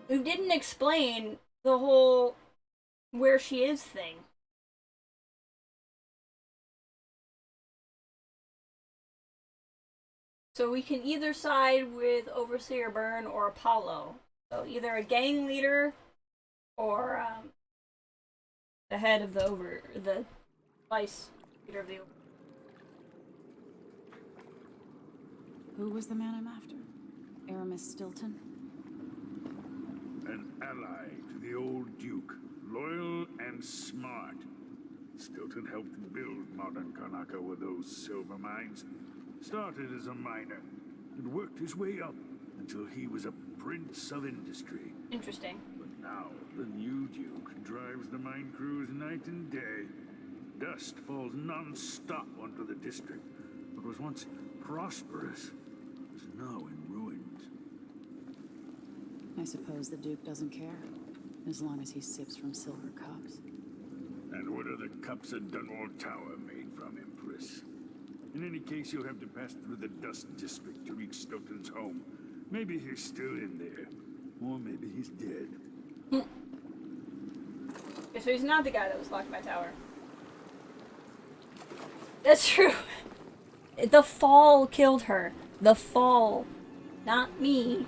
You didn't explain the whole where she is thing. So we can either side with Overseer Byrne or Apollo. So either a gang leader or the head of the vice leader of the. Who was the man I'm after? Aramis Stilton? An ally to the old Duke, loyal and smart. Stilton helped build modern Karnaca with those silver mines. Started as a miner and worked his way up until he was a prince of industry. Interesting. But now the new Duke drives the mine crews night and day. dust falls non-stop onto the district. What was once prosperous is now in ruins. I suppose the Duke doesn't care, as long as he sips from silver cups. And what are the cups at Dunwall Tower made from, Empress? In any case, you'll have to pass through the Dust District to reach Stilton's home. Maybe he's still in there, or maybe he's dead. Okay, so he's not the guy that was locked in my tower. That's true. The fall killed her. The fall. Not me.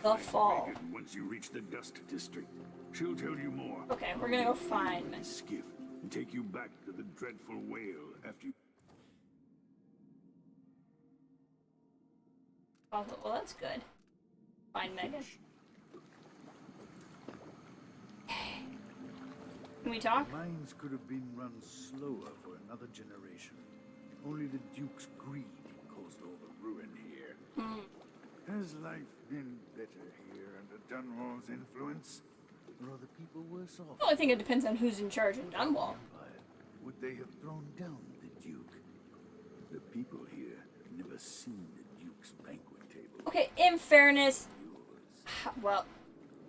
The fall. Once you reach the Dust District, she'll tell you more. Okay, we're gonna go find a skiff and take you back to the dreadful whale after you... Oh, well, that's good. Find Megan. Can we talk? Mines could have been run slower for another generation. Only the Duke's greed caused all the ruin here. Has life been better here under Dunwall's influence? Or are the people worse off? Well, I think it depends on who's in charge in Dunwall. Would they have thrown down the Duke? The people here have never seen the Duke's banquet table. Okay, in fairness, well,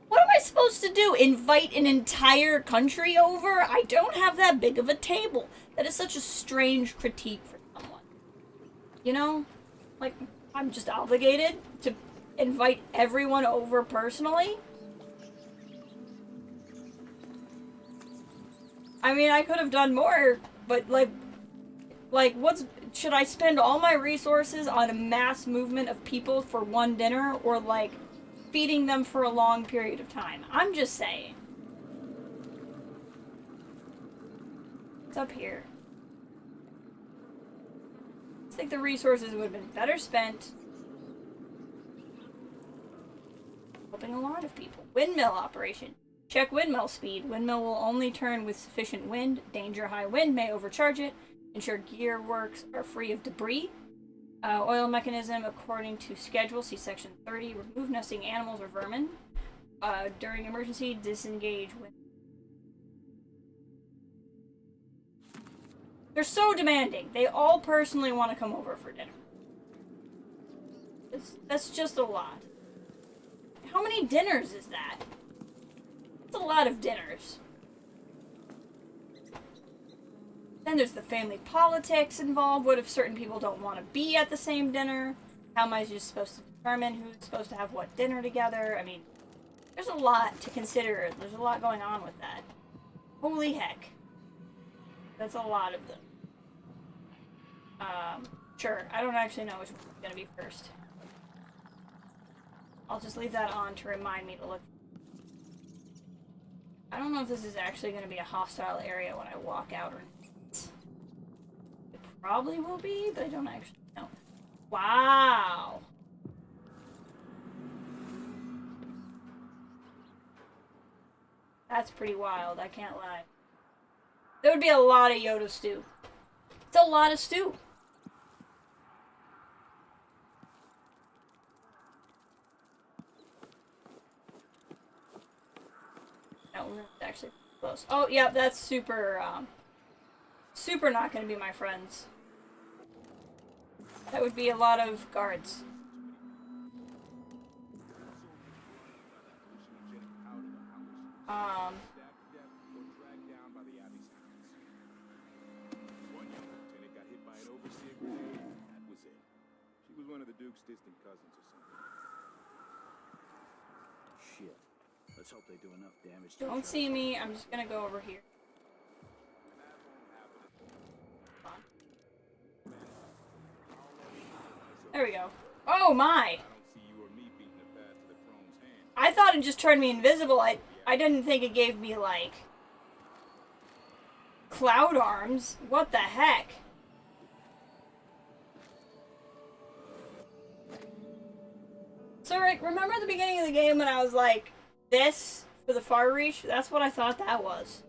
what am I supposed to do? Invite an entire country over? I don't have that big of a table. That is such a strange critique for someone. You know? Like, I'm just obligated to invite everyone over personally? I mean, I could have done more, but like, should I spend all my resources on a mass movement of people for one dinner, or like, feeding them for a long period of time? I'm just saying. It's up here. I think the resources would have been better spent helping a lot of people. Windmill Operation. Check windmill speed. Windmill will only turn with sufficient wind. Danger high wind may overcharge it. Ensure gear works are free of debris. Oil mechanism according to schedule. See section 30. Remove nesting animals or vermin. During emergency, disengage wind. They're so demanding. They all personally want to come over for dinner. That's just a lot. How many dinners is that? It's a lot of dinners. Then there's the family politics involved. What if certain people don't want to be at the same dinner? How am I just supposed to determine who's supposed to have what dinner together? I mean, there's a lot to consider. There's a lot going on with that. Holy heck. That's a lot of them. Sure. I don't actually know which one's going to be first. I'll just leave that on to remind me to look. I don't know if this is actually going to be a hostile area when I walk out or not. It probably will be, but I don't actually know. Wow! That's pretty wild, I can't lie. There would be a lot of Yoda stew. It's a lot of stew. No, we're actually close. Oh, yeah, that's super, super not gonna be my friends. That would be a lot of guards. One of the Duke's distant cousins or something. Shit. Let's hope they do enough damage to... Don't see me. I'm just gonna go over here. There we go. Oh my! I thought it just turned me invisible. I didn't think it gave me, like, cloud arms. What the heck? So, Rick, remember at the beginning of the game when I was like, this for the far reach? That's what I thought that was.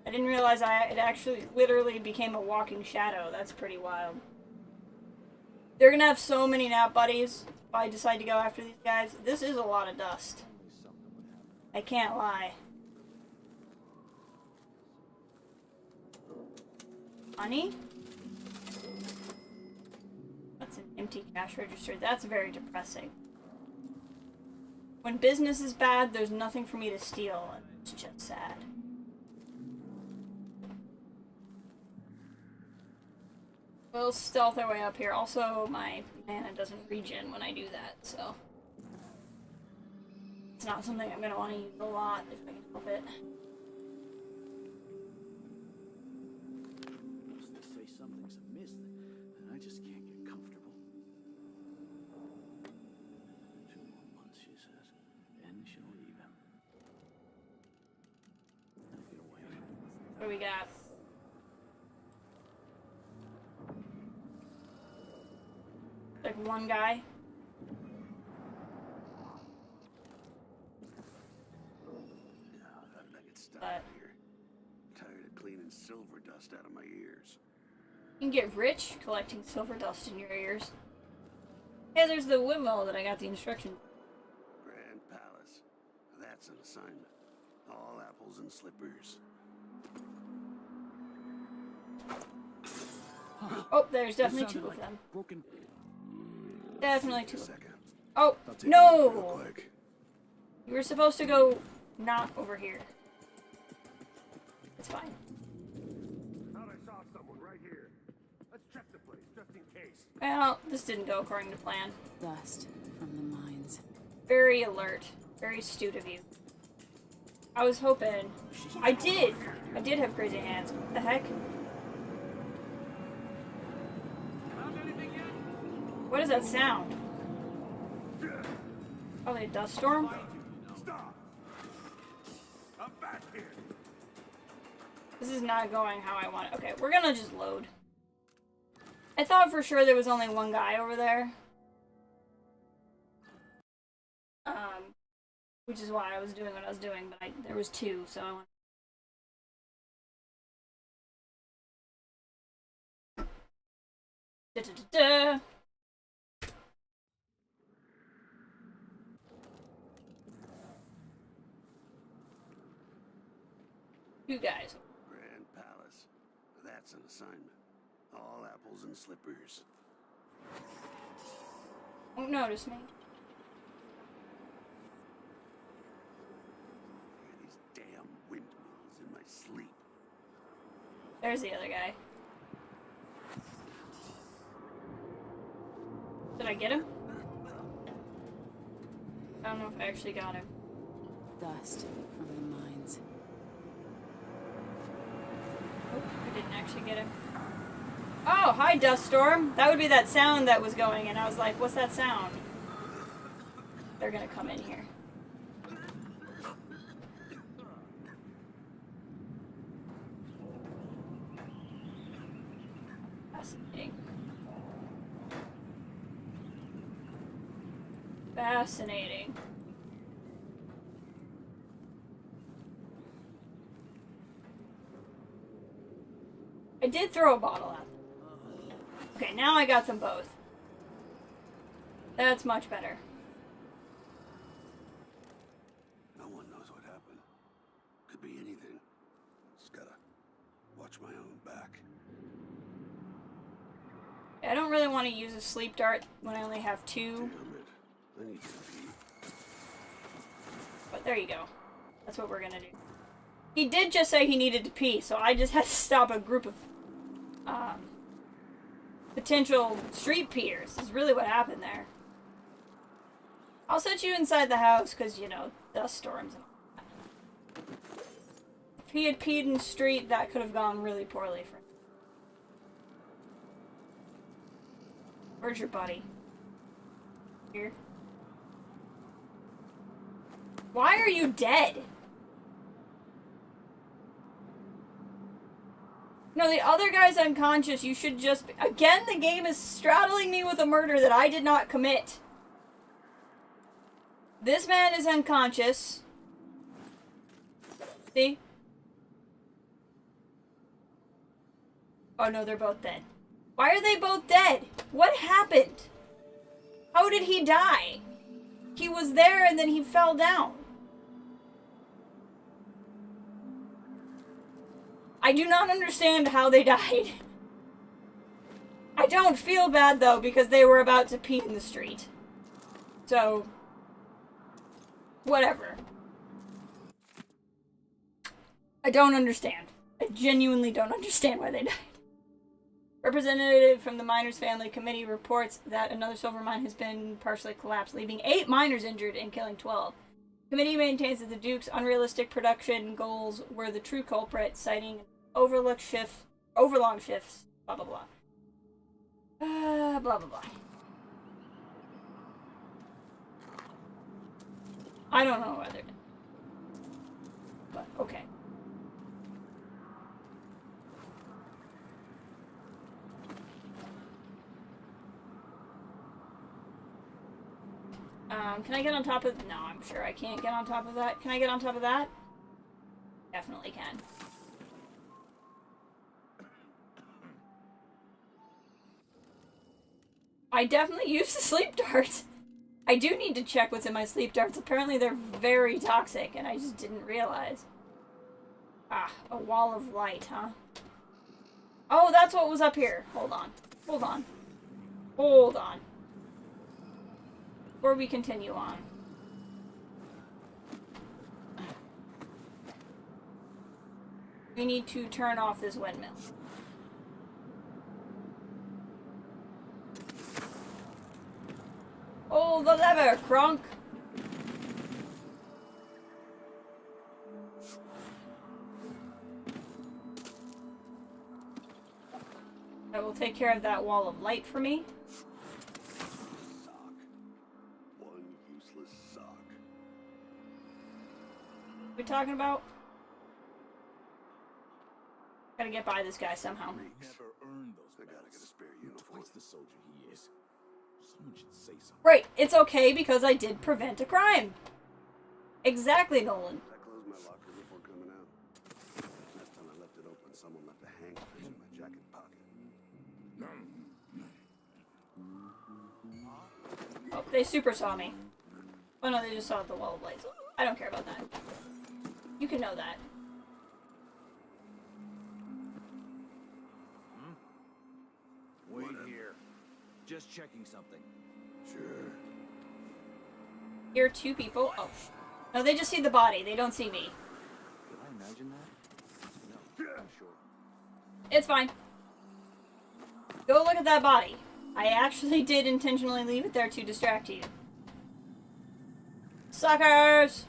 I didn't realize it actually literally became a walking shadow. That's pretty wild. They're gonna have so many nap buddies if I decide to go after these guys. This is a lot of dust. I can't lie. money? That's an empty cash register. That's very depressing. When business is bad, there's nothing for me to steal, and it's just sad. We'll stealth our way up here. Also, my mana doesn't regen when I do that, so... It's not something I'm gonna want to use a lot if I can help it. Unless they say something's amiss, then I just can't get comfortable. 2 more months, she says, and she'll leave him. Now get away. What do we got? Like one guy? I get stuck here. Tired of cleaning silver dust out of my ears. You can get rich collecting silver dust in your ears. Hey, there's the windmill that I got the instructions. Grand Palace. That's an assignment. All apples and slippers. Oh, there's definitely two of them. Broken. Definitely two. Second. Oh, I'll take a look real no! quick. You were supposed to go not over here. It's fine. Thought I saw someone right here. Let's check the place, just in case. Well, this didn't go according to plan. Dust from the mines. Very alert. Very astute of you. I was hoping... I did have crazy hands. What the heck? What is that sound? Probably a dust storm? Stop! I'm back here. This is not going how I want it. Okay, we're gonna just load. I thought for sure there was only one guy over there. Which is why I was doing what I was doing, but there was two, so I want... Da-da-da-da. You guys. Grand Palace. That's an assignment. All apples and slippers. Won't notice me. Hear these damn windmills in my sleep. There's the other guy. Did I get him? I don't know if I actually got him. Dust from the mines. Oh, I didn't actually get him. Oh, hi, Dust Storm. That would be that sound that was going, and I was like, what's that sound? They're gonna come in here. Fascinating. Fascinating. I did throw a bottle at them. Okay, now I got them both. That's much better. No one knows what happened. Could be anything. Just gotta watch my own back. I don't really want to use a sleep dart when I only have two. Damn it. I need to pee. But there you go. That's what we're gonna do. He did just say he needed to pee, so I just had to stop a group of potential street peers is really what happened there. I'll set you inside the house because, you know, dust storms and all that. If he had peed in the street, that could have gone really poorly for him. Where's your buddy? Here. Why are you dead? No, the other guy's unconscious. You should just... Again, the game is straddling me with a murder that I did not commit. This man is unconscious. See? Oh no, they're both dead. Why are they both dead? What happened? How did he die? He was there and then he fell down. I do not understand how they died. I don't feel bad, though, because they were about to pee in the street. So, whatever. I don't understand. I genuinely don't understand why they died. Representative from the Miners Family Committee reports that another silver mine has been partially collapsed, leaving 8 miners injured and killing 12. The committee maintains that the Duke's unrealistic production goals were the true culprit, citing overlong shifts, blah blah blah. Blah blah blah. I don't know whether, but okay. Can I get on top of... No, I'm sure I can't get on top of that. Can I get on top of that? Definitely can. I definitely use the sleep darts. I do need to check what's in my sleep darts. Apparently they're very toxic, and I just didn't realize. Ah, a wall of light, huh? Oh, that's what was up here. Hold on. Hold on. Hold on. Before we continue on. We need to turn off this windmill. Oh, the lever, Kronk! That will take care of that wall of light for me. One useless sock. What are we talking about? Gotta get by this guy somehow. Never earned those. I gotta get a spare uniform. Twice the soldier he is. Someone should say something. Right, it's okay because I did prevent a crime. Exactly, Nolan. I closed my locker before coming out. Last time I left it open, someone left a hangfish in my jacket pocket. Oh, they super saw me. Oh no, they just saw the wall of lights. I don't care about that. You can know that. Wait here. Just checking something. Sure. Here are 2 people. Oh, no, they just see the body. They don't see me. Did I imagine that? No, I'm sure. It's fine. Go look at that body. I actually did intentionally leave it there to distract you. Suckers!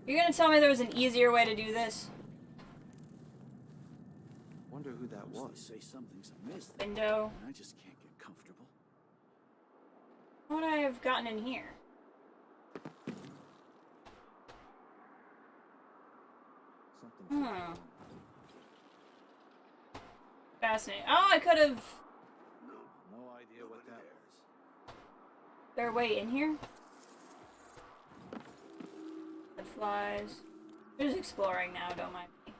You're gonna tell me there was an easier way to do this? Wonder who that was. Say something's amiss. Window. I just can't get comfortable. What would I have gotten in here? Something. Fascinating. Oh, I could have... No idea what that was. Is there a way in here? That flies. I'm just exploring now, don't mind me.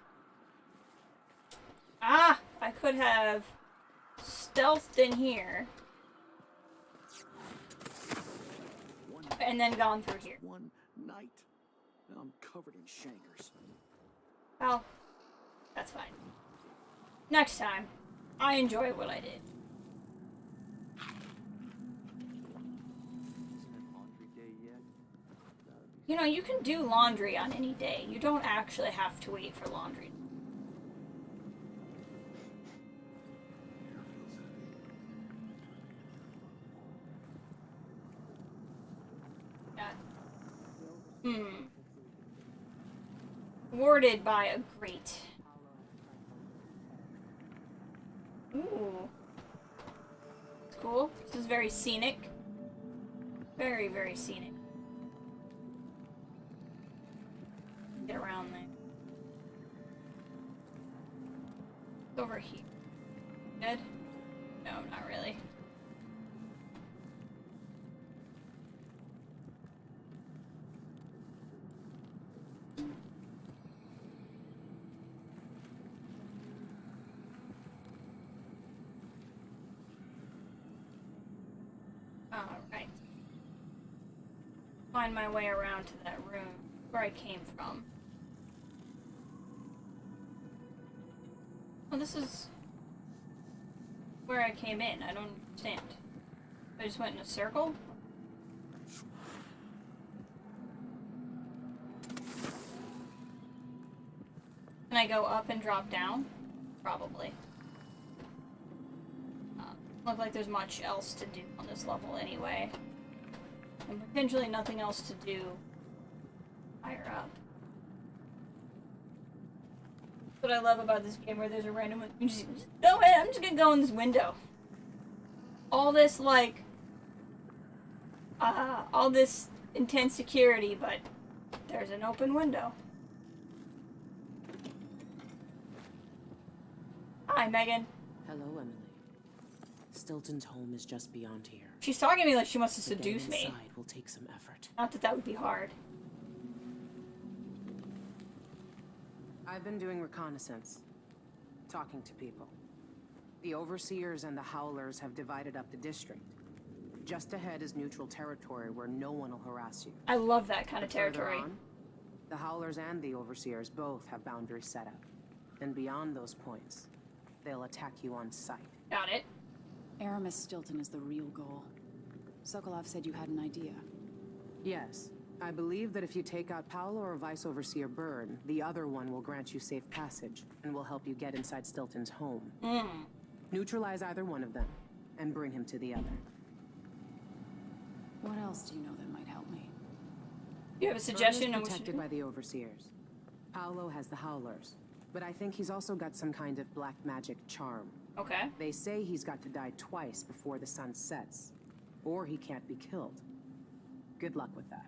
Ah! I could have stealthed in here. And then gone through here. One night. Now I'm covered in shankers. Well, that's fine. Next time, I enjoy what I did. Isn't it laundry day yet? You know, you can do laundry on any day. You don't actually have to wait for laundry. Warded by a grate. Ooh. It's cool. This is very scenic. Very, very scenic. Get around there. It's over here. Good? No, not really. find my way around to that room where I came from. Oh, this is where I came in. I don't understand. I just went in a circle? Can I go up and drop down? Probably. Look like there's much else to do on this level anyway. And potentially nothing else to do higher up. That's what I love about this game, where there's a random... You just go ahead, I'm just gonna go in this window. All this, like... all this intense security, but there's an open window. Hi, Megan. Hello, Emily. Stilton's home is just beyond here. She's talking to me like she wants to seduce me. Inside will take some effort. Not that that would be hard. I've been doing reconnaissance, talking to people. The Overseers and the Howlers have divided up the district. Just ahead is neutral territory where no one will harass you. I love that kind of But further territory. on, the Howlers and the Overseers both have boundaries set up. And beyond those points, they'll attack you on sight. Got it. Aramis Stilton is the real goal. Sokolov said you had an idea. Yes. I believe that if you take out Paolo or Vice Overseer Byrne, the other one will grant you safe passage and will help you get inside Stilton's home. Neutralize either one of them and bring him to the other. What else do you know that might help me? You have a suggestion Byrne on is what you protected do? by the Overseers. Paolo has the Howlers, but I think he's also got some kind of black magic charm. Okay. They say he's got to die twice before the sun sets, or he can't be killed. Good luck with that.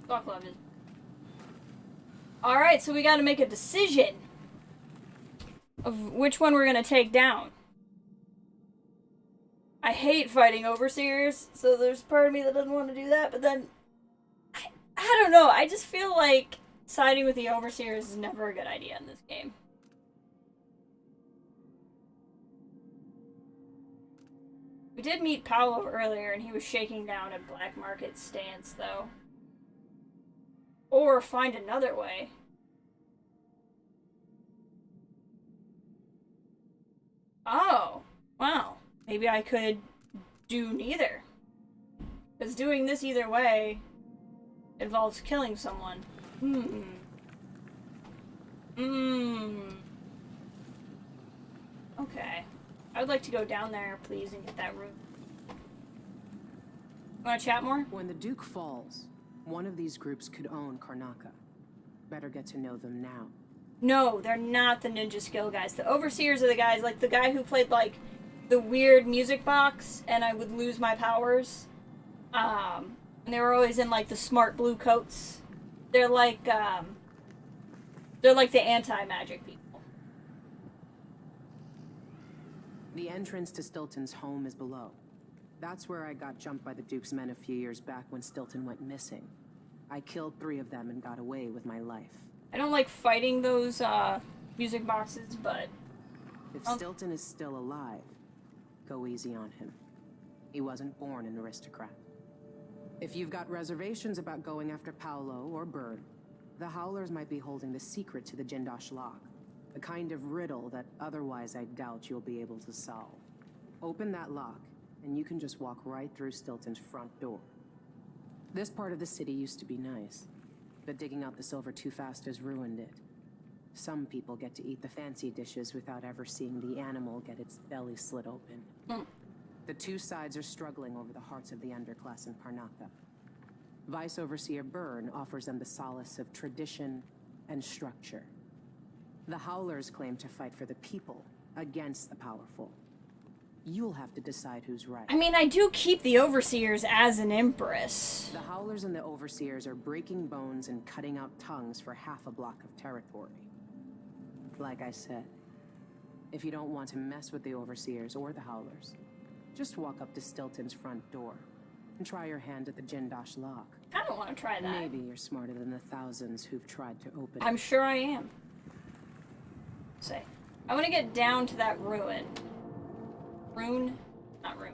Sokolov is. Alright, so we gotta make a decision of which one we're gonna take down. I hate fighting Overseers, so there's part of me that doesn't want to do that, but then I don't know, I just feel like siding with the Overseers is never a good idea in this game. We did meet Paolo earlier, and he was shaking down a black market stance, though. Or find another way. Oh, wow. Maybe I could do neither. Because doing this either way involves killing someone. Okay. I would like to go down there, please, and get that room. Want to chat more? When the Duke falls, one of these groups could own Karnaca. Better get to know them now. No, they're not the ninja skill guys. The Overseers are the guys, like the guy who played, like, the weird music box, and I would lose my powers. And they were always in, like, the smart blue coats. They're like the anti-magic people. The entrance to Stilton's home is below. That's where I got jumped by the Duke's men a few years back when Stilton went missing. I killed 3 of them and got away with my life. I don't like fighting those, music boxes, but... If Stilton is still alive, go easy on him. He wasn't born an aristocrat. If you've got reservations about going after Paolo or Byrne, the Howlers might be holding the secret to the Jindosh lock. A kind of riddle that otherwise I doubt you'll be able to solve. Open that lock, and you can just walk right through Stilton's front door. This part of the city used to be nice, but digging out the silver too fast has ruined it. Some people get to eat the fancy dishes without ever seeing the animal get its belly slit open. The two sides are struggling over the hearts of the underclass in Karnaca. Vice Overseer Byrne offers them the solace of tradition and structure. The Howlers claim to fight for the people against the powerful. You'll have to decide who's right. I mean, I do keep the Overseers as an Empress. The Howlers and the Overseers are breaking bones and cutting out tongues for half a block of territory. Like I said, if you don't want to mess with the Overseers or the Howlers, just walk up to Stilton's front door and try your hand at the Jindosh lock. I don't want to try that. Maybe you're smarter than the thousands who've tried to open it. I'm sure I am. Say, I want to get down to that ruin. Rune? Not rune.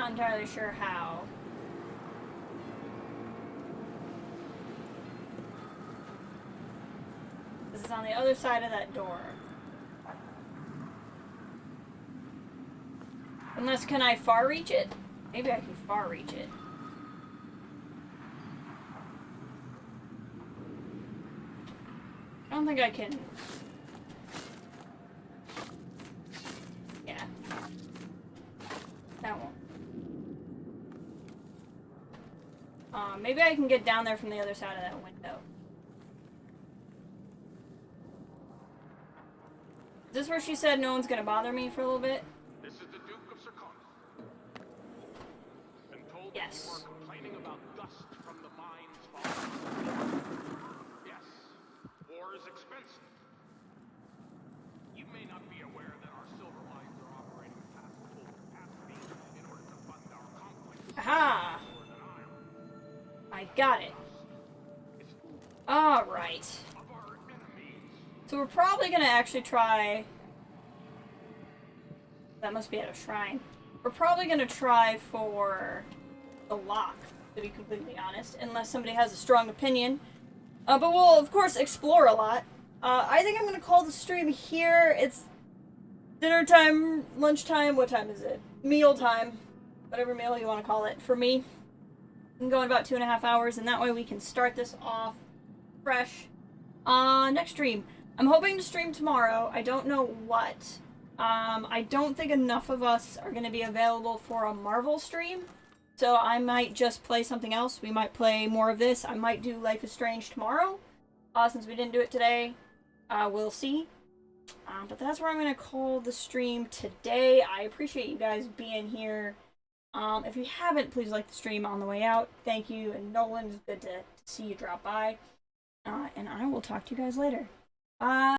Not entirely sure how. This is on the other side of that door. Unless, can I far reach it? Maybe I can far reach it. I don't think I can. Yeah. That won't. Maybe I can get down there from the other side of that window. Is this where she said no one's gonna bother me for a little bit? This is the Duke of Circona. Been told Yes. that you are complaining about dust from the mines falling. Yes, war is expensive. You may not be aware that our silver mines are operating past full capacity in order to fund our complex. Aha! I got it. Alright. So we're probably gonna actually try... That must be at a shrine. We're probably gonna try for the lock, to be completely honest, unless somebody has a strong opinion. But we'll, of course, explore a lot. I think I'm gonna call the stream here. It's dinner time, lunchtime, what time is it? Meal time. Whatever meal you want to call it. For me, I'm going about 2.5 hours, and that way we can start this off fresh. Next stream. I'm hoping to stream tomorrow. I don't know what. I don't think enough of us are going to be available for a Marvel stream. So I might just play something else. We might play more of this. I might do Life is Strange tomorrow. Since we didn't do it today. We'll see. But that's where I'm going to call the stream today. I appreciate you guys being here. If you haven't, please like the stream on the way out. Thank you. And Nolan, it's good to see you drop by. And I will talk to you guys later. Bye.